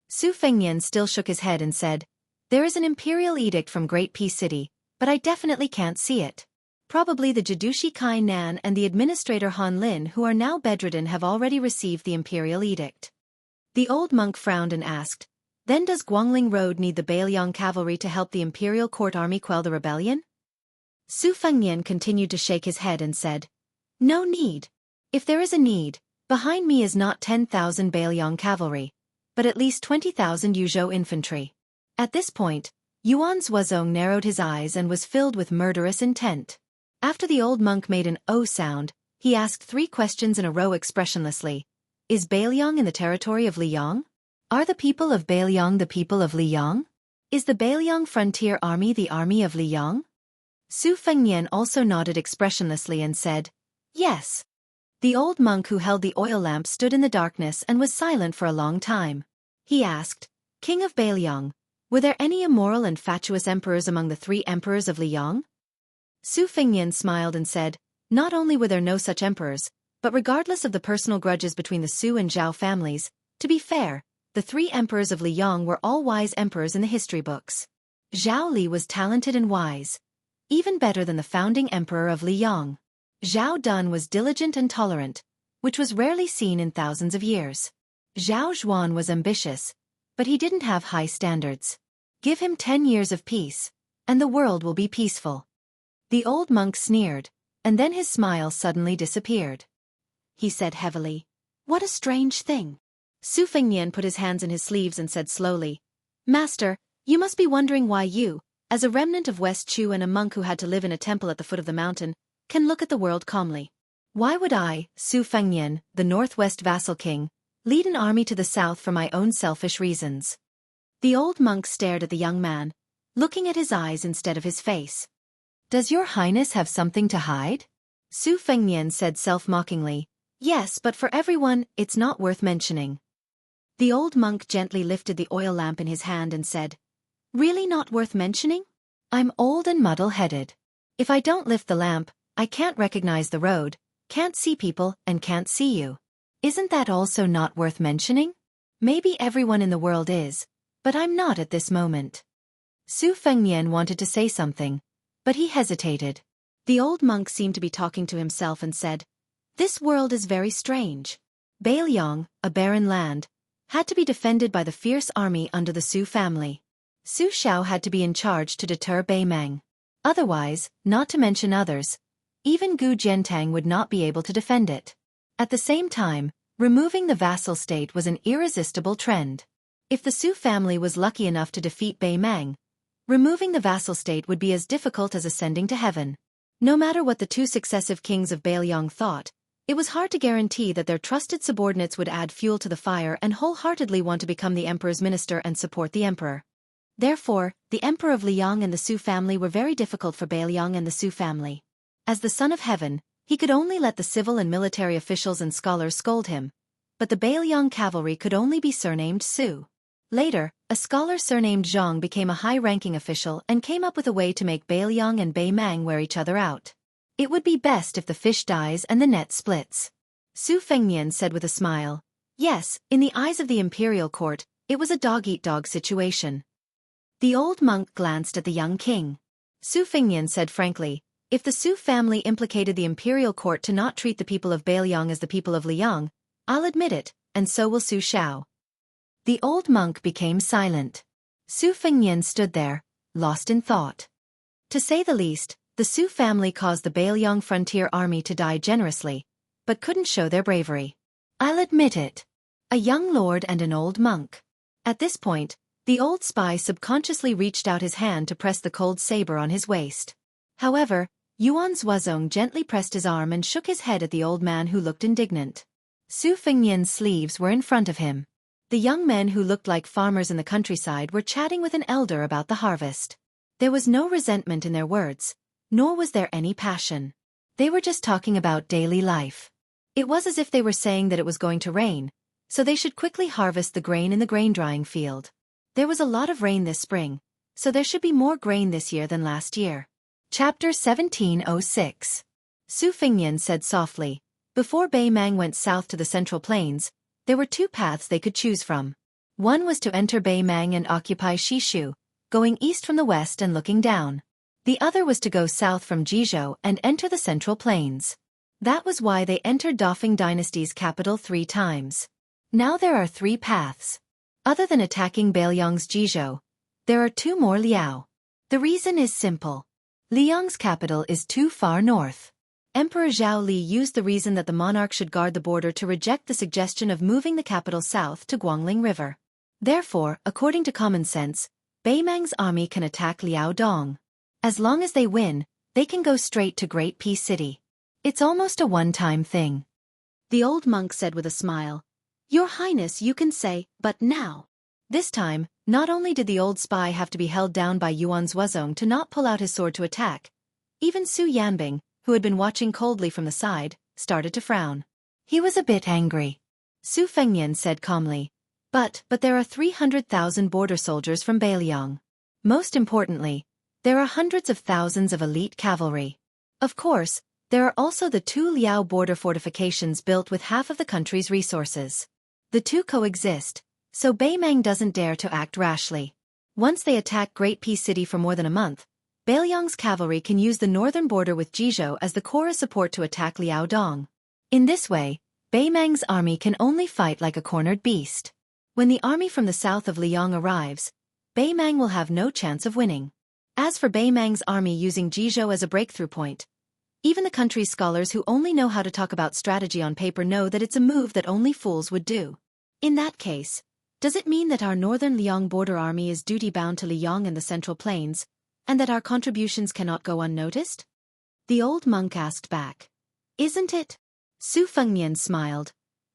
Su Fengnian still shook his head and said, "There is an imperial edict from Great Peace City, but I definitely can't see it. Probably the Jidushi Kai Nan and the administrator Han Lin who are now bedridden have already received the imperial edict." The old monk frowned and asked, "Then does Guangling Road need the Bailiang cavalry to help the imperial court army quell the rebellion?" Su Fengnian continued to shake his head and said, "No need. If there is a need, behind me is not 10,000 Bailiang cavalry, but at least 20,000 Yuzhou infantry. At this point, Yuan Zhuozong narrowed his eyes and was filled with murderous intent. After the old monk made an "oh" sound, he asked 3 questions in a row expressionlessly. Is Bailiang in the territory of Liang? Are the people of Bailiang the people of Liang? Is the Bailiang frontier army the army of Liang? Su Fengnian also nodded expressionlessly and said, yes. The old monk who held the oil lamp stood in the darkness and was silent for a long time. He asked, King of Bailiang, were there any immoral and fatuous emperors among the 3 emperors of Liang? Su Fengnian smiled and said, not only were there no such emperors, but regardless of the personal grudges between the Su and Zhao families, to be fair, the 3 emperors of Liang were all wise emperors in the history books. Zhao Li was talented and wise, even better than the founding emperor of Liang. Zhao Dun was diligent and tolerant, which was rarely seen in thousands of years. Zhao Zhuan was ambitious, but he didn't have high standards. Give him 10 years of peace, and the world will be peaceful. The old monk sneered, and then his smile suddenly disappeared. He said heavily, what a strange thing. Su Fengnian put his hands in his sleeves and said slowly, Master, you must be wondering why you, as a remnant of West Chu and a monk who had to live in a temple at the foot of the mountain, can look at the world calmly. Why would I, Su Fengnian, the Northwest vassal king, lead an army to the south for my own selfish reasons? The old monk stared at the young man, looking at his eyes instead of his face. Does your highness have something to hide? Su Fengnian said self-mockingly, yes, but for everyone, it's not worth mentioning. The old monk gently lifted the oil lamp in his hand and said, really not worth mentioning? I'm old and muddle-headed. If I don't lift the lamp, I can't recognize the road, can't see people, and can't see you. Isn't that also not worth mentioning? Maybe everyone in the world is, but I'm not at this moment. Su Fengnian wanted to say something, but he hesitated. The old monk seemed to be talking to himself and said, this world is very strange. Bailiang, a barren land, had to be defended by the fierce army under the Su family. Su Shao had to be in charge to deter Beimang. Otherwise, not to mention others, even Gu Jiantang would not be able to defend it. At the same time, removing the vassal state was an irresistible trend. If the Su family was lucky enough to defeat Beimang, removing the vassal state would be as difficult as ascending to heaven. No matter what the 2 successive kings of Bailiang thought, it was hard to guarantee that their trusted subordinates would add fuel to the fire and wholeheartedly want to become the emperor's minister and support the emperor. Therefore, the emperor of Liang and the Su family were very difficult for Bailiang and the Su family. As the son of heaven, he could only let the civil and military officials and scholars scold him, but the Bailiang cavalry could only be surnamed Su. Later, a scholar surnamed Zhang became a high-ranking official and came up with a way to make Bailiang and Beimang wear each other out. It would be best if the fish dies and the net splits. Su Fengnian said with a smile, yes, in the eyes of the imperial court, it was a dog-eat-dog situation. The old monk glanced at the young king. Su Fengnian said frankly, if the Su family implicated the imperial court to not treat the people of Bailiang as the people of Liang, I'll admit it, and so will Su Shao. The old monk became silent. Su Fengnian stood there, lost in thought. To say the least, the Su family caused the Bailiang frontier army to die generously, but couldn't show their bravery. I'll admit it. A young lord and an old monk. At this point, the old spy subconsciously reached out his hand to press the cold saber on his waist. However, Yuan Zhuozong gently pressed his arm and shook his head at the old man who looked indignant. Su Fengnian's sleeves were in front of him. The young men who looked like farmers in the countryside were chatting with an elder about the harvest. There was no resentment in their words, nor was there any passion. They were just talking about daily life. It was as if they were saying that it was going to rain, so they should quickly harvest the grain in the grain-drying field. There was a lot of rain this spring, so there should be more grain this year than last year. Chapter 1706. Su Fengnian said softly, before Beimang went south to the Central Plains, there were 2 paths they could choose from. One was to enter Beimang and occupy Shishu, going east from the west and looking down. The other was to go south from Jizhou and enter the Central Plains. That was why they entered Dafeng Dynasty's capital 3 times. Now there are 3 paths. Other than attacking Bailiang's Jizhou, there are 2 more Liao. The reason is simple. Liang's capital is too far north. Emperor Zhao Li used the reason that the monarch should guard the border to reject the suggestion of moving the capital south to Guangling River. Therefore, according to common sense, Beimang's army can attack Liao Dong. As long as they win, they can go straight to Great Peace City. It's almost a one-time thing. The old monk said with a smile. Your Highness, you can say, but now. This time, not only did the old spy have to be held down by Yuan Zhuozong to not pull out his sword to attack, even Su Yanbing, who had been watching coldly from the side, started to frown. He was a bit angry. Su Fengnian said calmly, But there are 300,000 border soldiers from Beiliang. Most importantly, there are hundreds of thousands of elite cavalry. Of course, there are also the 2 Liao border fortifications built with half of the country's resources. The two coexist, so Beimang doesn't dare to act rashly. Once they attack Great Peace City for more than a month, Beiliang's cavalry can use the northern border with Jizhou as the core of support to attack Liao Dong. In this way, Beimang's army can only fight like a cornered beast. When the army from the south of Liang arrives, Beimang will have no chance of winning. As for Beimang's army using Jizhou as a breakthrough point, even the country's scholars who only know how to talk about strategy on paper know that it's a move that only fools would do. In that case, does it mean that our northern Liang border army is duty-bound to Liang and the Central Plains, and that our contributions cannot go unnoticed? The old monk asked back. Isn't it? Su Fengnian smiled.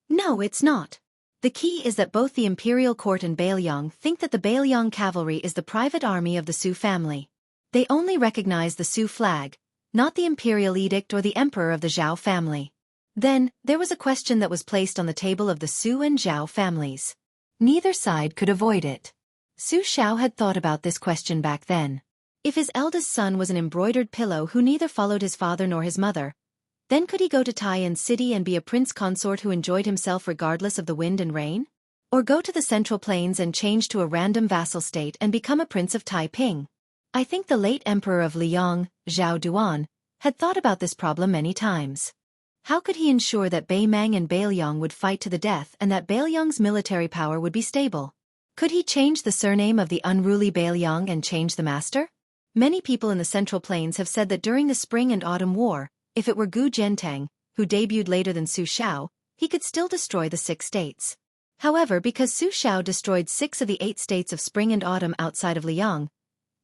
No, it's not. The key is that both the imperial court and Beiliang think that the Beiliang cavalry is the private army of the Su family. They only recognize the Su flag, not the imperial edict or the emperor of the Zhao family. Then, there was a question that was placed on the table of the Su and Zhao families. Neither side could avoid it. Su Xiao had thought about this question back then. If his eldest son was an embroidered pillow who neither followed his father nor his mother, then could he go to Taiyan City and be a prince consort who enjoyed himself regardless of the wind and rain? Or go to the Central Plains and change to a random vassal state and become a prince of Taiping? I think the late emperor of Liang, Zhao Duan, had thought about this problem many times. How could he ensure that Beimang and Beiliang would fight to the death and that Beiliang's military power would be stable? Could he change the surname of the unruly Beiliang and change the master? Many people in the Central Plains have said that during the Spring and Autumn War, if it were Gu Jiantang, who debuted later than Su Xiao, he could still destroy the 6 states. However, because Su Xiao destroyed 6 of the 8 states of Spring and Autumn outside of Liang,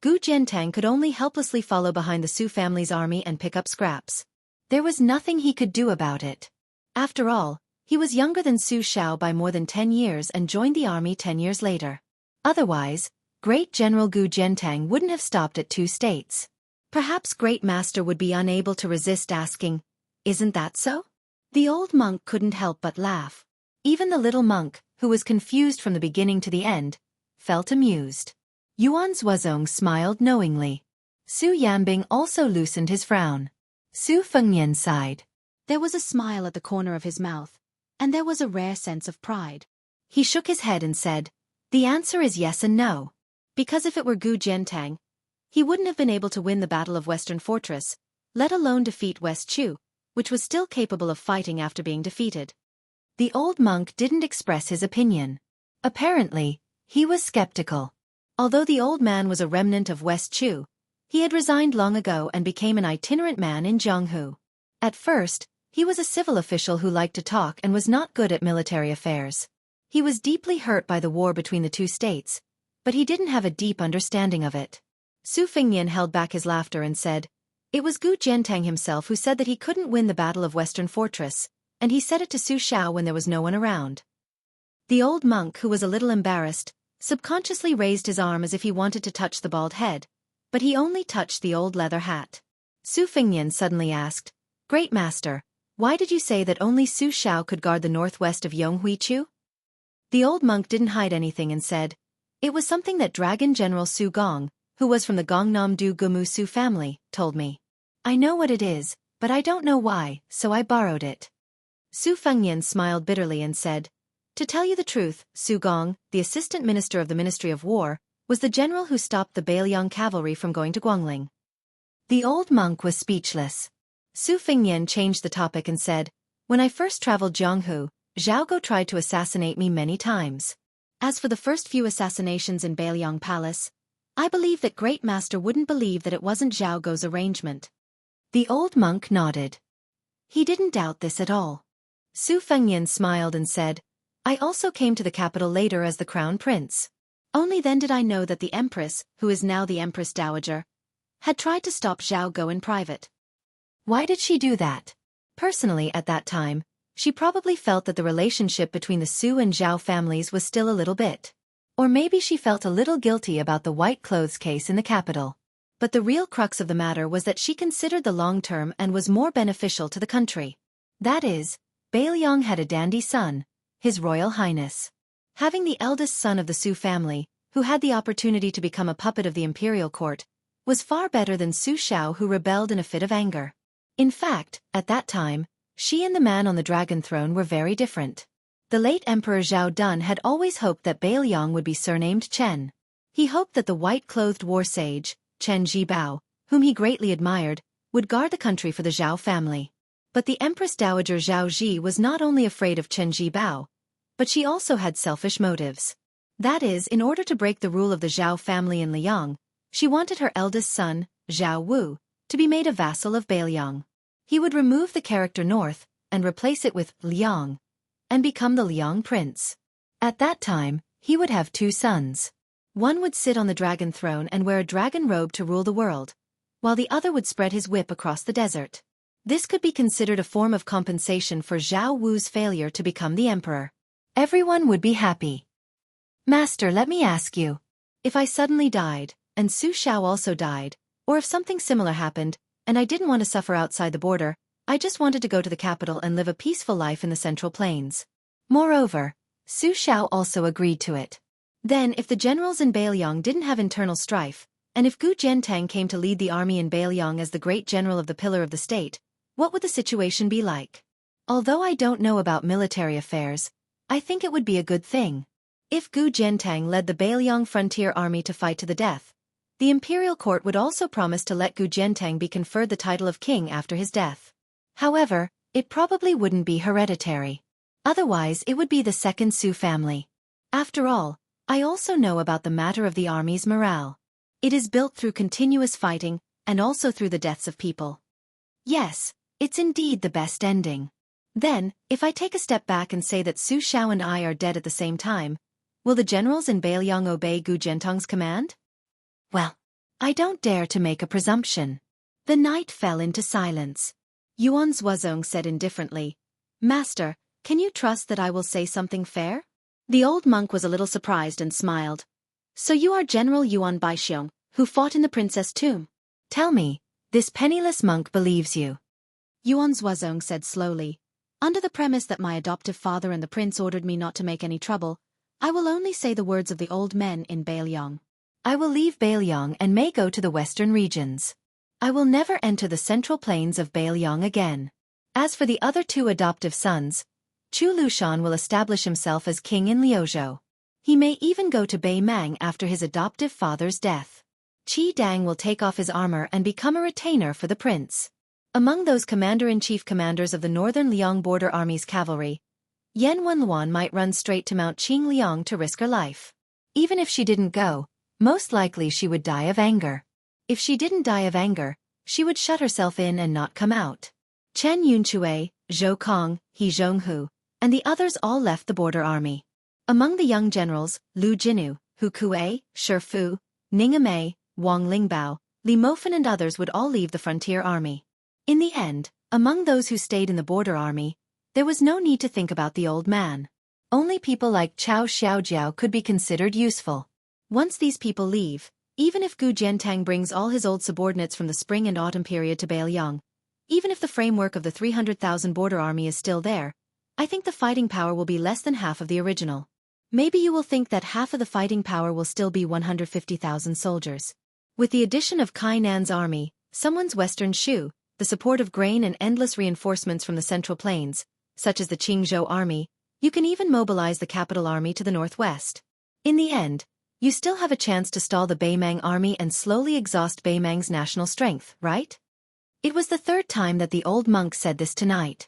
Gu Jiantang could only helplessly follow behind the Su family's army and pick up scraps. There was nothing he could do about it. After all, he was younger than Su Xiao by more than 10 years and joined the army 10 years later. Otherwise, Great General Gu Jiantang wouldn't have stopped at 2 states. Perhaps Great Master would be unable to resist asking, Isn't that so? The old monk couldn't help but laugh. Even the little monk, who was confused from the beginning to the end, felt amused. Yuan Zhuozong smiled knowingly. Su Yanbing also loosened his frown. Su Fengnian sighed. There was a smile at the corner of his mouth, and there was a rare sense of pride. He shook his head and said, The answer is yes and no. Because if it were Gu Jiantang, he wouldn't have been able to win the Battle of Western Fortress, let alone defeat West Chu, which was still capable of fighting after being defeated. The old monk didn't express his opinion. Apparently, he was skeptical. Although the old man was a remnant of West Chu, he had resigned long ago and became an itinerant man in Jianghu. At first, he was a civil official who liked to talk and was not good at military affairs. He was deeply hurt by the war between the 2 states, but he didn't have a deep understanding of it. Su Fengnian held back his laughter and said, It was Gu Jiantang himself who said that he couldn't win the Battle of Western Fortress, and he said it to Su Xiao when there was no one around. The old monk, who was a little embarrassed, subconsciously raised his arm as if he wanted to touch the bald head, but he only touched the old leather hat. Su Fengnian suddenly asked, Great Master, why did you say that only Su Xiao could guard the northwest of Yonghui-Chu? The old monk didn't hide anything and said, It was something that Dragon General Su Gong, who was from the Gongnam-du Gumu Su family, told me. I know what it is, but I don't know why, so I borrowed it. Su Fengnian smiled bitterly and said, To tell you the truth, Su Gong, the assistant minister of the Ministry of War, was the general who stopped the Beiliang cavalry from going to Guangling. The old monk was speechless. Su Fengnian changed the topic and said, When I first traveled Jianghu, Zhao Go tried to assassinate me many times. As for the first few assassinations in Beiliang Palace, I believe that Great Master wouldn't believe that it wasn't Zhao Go's arrangement. The old monk nodded. He didn't doubt this at all. Su Fengnian smiled and said, I also came to the capital later as the crown prince. Only then did I know that the Empress, who is now the Empress Dowager, had tried to stop Zhao Go in private. Why did she do that? Personally, at that time, she probably felt that the relationship between the Su and Zhao families was still a little bit. Or maybe she felt a little guilty about the white clothes case in the capital. But the real crux of the matter was that she considered the long term and was more beneficial to the country. That is, Bailiang had a dandy son, His Royal Highness. Having the eldest son of the Su family, who had the opportunity to become a puppet of the imperial court, was far better than Su Xiao, who rebelled in a fit of anger. In fact, at that time, she and the man on the dragon throne were very different. The late Emperor Zhao Dun had always hoped that Bailiang would be surnamed Chen. He hoped that the white-clothed war sage, Chen Zhibao, whom he greatly admired, would guard the country for the Zhao family. But the Empress Dowager Zhao Ji was not only afraid of Chen Zhibao, but she also had selfish motives. That is, in order to break the rule of the Zhao family in Liang, she wanted her eldest son, Zhao Wu, to be made a vassal of Bailiang. He would remove the character North and replace it with Liang, and become the Liang prince. At that time, he would have 2 sons. One would sit on the dragon throne and wear a dragon robe to rule the world, while the other would spread his whip across the desert. This could be considered a form of compensation for Zhao Wu's failure to become the emperor. Everyone would be happy. Master, let me ask you. If I suddenly died, and Su Xiao also died, or if something similar happened, and I didn't want to suffer outside the border, I just wanted to go to the capital and live a peaceful life in the Central Plains. Moreover, Su Xiao also agreed to it. Then, if the generals in Bailiang didn't have internal strife, and if Gu Jiantang came to lead the army in Bailiang as the great general of the pillar of the state, what would the situation be like? Although I don't know about military affairs, I think it would be a good thing. If Gu Jiantang led the Bailiang frontier army to fight to the death, the imperial court would also promise to let Gu Jiantang be conferred the title of king after his death. However, it probably wouldn't be hereditary. Otherwise, it would be the second Su family. After all, I also know about the matter of the army's morale. It is built through continuous fighting, and also through the deaths of people. Yes, it's indeed the best ending. Then, if I take a step back and say that Su Xiao and I are dead at the same time, will the generals in Bailiang obey Gu Jiantang's command? Well, I don't dare to make a presumption. The night fell into silence. Yuan Zuozong said indifferently, Master, can you trust that I will say something fair? The old monk was a little surprised and smiled. So you are General Yuan Baixiong, who fought in the princess tomb? Tell me, this penniless monk believes you. Yuan Zuozong said slowly, under the premise that my adoptive father and the prince ordered me not to make any trouble, I will only say the words of the old men in Bailiang. I will leave Bailiang and may go to the western regions. I will never enter the central plains of Bailiang again. As for the other 2 adoptive sons, Chu Lushan will establish himself as king in Liuzhou. He may even go to Beimang after his adoptive father's death. Qi Dang will take off his armor and become a retainer for the prince. Among those commander-in-chief commanders of the northern Liang border army's cavalry, Yan Wenluan might run straight to Mount Qingliang to risk her life. Even if she didn't go, most likely she would die of anger. If she didn't die of anger, she would shut herself in and not come out. Chen Yunchue, Zhou Kong, He Zhonghu, and the others all left the border army. Among the young generals, Lu Jinu, Hu Kuei, Shi Fu, Ning Amei, Wang Lingbao, Li Mofen and others would all leave the frontier army. In the end, among those who stayed in the border army, there was no need to think about the old man. Only people like Chao Xiaojiao could be considered useful. Once these people leave, even if Gu Jiantang brings all his old subordinates from the spring and autumn period to Bailiang, even if the framework of the 300,000 border army is still there, I think the fighting power will be less than half of the original. Maybe you will think that half of the fighting power will still be 150,000 soldiers. With the addition of Kai Nan's army, someone's western Shu, the support of grain and endless reinforcements from the central plains, such as the Qingzhou army, you can even mobilize the capital army to the northwest. In the end, you still have a chance to stall the Beimang army and slowly exhaust Beimang's national strength, right? It was the 3rd time that the old monk said this tonight.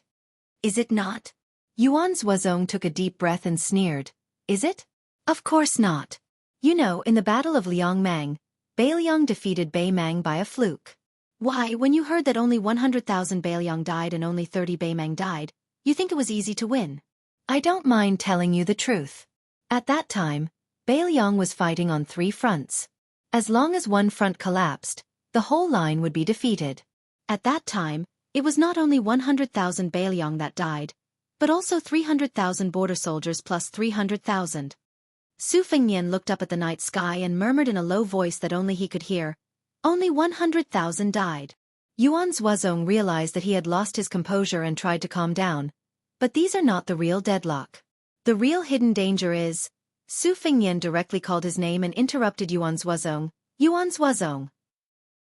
Is it not? Yuan Zuozong took a deep breath and sneered. Is it? Of course not. You know, in the Battle of Liangmang, Bailiang defeated Beimang by a fluke. Why, when you heard that only 100,000 Bailiang died and only 30 Beimang died, you think it was easy to win? I don't mind telling you the truth. At that time, Bailiang was fighting on 3 fronts. As long as one front collapsed, the whole line would be defeated. At that time, it was not only 100,000 Bailiang that died, but also 300,000 border soldiers plus 300,000. Su Fengnian looked up at the night sky and murmured in a low voice that only he could hear, "Only 100,000 died." Yuan Zuozong realized that he had lost his composure and tried to calm down. But these are not the real deadlock. The real hidden danger is... Su Fengnian directly called his name and interrupted Yuan Zuozong. "Yuan Zuozong,